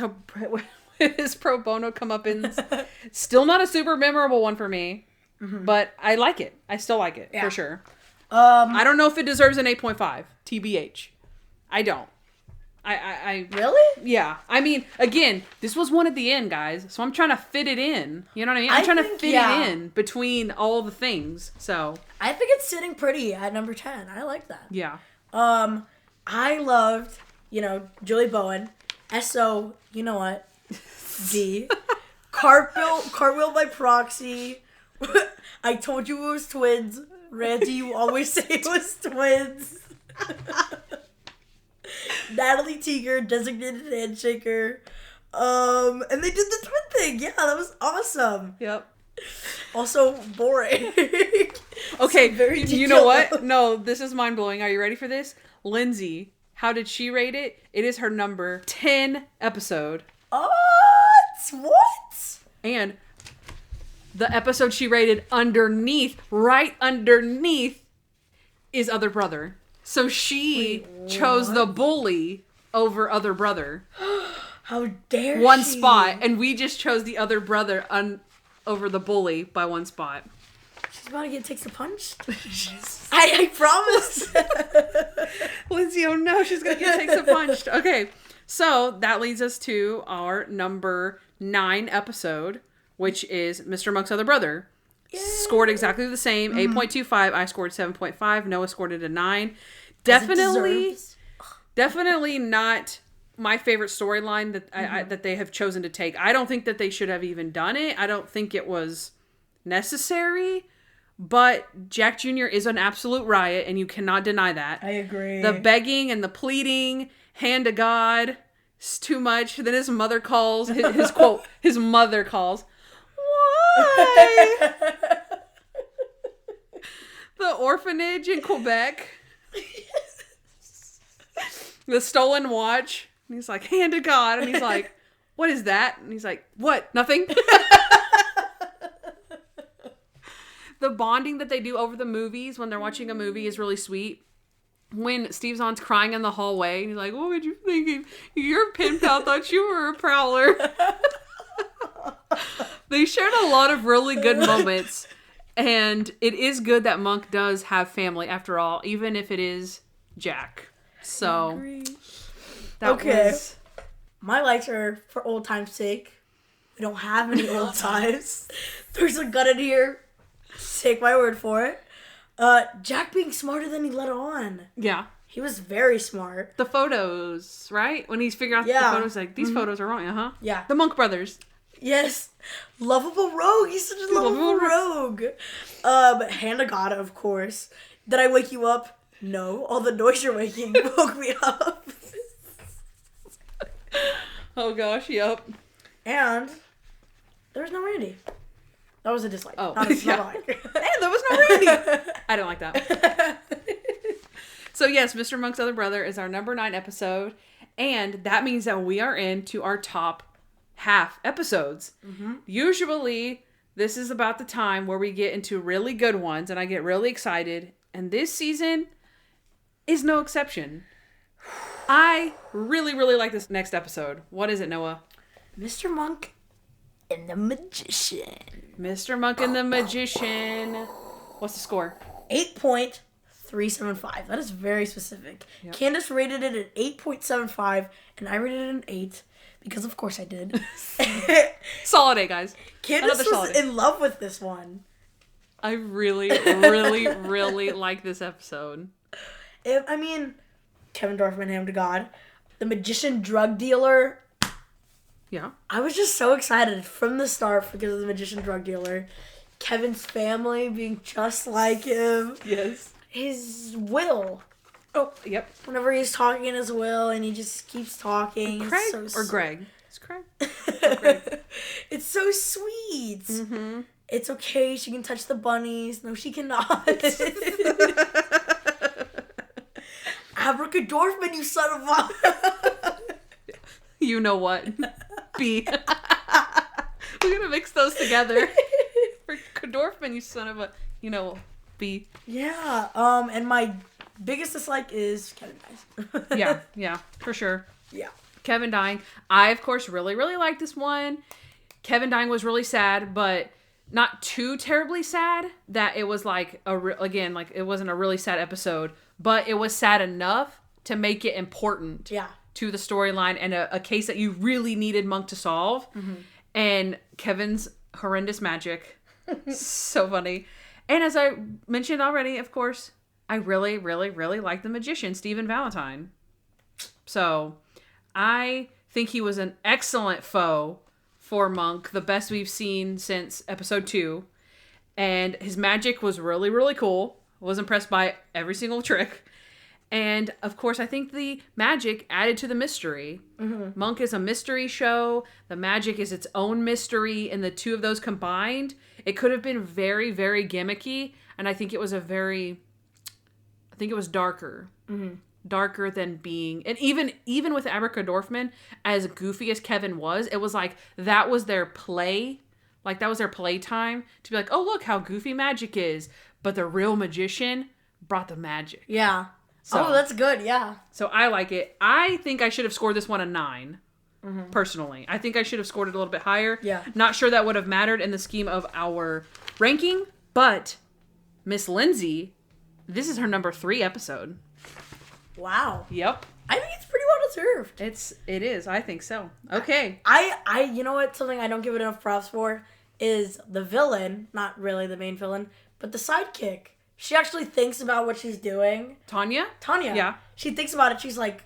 pro bono comeuppance. Still not a super memorable one for me, but I like it. I still like it for sure. I don't know if it deserves an 8.5. TBH. I don't. I really? Yeah. I mean, again, this was one at the end, guys. So I'm trying to fit it in. You know what I mean? I'm trying to fit it in between all the things. So I think it's sitting pretty at number 10. I like that. Yeah. I loved, Julie Bowen. S.O. You know what? D. Cartwheel by proxy. I told you it was twins. Randy, you always say it was twins. Natalie Teeger, designated handshaker. And they did the twin thing. Yeah, that was awesome. Yep. Also boring. Okay, you know what? No, this is mind-blowing. Are you ready for this? Lindsay, how did she rate it? It is her number 10 episode. What? And the episode she rated right underneath, is Other Brother. So she chose the Bully over Other Brother. How dare she? One spot. And we just chose the Other Brother over the Bully by 1 spot. She's about to get takes a punch. I promise. Lindsay, oh no, she's going to get takes a punch. Okay, so that leads us to our number 9 episode, which is Mr. Monk's Other Brother. Yay. Scored exactly the same, 8.25. I scored 7.5. Noah scored it a 9. Definitely not my favorite storyline that that they have chosen to take. I don't think that they should have even done it. I don't think it was necessary. But Jack Jr. is an absolute riot, and you cannot deny that. I agree. The begging and the pleading, hand to God, it's too much. Then his mother calls, his quote, his mother calls, why? The orphanage in Quebec. The stolen watch. And he's like, hand to God. And he's like, what is that? And he's like, what? Nothing? The bonding that they do over the movies when they're watching a movie is really sweet. When Steve Zahn's crying in the hallway, and he's like, what were you thinking? Your pen pal thought you were a prowler. They shared a lot of really good moments. And it is good that Monk does have family after all, even if it is Jack. So, that was... My likes are for old time's sake. We don't have any old times. There's a gun in here. Take my word for it. Jack being smarter than he let on. Yeah. He was very smart. The photos, right? When he's figuring out the photos, like, these photos are wrong, uh-huh. Yeah. The Monk brothers. Yes. Lovable rogue. He's such a lovable rogue. Hand of God, of course. Did I wake you up? No. All the noise you're making woke me up. Oh, gosh, yep. And there was no Randy. That was a dislike. Oh, not a like. Hey, there was no Randy. I don't like that. So yes, Mr. Monk's other brother is our number 9 episode, and that means that we are into our top half episodes. Mm-hmm. Usually, this is about the time where we get into really good ones, and I get really excited. And this season is no exception. I really, really like this next episode. What is it, Noah? Mr. Monk and the Magician. Mr. Monk and the Magician. What's the score? 8.375. That is very specific. Yep. Kandyce rated it at 8.75, and I rated it an 8, because of course I did. Solid A, guys. Kandyce was in love with this one. I really, really, really like this episode. Kevin Dorfman, hand to God. The magician drug dealer. Yeah. I was just so excited from the start because of the magician drug dealer. Kevin's family being just like him. Yes. His will. Oh, yep. Whenever he's talking in his will and he just keeps talking. Craig so or Greg? It's Craig. Greg. It's so sweet. Mm-hmm. It's okay. She can touch the bunnies. No, she cannot. Abracadorfman, you son of a... You know what? B. We're going to mix those together. Dorfman, you son of a... You know, B. Yeah. And my biggest dislike is Kevin dies. Yeah, for sure. Yeah. Kevin dying. I, of course, really, really like this one. Kevin dying was really sad, but not too terribly sad that it was like, it wasn't a really sad episode, but it was sad enough to make it important to the storyline and a case that you really needed Monk to solve. Mm-hmm. And Kevin's horrendous magic. So funny. And as I mentioned already, of course, I really, really, really like the magician, Stephen Valentine. So I think he was an excellent foe for Monk, the best we've seen since episode 2. And his magic was really, really cool. I was impressed by every single trick. And, of course, I think the magic added to the mystery. Mm-hmm. Monk is a mystery show. The magic is its own mystery. And the two of those combined, it could have been very, very gimmicky. And I think it was darker. Mm-hmm. Darker than being... And even with Abracadorfman, as goofy as Kevin was, it was like, that was their play. Like, that was their playtime. To be like, oh, look how goofy magic is. But the real magician brought the magic. Yeah. So, that's good, yeah. So I like it. I think I should have scored this one a 9, personally. I think I should have scored it a little bit higher. Yeah. Not sure that would have mattered in the scheme of our ranking, but Miss Lindsay, this is her number 3 episode. Wow. Yep. I think it's pretty well deserved. It is. I think so. Okay. I you know what? Something I don't give it enough props for is the villain, not really the main villain, but the sidekick. She actually thinks about what she's doing. Tanya? Yeah. She thinks about it. She's like,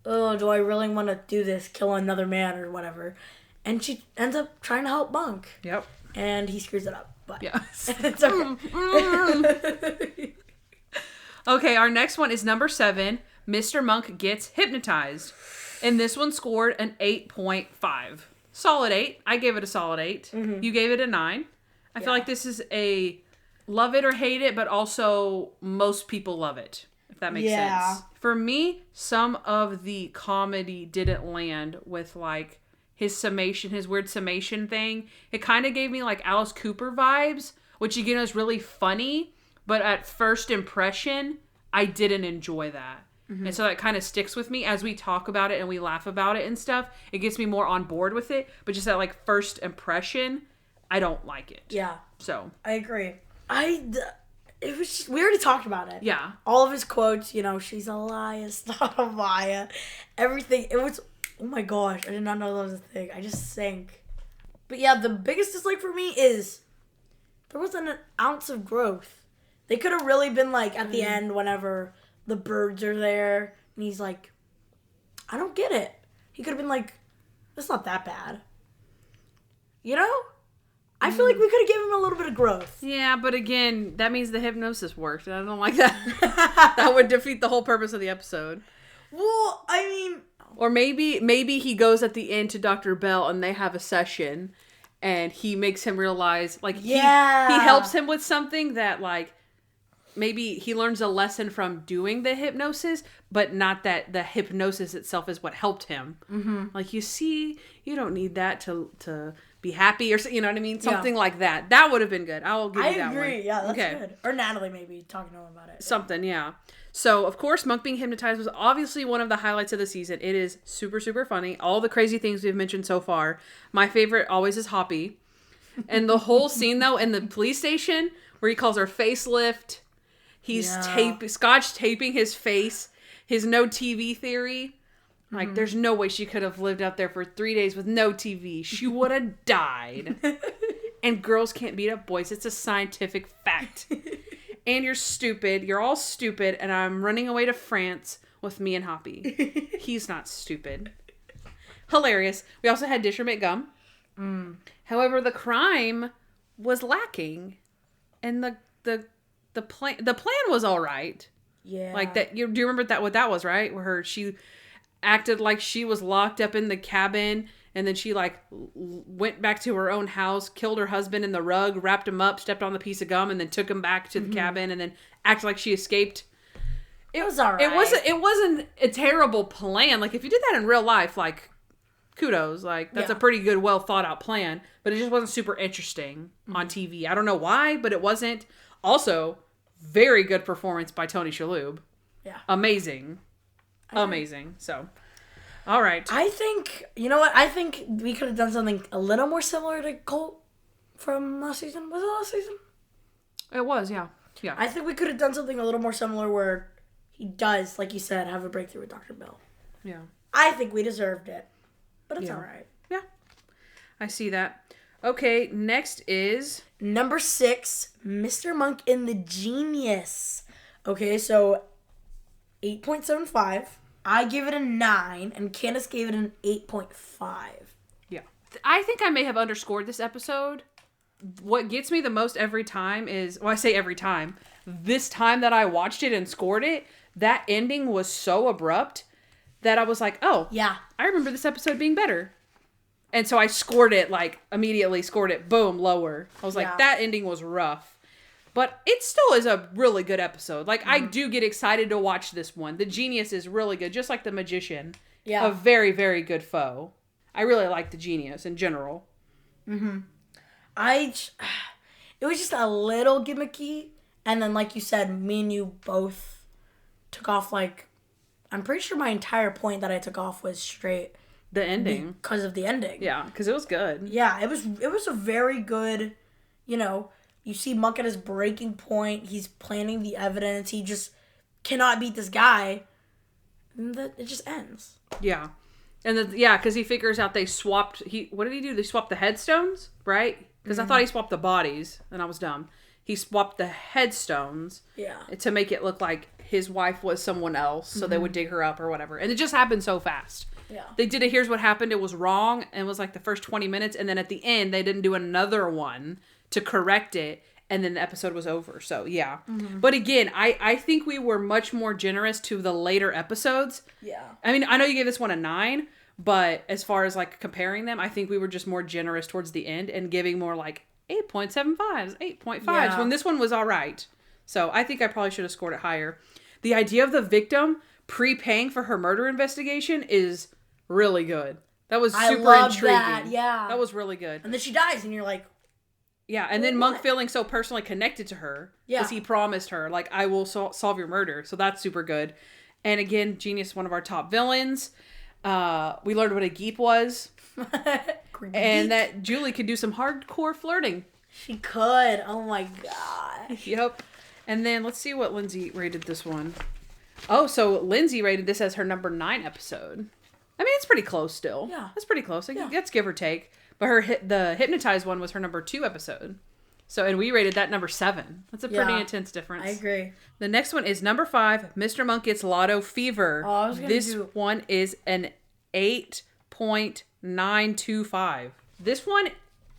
oh, do I really want to do this, kill another man or whatever? And she ends up trying to help Monk. Yep. And he screws it up. But yeah. it's okay. Okay, our next one is number 7. Mr. Monk gets hypnotized. And this one scored an 8.5. Solid 8. I gave it a solid 8. Mm-hmm. You gave it a 9. I feel like this is a love it or hate it, but also most people love it, if that makes sense. For me, some of the comedy didn't land with like his summation, his weird summation thing. It kind of gave me like Alice Cooper vibes, which again is really funny, but at first impression, I didn't enjoy that. Mm-hmm. And so that kind of sticks with me as we talk about it and we laugh about it and stuff. It gets me more on board with it, but just that like first impression, I don't like it. Yeah. So. I agree. It was just, we already talked about it. Yeah. All of his quotes, you know, she's a liar, it's not a liar. Everything. It was, oh my gosh, I did not know that was a thing. I just sank. But yeah, the biggest dislike for me is there wasn't an ounce of growth. They could have really been like at the end whenever the birds are there and he's like, I don't get it. He could have been like, it's not that bad. You know? I feel like we could have given him a little bit of growth. Yeah, but again, that means the hypnosis worked, and I don't like that. That would defeat the whole purpose of the episode. Well, I mean... Or maybe he goes at the end to Dr. Bell and they have a session, and he makes him realize, like, he helps him with something that, like, maybe he learns a lesson from doing the hypnosis, but not that the hypnosis itself is what helped him. Mm-hmm. Like, you see, you don't need that to be happy, or you know what I mean? Something like that. That would have been good. I will give you that one. I agree. Yeah, that's good. Or Natalie maybe talking to him about it. Something, yeah. So, of course, Monk being hypnotized was obviously one of the highlights of the season. It is super, super funny. All the crazy things we've mentioned so far. My favorite always is Hoppy. And the whole scene, though, in the police station where he calls her facelift. He's scotch taping his face. His no TV theory. Like, there's no way she could have lived out there for 3 days with no TV. She would have died. And girls can't beat up boys. It's a scientific fact. And you're stupid. You're all stupid. And I'm running away to France with me and Hoppy. He's not stupid. Hilarious. We also had Disher McGum. However, the crime was lacking. And the plan was all right. Yeah. Like that. Do you remember what that was, right? Where she acted like she was locked up in the cabin, and then she like went back to her own house, killed her husband in the rug, wrapped him up, stepped on the piece of gum, and then took him back to the cabin, and then acted like she escaped. It was all right. It wasn't a terrible plan. Like if you did that in real life, like kudos. Like that's a pretty good, well thought out plan. But it just wasn't super interesting on TV. I don't know why, but it wasn't. Also, very good performance by Tony Shalhoub. Yeah, amazing. Amazing. So, all right. I think, you know what? I think we could have done something a little more similar to Colt from last season. Was it last season? It was, yeah. Yeah. I think we could have done something a little more similar where he does, like you said, have a breakthrough with Dr. Bell. Yeah. I think we deserved it. But it's all right. Yeah. I see that. Okay, next is... Number 6, Mr. Monk and the Genius. Okay, so 8.75. I gave it a 9, and Kandyce gave it an 8.5. Yeah. I think I may have underscored this episode. What gets me the most every time is... Well, I say every time. This time that I watched it and scored it, that ending was so abrupt that I was like, oh, yeah, I remember this episode being better. And so I scored it, like, immediately scored it, boom, lower. I was like, that ending was rough. But it still is a really good episode. Like, I do get excited to watch this one. The Genius is really good, just like The Magician. Yeah. A very, very good foe. I really like The Genius in general. Mm-hmm. It was just a little gimmicky. And then, like you said, me and you both took off, like, I'm pretty sure my entire point that I took off was straight... The ending. Because of the ending. Yeah, because it was good. Yeah, it was a very good, you know, you see Monk at his breaking point. He's planning the evidence. He just cannot beat this guy. And it just ends. Yeah. And because he figures out they swapped, what did he do? They swapped the headstones, right? Because I thought he swapped the bodies, and I was dumb. he swapped the headstones to make it look like his wife was someone else, so they would dig her up or whatever. And it just happened so fast. Yeah. They did a here's what happened, it was wrong, and it was like the first 20 minutes, and then at the end, they didn't do another one to correct it, and then the episode was over. So, yeah. But again, I think we were much more generous to the later episodes. Yeah. I mean, I know you gave this one a 9, but as far as, like, comparing them, I think we were just more generous towards the end and giving more, like, 8.75s, 8.5s, when this one was all right. So, I think I probably should have scored it higher. The idea of the victim prepaying for her murder investigation is really good. That was super intriguing. That was really good. And then she dies, and you're like... Yeah, and then Monk feeling so personally connected to her. Because he promised her, like, I will solve your murder. So that's super good. And again, Genius, one of our top villains. We learned what a geep was. And that Julie could do some hardcore flirting. She could. Oh my god. Yep. And then let's see what Lindsay rated this one. Oh, so Lindsay rated this as her number 9 episode. I mean, it's pretty close still. Yeah. It's pretty close. That's give or take. But the Hypnotized one was her number 2 episode. So, and we rated that number 7. That's a pretty intense difference. I agree. The next one is number 5, Mr. Monk Gets Lotto Fever. Oh, this one is an 8.925. This one,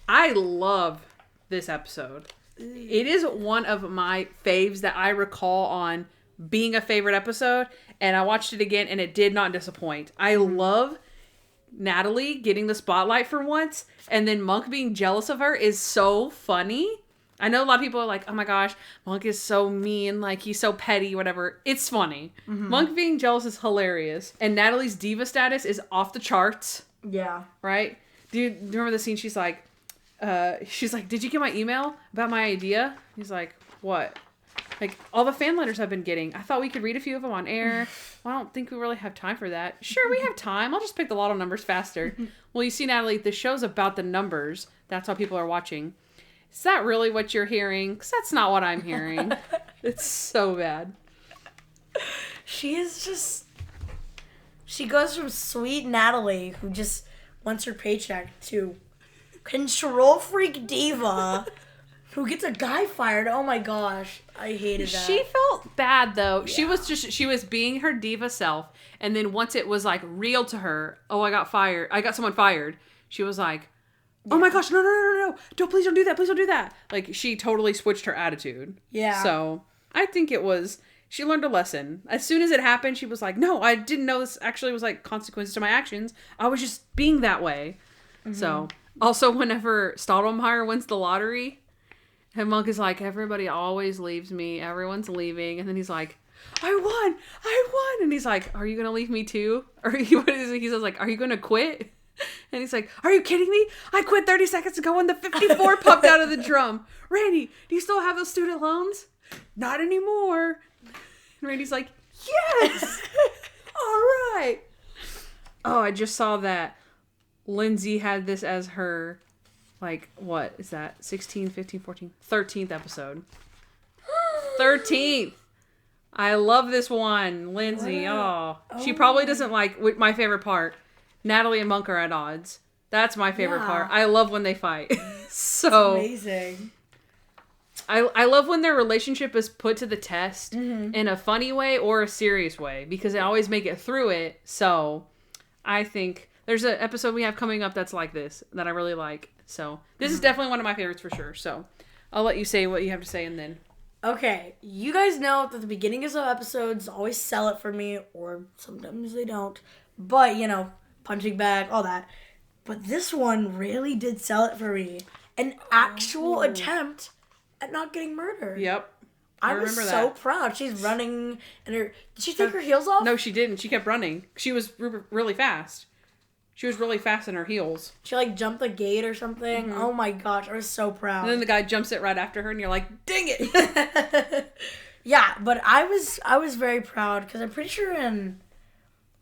I love this episode. It is one of my faves that I recall on being a favorite episode. And I watched it again and it did not disappoint. I love Natalie getting the spotlight for once, and then Monk being jealous of her is so funny. I know a lot of people are like, oh my gosh, Monk is so mean, like he's so petty, whatever. It's funny. Monk being jealous is hilarious. And Natalie's diva status is off the charts. Yeah. Right? Do you remember the scene? She's like, did you get my email about my idea? He's like, what? Like, all the fan letters I've been getting. I thought we could read a few of them on air. Well, I don't think we really have time for that. Sure, we have time. I'll just pick the lotto numbers faster. Well, you see, Natalie, the show's about the numbers. That's why people are watching. Is that really what you're hearing? Because that's not what I'm hearing. It's so bad. She is just... She goes from sweet Natalie, who just wants her paycheck, to control freak diva... Who gets a guy fired? Oh my gosh. I hated that. She felt bad though. Yeah. She was being her diva self. And then once it was like real to her, oh, I got someone fired. She was like, oh my gosh, no. Please don't do that. Please don't do that. Like she totally switched her attitude. Yeah. So I think she learned a lesson. As soon as it happened, she was like, no, I didn't know this actually was like consequences to my actions. I was just being that way. So also whenever Stottlemyre wins the lottery, and Monk is like, everybody always leaves me. Everyone's leaving. And then he's like, I won. And he's like, are you going to leave me too? Or he says like, are you going to quit? And he's like, are you kidding me? I quit 30 seconds ago when the 54 popped out of the drum. Randy, do you still have those student loans? Not anymore. And Randy's like, yes. All right. Oh, I just saw that Lindsay had this as her... Like, what is that? 16, 15, 14, 13th episode. 13th! I love this one. Lindsay, she probably doesn't like my favorite part. Natalie and Monk are at odds. That's my favorite part. I love when they fight. So it's amazing. I love when their relationship is put to the test in a funny way or a serious way. Because they always make it through it. So, I think there's an episode we have coming up that's like this. That I really like. So, this is definitely one of my favorites for sure. So, I'll let you say what you have to say and then... Okay, you guys know that the beginnings of episodes always sell it for me, or sometimes they don't. But, punching bag, all that. But this one really did sell it for me. An actual attempt at not getting murdered. Yep. I was so proud. She's running, and did she take her heels off? No, she didn't. She kept running. She was really fast. She was really fast in her heels. She, jumped the gate or something. Oh, my gosh. I was so proud. And then the guy jumps it right after her, and you're like, dang it! Yeah, but I was very proud, because I'm pretty sure in,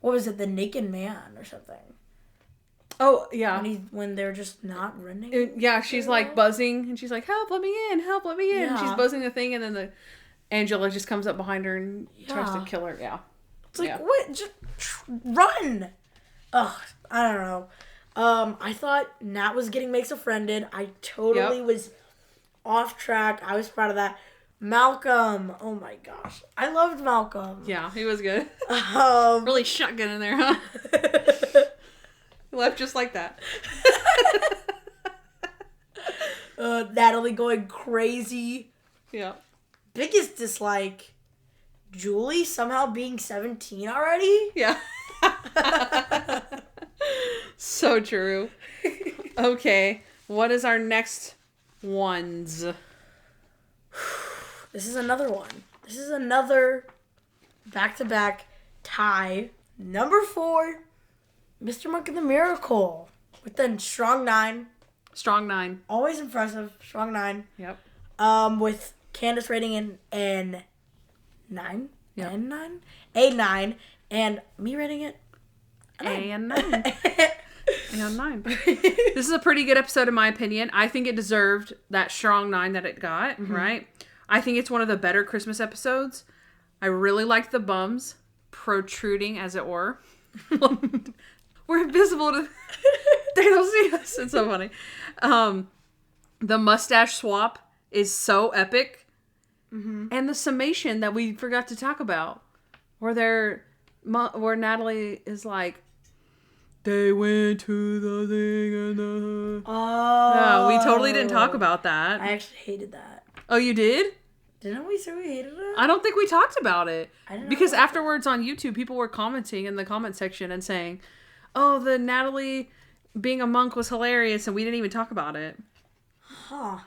what was it, The Naked Man or something. Oh, yeah. When they're just not running. Yeah, she's, buzzing, and she's like, help, let me in, help, let me in. Yeah. And she's buzzing the thing, and then the Angela just comes up behind her and tries to kill her. Yeah. It's like, what? Just run! Ugh, I don't know. I thought Nat was getting makes a friended. I totally was off track. I was proud of that. Malcolm. Oh my gosh. I loved Malcolm. Yeah, he was good. Really shotgun in there, huh? Left just like that. Natalie going crazy. Yeah. Biggest dislike, Julie somehow being 17 already. Yeah. So true. Okay, what is our next ones? This is another one. This is another back-to-back tie. Number 4, Mr. Monk and the Miracle. With the strong 9. Strong 9. Always impressive. Strong 9. Yep. With Kandyce rating an 9. Yep. A 9. And me rating it A 9. A 9. This is a pretty good episode in my opinion. I think it deserved that strong 9 that it got, right? I think it's one of the better Christmas episodes. I really liked the bums protruding, as it were. We're invisible to... They don't see us. It's so funny. The mustache swap is so epic. And the summation that we forgot to talk about. Where Natalie is like, they went to the thing and the... Oh. Yeah, we totally didn't talk about that. I actually hated that. Oh, you did? Didn't we say we hated it? I don't think we talked about it. I didn't know because about afterwards on YouTube, people were commenting in the comment section and saying, oh, the Natalie being a monk was hilarious and we didn't even talk about it. Huh.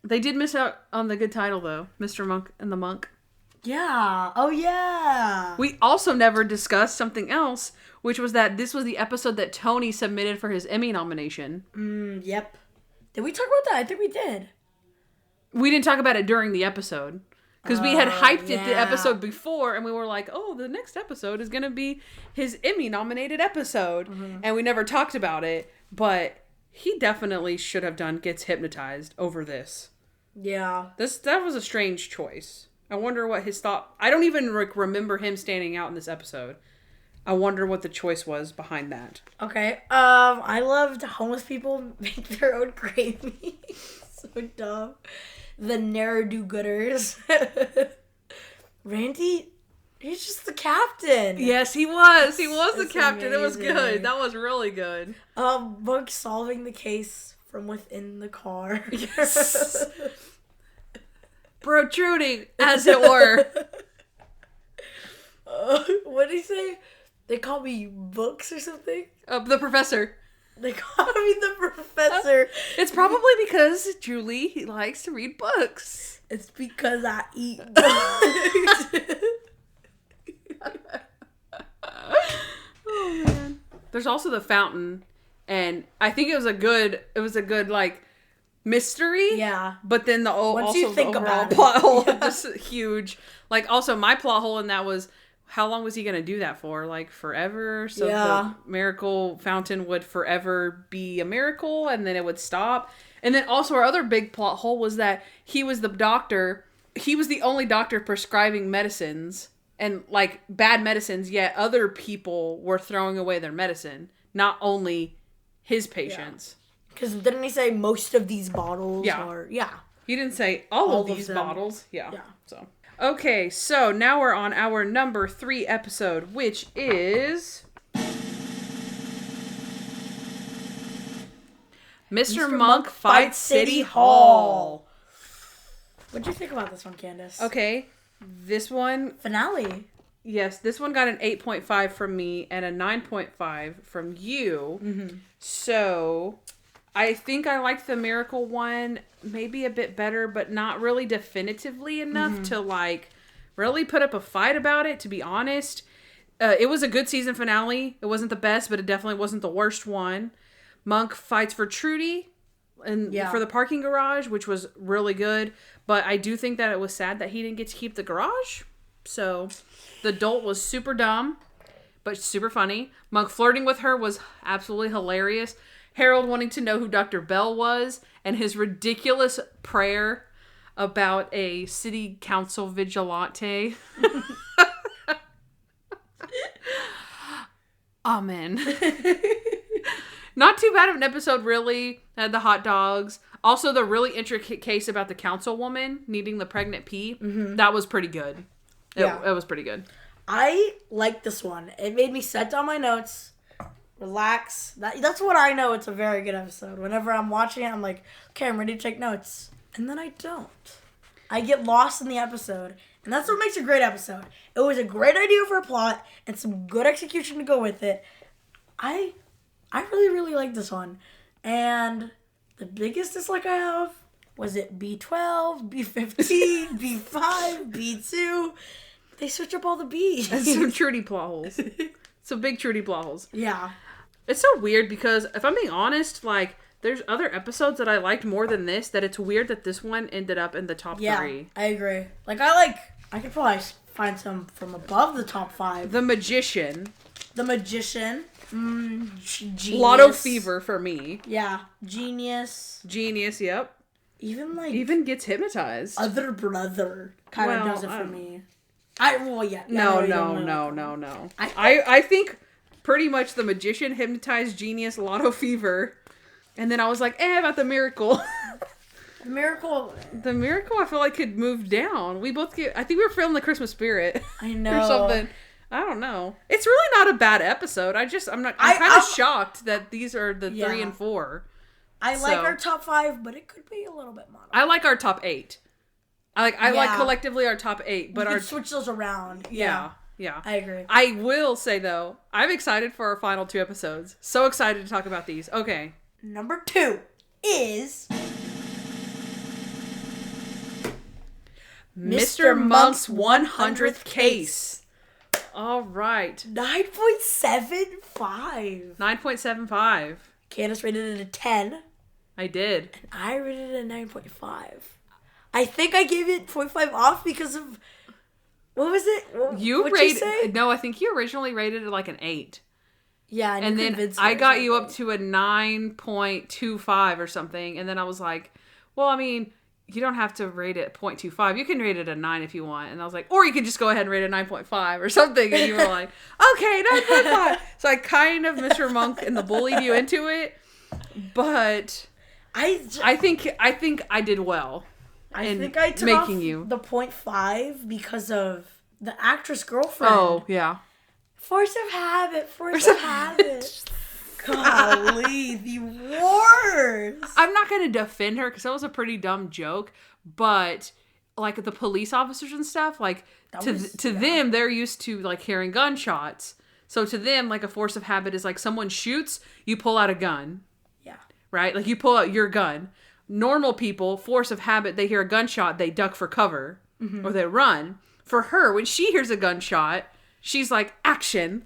They did miss out on the good title, though. Mr. Monk and the Monk. Yeah. Oh, yeah. We also never discussed something else, which was that this was the episode that Tony submitted for his Emmy nomination. Yep. Did we talk about that? I think we did. We didn't talk about it during the episode. Because we had hyped it the episode before, and we were like, oh, the next episode is going to be his Emmy-nominated episode. And we never talked about it, but he definitely should have gets hypnotized over this. Yeah. That was a strange choice. I wonder what his thought... I don't even remember him standing out in this episode. I wonder what the choice was behind that. Okay. I loved homeless people make their own gravy. So dumb. The ne'er-do-gooders. Randy, he's just the captain. Yes, he was. He was the That's captain. It was amazing. good. That was really good. Monk solving the case from within the car. Yes. Protruding, as it were. What did he say? They call me Books or something? The professor. They call me the professor. It's probably because Julie likes to read books. It's because I eat books. Oh man. There's also the fountain, and I think it was a good like mystery. Yeah. But then Once also you think the overall about it. plot hole Yeah. was just huge. Like also my plot hole in that was, how long was he going to do that for? Like forever? So the miracle fountain would forever be a miracle and then it would stop. And then also our other big plot hole was that he was the doctor. He was the only doctor prescribing medicines and like bad medicines, yet other people were throwing away their medicine. Not only his patients. Because didn't he say most of these bottles? Yeah. He didn't say all of these bottles. Yeah. So. Okay, so now we're on our number 3 episode, which is... Mr. Monk Fights City Hall. What'd you think about this one, Candyce? Okay, this one... Finale. Yes, this one got an 8.5 from me and a 9.5 from you. Mm-hmm. So... I think I liked the miracle one maybe a bit better, but not really definitively enough to like really put up a fight about it, to be honest. It was a good season finale. It wasn't the best, but it definitely wasn't the worst one. Monk fights for Trudy and for the parking garage, which was really good. But I do think that it was sad that he didn't get to keep the garage. So the dolt was super dumb, but super funny. Monk flirting with her was absolutely hilarious. Harold wanting to know who Dr. Bell was, and his ridiculous prayer about a city council vigilante. Amen. Not too bad of an episode, really. Had the hot dogs. Also, the really intricate case about the councilwoman needing the pregnant pee, that was pretty good. It was pretty good. I like this one. It made me set down my notes, relax. That's what I know. It's a very good episode. Whenever I'm watching it, I'm like, okay, I'm ready to take notes. And then I don't. I get lost in the episode. And that's what makes a great episode. It was a great idea for a plot and some good execution to go with it. I really, really like this one. And the biggest dislike I have, was it B12, B15, B5, B2? They switch up all the B's. That's some Trudy plot holes. Some big Trudy plot holes. Yeah. It's so weird because, if I'm being honest, like, there's other episodes that I liked more than this, that it's weird that this one ended up in the top 3. Yeah, I agree. Like, I could probably find some from above the top 5. The Magician. Genius. Lotto Fever for me. Yeah. Genius, yep. Even gets Hypnotized. Other Brother kind of does it for me. No. I think pretty much The Magician, Hypnotized, Genius, Lotto Fever, and then I was like, about The Miracle. The Miracle I feel like could move down. I think we were feeling the Christmas spirit. I know. Or something. I don't know. It's really not a bad episode. I'm kind of shocked that these are the 3 and 4. I like our top 5, but it could be a little bit modified. I like our top 8. I like collectively our top 8, but we could switch those around. Yeah. I agree. I will say though, I'm excited for our final 2 episodes. So excited to talk about these. Okay. Number 2 is Mr. Monk's 100th case. All right. 9.75. 9.75. Kandyce rated it a 10. I did. And I rated it a 9.5. I think I gave it 0.5 off because of... What was it? What'd you say? No, I think you originally rated it like an 8. Yeah, and then I got you up to a 9.25 or something, and then I was like, well, I mean, you don't have to rate it 0.25. You can rate it a 9 if you want. And I was like, or you can just go ahead and rate it 9.5 or something. And you were like, okay, 9.5. So I kind of Mr. Monk and the bullied you into it, but I think I did well. I think I took off the 0.5 because of the actress girlfriend. Oh, yeah. Force of habit. Golly, the worst. I'm not going to defend her because that was a pretty dumb joke, but like the police officers and stuff, like to them, they're used to like hearing gunshots. So to them, like a force of habit is like someone shoots, you pull out a gun. Yeah. Right? Like you pull out your gun. Normal people, force of habit, they hear a gunshot, they duck for cover or they run. For her, when she hears a gunshot, she's like, action,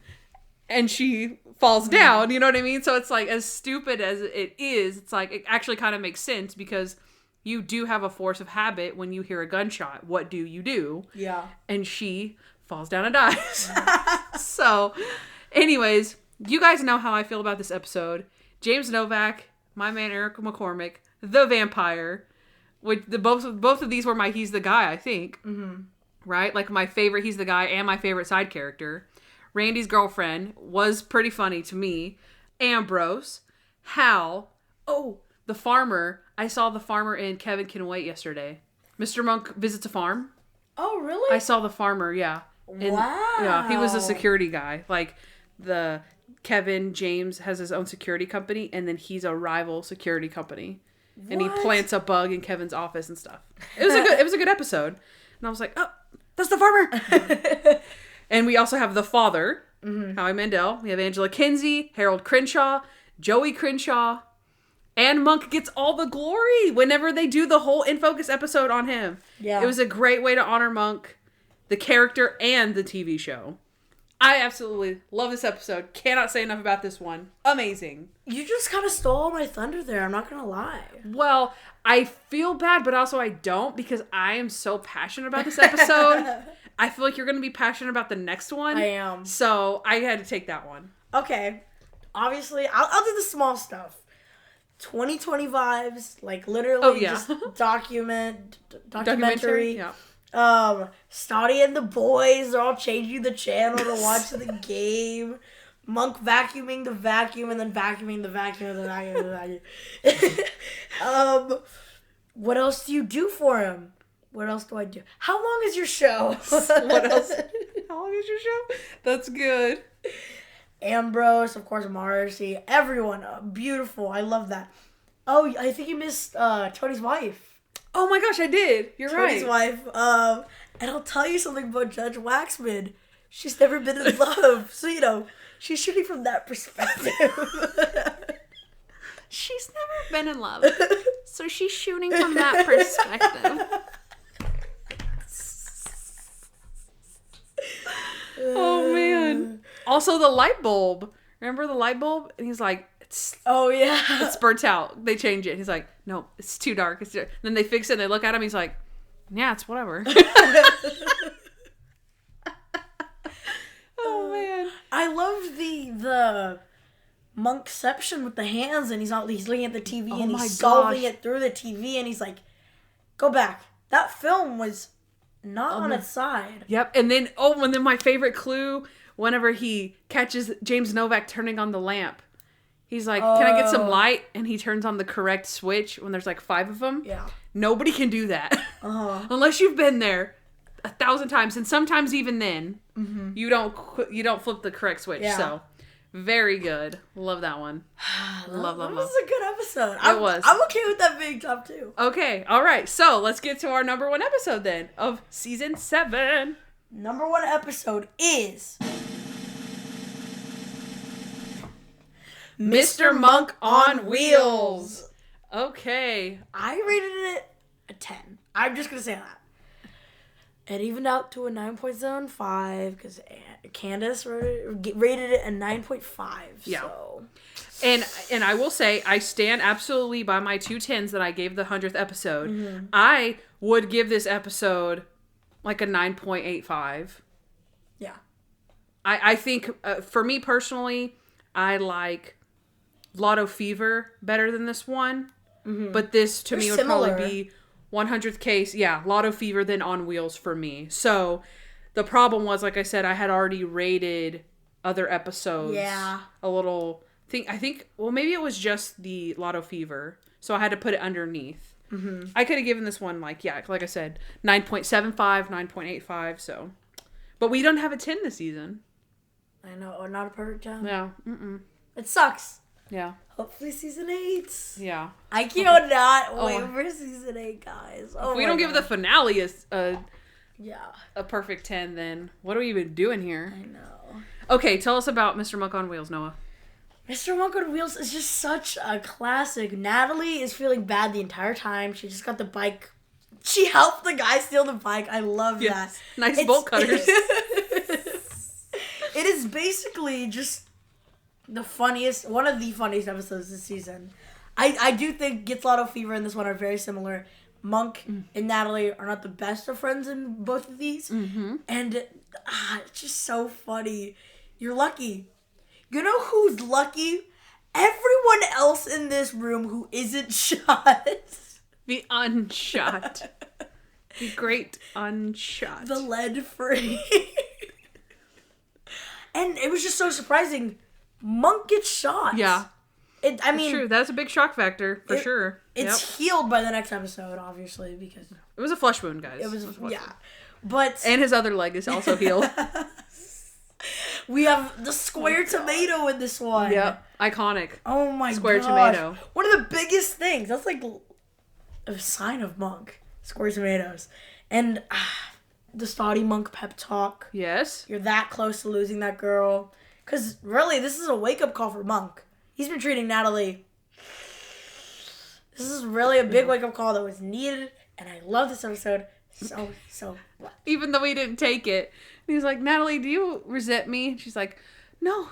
and she falls down, you know what I mean? So it's like, as stupid as it is, it's like, it actually kind of makes sense because you do have a force of habit when you hear a gunshot. What do you do? Yeah. And she falls down and dies. So, anyways, you guys know how I feel about this episode. James Novak, my man Eric McCormick, the vampire, which both of these were he's the guy, I think. Mm-hmm. Right? Like my favorite, he's the guy, and my favorite side character. Randy's girlfriend was pretty funny to me. Ambrose. Hal. Oh, the farmer. I saw the farmer in Kevin Can Wait yesterday. Mr. Monk visits a farm. Oh, really? I saw the farmer, yeah. Wow. Yeah, he was a security guy. Like, James has his own security company, and then he's a rival security company. What? And he plants a bug in Kevin's office and stuff. It was a good episode. And I was like, oh, that's the farmer. And we also have the father, Howie Mandel. We have Angela Kinsey, Harold Crenshaw, Joey Crenshaw, and Monk gets all the glory whenever they do the whole In Focus episode on him. Yeah. It was a great way to honor Monk, the character, and the TV show. I absolutely love this episode. Cannot say enough about this one. Amazing. You just kind of stole all my thunder there. I'm not going to lie. Well, I feel bad, but also I don't because I am so passionate about this episode. I feel like you're going to be passionate about the next one. I am. So I had to take that one. Okay. Obviously, I'll do the small stuff. 2020 vibes, like literally just documentary. Yeah. Stoddy and the boys are all changing the channel to watch the game. Monk vacuuming the vacuum and then vacuuming the vacuum and then vacuuming the vacuum. What else do you do for him? What else do I do? How long is your show? What else? How long is your show? That's good. Ambrose, of course, Marge, everyone. Beautiful. I love that. Oh, I think you missed Tony's wife. Oh my gosh, I did. You're Tony's right. Tony's wife. And I'll tell you something about Judge Waxman. She's never been in love. So, she's shooting from that perspective. She's never been in love. So she's shooting from that perspective. Oh, man. Also, the light bulb. Remember the light bulb? And he's like, oh, yeah. It spurts out. They change it. He's like, no, it's too dark. It's too dark. Then they fix it and they look at him. He's like, yeah, it's whatever. Oh, man. I loved the Monkception with the hands, and he's looking at the TV and he's solving it through the TV, and he's like, go back. That film was not on its side. Yep. And then my favorite clue, whenever he catches James Novak turning on the lamp, he's like, can I get some light? And he turns on the correct switch when there's like 5 of them. Yeah. Nobody can do that. Unless you've been there 1,000 times. And sometimes even then, you don't flip the correct switch. Yeah. So, very good. Love that one. Love. That was a good episode. It was. I'm okay with that being top 2. Okay. All right. So, let's get to our number 1 episode then of season 7. Number 1 episode is Mr. Monk on Wheels. Okay. I rated it a 10. I'm just going to say that. It evened out to a 9.75 because Kandyce rated it a 9.5. Yeah. So. And I will say, I stand absolutely by my 2 10s that I gave the 100th episode. I would give this episode like a 9.85. Yeah. I think, for me personally, I like Lotto Fever better than this one. But this, to me, would probably be 100th case. Yeah, Lotto Fever than On Wheels for me. So, the problem was, like I said, I had already rated other episodes. Yeah. A little... I think, maybe it was just the Lotto Fever. So, I had to put it underneath. I could have given this one, like I said, 9.75, 9.85, so. But we don't have a 10 this season. I know, or not a perfect time. No. It sucks. Yeah. Hopefully season 8. Yeah. I cannot wait for season 8, guys. If we don't give the finale a perfect 10, then what are we even doing here? I know. Okay, tell us about Mr. Monk on Wheels, Noah. Mr. Monk on Wheels is just such a classic. Natalie is feeling bad the entire time. She just got the bike. She helped the guy steal the bike. I love that. Nice bolt cutters. It is basically just one of the funniest episodes this season. I do think Gets Lotto Fever and this one are very similar. Monk and Natalie are not the best of friends in both of these. And it's just so funny. You're lucky. You know who's lucky? Everyone else in this room who isn't shot. The unshot. The great unshot. The lead free. And it was just so surprising. Monk gets shot. Yeah. It's true. That's a big shock factor, for sure. It's healed by the next episode, obviously, because... It was a flesh wound, guys. It was wound. But... And his other leg is also healed. We have the square tomato in this one. Yep. Iconic. Oh my god. Square tomato. One of the biggest things. That's like a sign of Monk. Square tomatoes. And the Stoddy Monk pep talk. Yes. You're that close to losing that girl. Because really, this is a wake-up call for Monk. He's been treating Natalie. This is really a big wake-up call that was needed. And I love this episode so much. Even though he didn't take it. And he's like, Natalie, do you resent me? And she's like, no,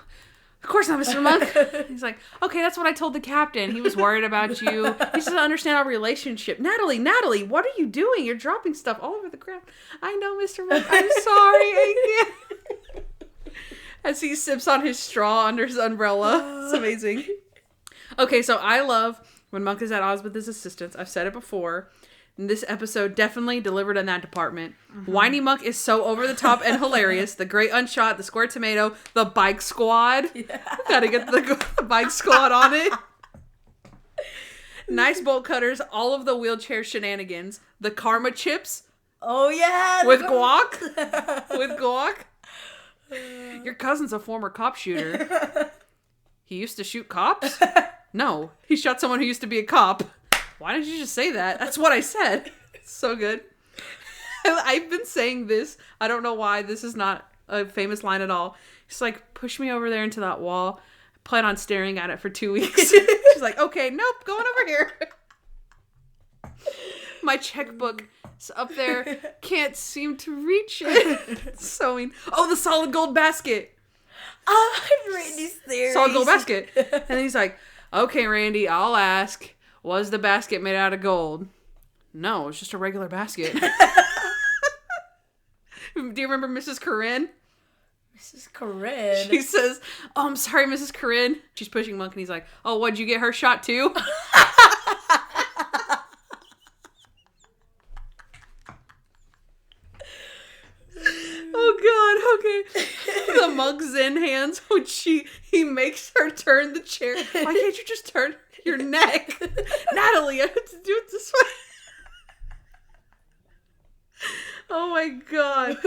of course not, Mr. Monk. He's like, okay, that's what I told the captain. He was worried about you. He just doesn't understand our relationship. Natalie, what are you doing? You're dropping stuff all over the ground. I know, Mr. Monk. I'm sorry. I can't. As he sips on his straw under his umbrella. It's amazing. Okay, so I love when Monk is at odds with his assistants. I've said it before. And this episode definitely delivered in that department. Whiny Monk is so over the top and hilarious. The Great Unshot, the Square Tomato, the Bike Squad. Yeah. Gotta get the Bike Squad on it. Nice bolt cutters, all of the wheelchair shenanigans, the karma chips. Oh yeah, with guac. With guac. Your cousin's a former cop shooter. He used to shoot cops? No, he shot someone who used to be a cop. Why didn't you just say that? That's what I said. It's so good. I've been saying this. I don't know why. This is not a famous line at all. She's like, push me over there into that wall. I plan on staring at it for 2 weeks. She's like, okay, nope, going over here. My checkbook is up there. Can't seem to reach it. Sewing. Oh, the solid gold basket. Randy's theory. Solid gold basket. And he's like, okay, Randy, I'll ask. Was the basket made out of gold? No, it's just a regular basket. Do you remember Mrs. Corinne? Mrs. Corinne? She says, oh, I'm sorry, Mrs. Corinne. She's pushing Monk and he's like, oh, what'd you get her shot too? Oh, God, okay. The Monk Zen hands, when he makes her turn the chair. Why can't you just turn your neck? Natalie, I have to do it this way. Oh, my God.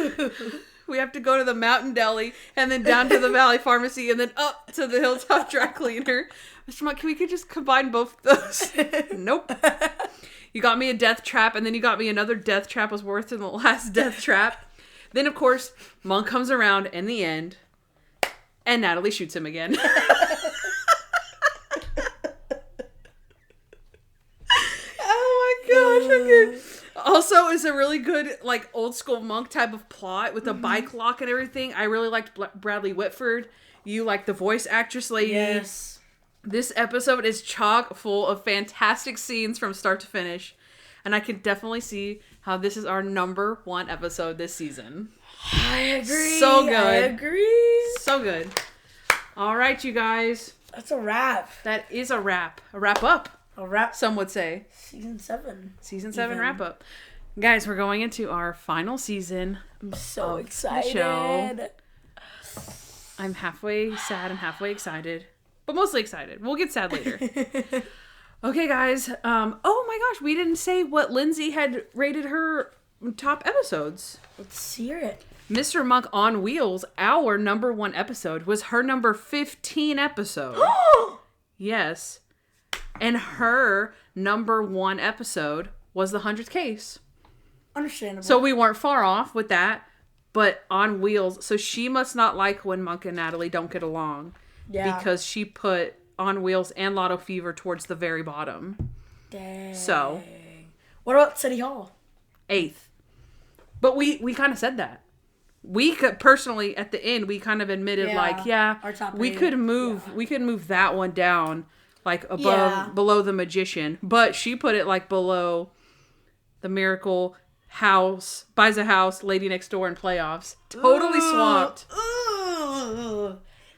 We have to go to the Mountain Deli and then down to the Valley Pharmacy and then up to the Hilltop Dry Cleaner. Mr. Monk, we could just combine both of those? Nope. You got me a death trap and then you got me another death trap was worse than the last death trap. Then, of course, Monk comes around in the end, and Natalie shoots him again. Oh, my gosh, okay. Also, is a really good, like, old-school Monk type of plot with a bike lock and everything. I really liked Bradley Whitford. You like the voice actress lady. Yes. This episode is chock full of fantastic scenes from start to finish. And I can definitely see how this is our number 1 episode this season. I agree. So good. I agree. So good. All right, you guys. That's a wrap. That is a wrap. A wrap up. A wrap. Some would say. Season 7. Season 7 wrap up. Guys, we're going into our final season. I'm so excited. The show. I'm halfway sad and halfway excited. But mostly excited. We'll get sad later. Okay, guys. Oh my gosh, we didn't say what Lindsay had rated her top episodes. Let's hear it. Mr. Monk on Wheels, our number 1 episode, was her number 15 episode. Yes. And her number 1 episode was the 100th case. Understandable. So we weren't far off with that, but on Wheels. So she must not like when Monk and Natalie don't get along. Yeah. Because she put On Wheels and Lotto Fever towards the very bottom. Dang. So. What about City Hall? 8th. But we kind of said that. We could, personally, at the end, we kind of admitted, our top we 8. Could move that one down, like, below the Magician. But she put it, like, below the Miracle, House, Buys a House, Lady Next Door, and Playoffs. Totally swamped.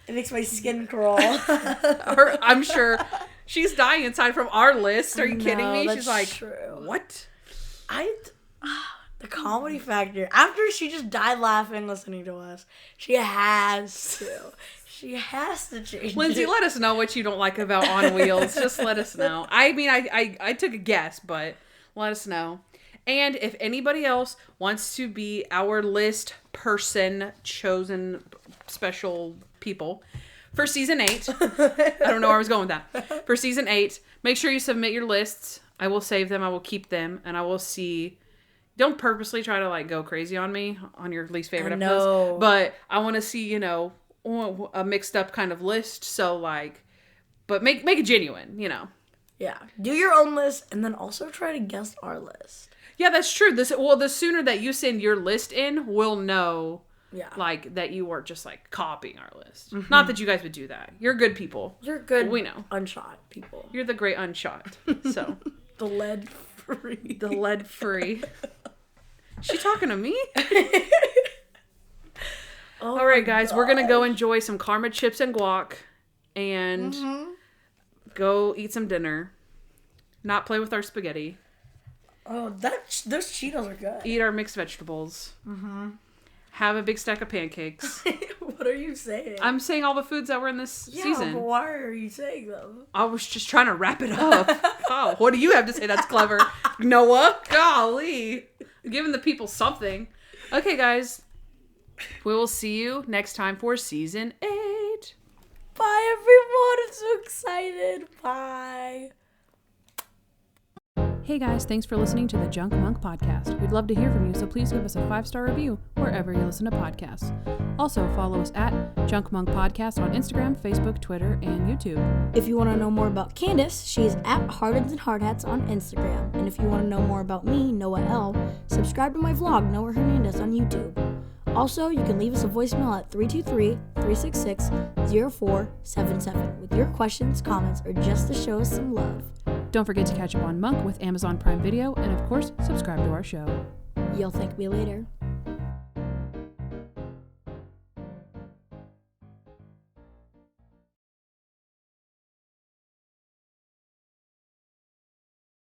It makes my skin crawl. I'm sure she's dying inside from our list. Are you kidding me? She's like, true. What? The comedy factor. After she just died laughing listening to us, she has to. She has to change. Lindsay, let us know what you don't like about On Wheels. Just let us know. I mean, I took a guess, but let us know. And if anybody else wants to be our list person, chosen special people for season 8, I don't know where I was going with that. For season 8, make sure you submit your lists. I will save them. I will keep them, and I will see. Don't purposely try to like go crazy on me on your least favorite episodes. But I want to see, a mixed up kind of list. So like, but make it genuine, Yeah. Do your own list and then also try to guess our list. Yeah, that's true. The sooner that you send your list in, we'll know like that you weren't just like copying our list. Mm-hmm. Not that you guys would do that. You're good people. You're good. We know. Unshot people. You're the great unshot. So the lead free. The lead free. She talking to me? All right, guys, we're gonna go enjoy some karma chips and guac, and go eat some dinner. Not play with our spaghetti. Oh, those Cheetos are good. Eat our mixed vegetables. Mm-hmm. Have a big stack of pancakes. What are you saying? I'm saying all the foods that were in this season. Yeah, but why are you saying them? I was just trying to wrap it up. Oh, what do you have to say that's clever? Noah? Golly. Giving the people something. Okay, guys. We will see you next time for season 8. Bye, everyone. I'm so excited. Bye. Hey guys, thanks for listening to the Junk Monk Podcast. We'd love to hear from you, so please give us a 5-star review wherever you listen to podcasts. Also, follow us at Junk Monk Podcast on Instagram, Facebook, Twitter, and YouTube. If you want to know more about Kandyce, she is at Hardens and Hardhats on Instagram. And if you want to know more about me, Noah L., subscribe to my vlog, Noah Hernandez, on YouTube. Also, you can leave us a voicemail at 323-366-0477 with your questions, comments, or just to show us some love. Don't forget to catch up on Monk with Amazon Prime Video, and of course, subscribe to our show. You'll thank me later.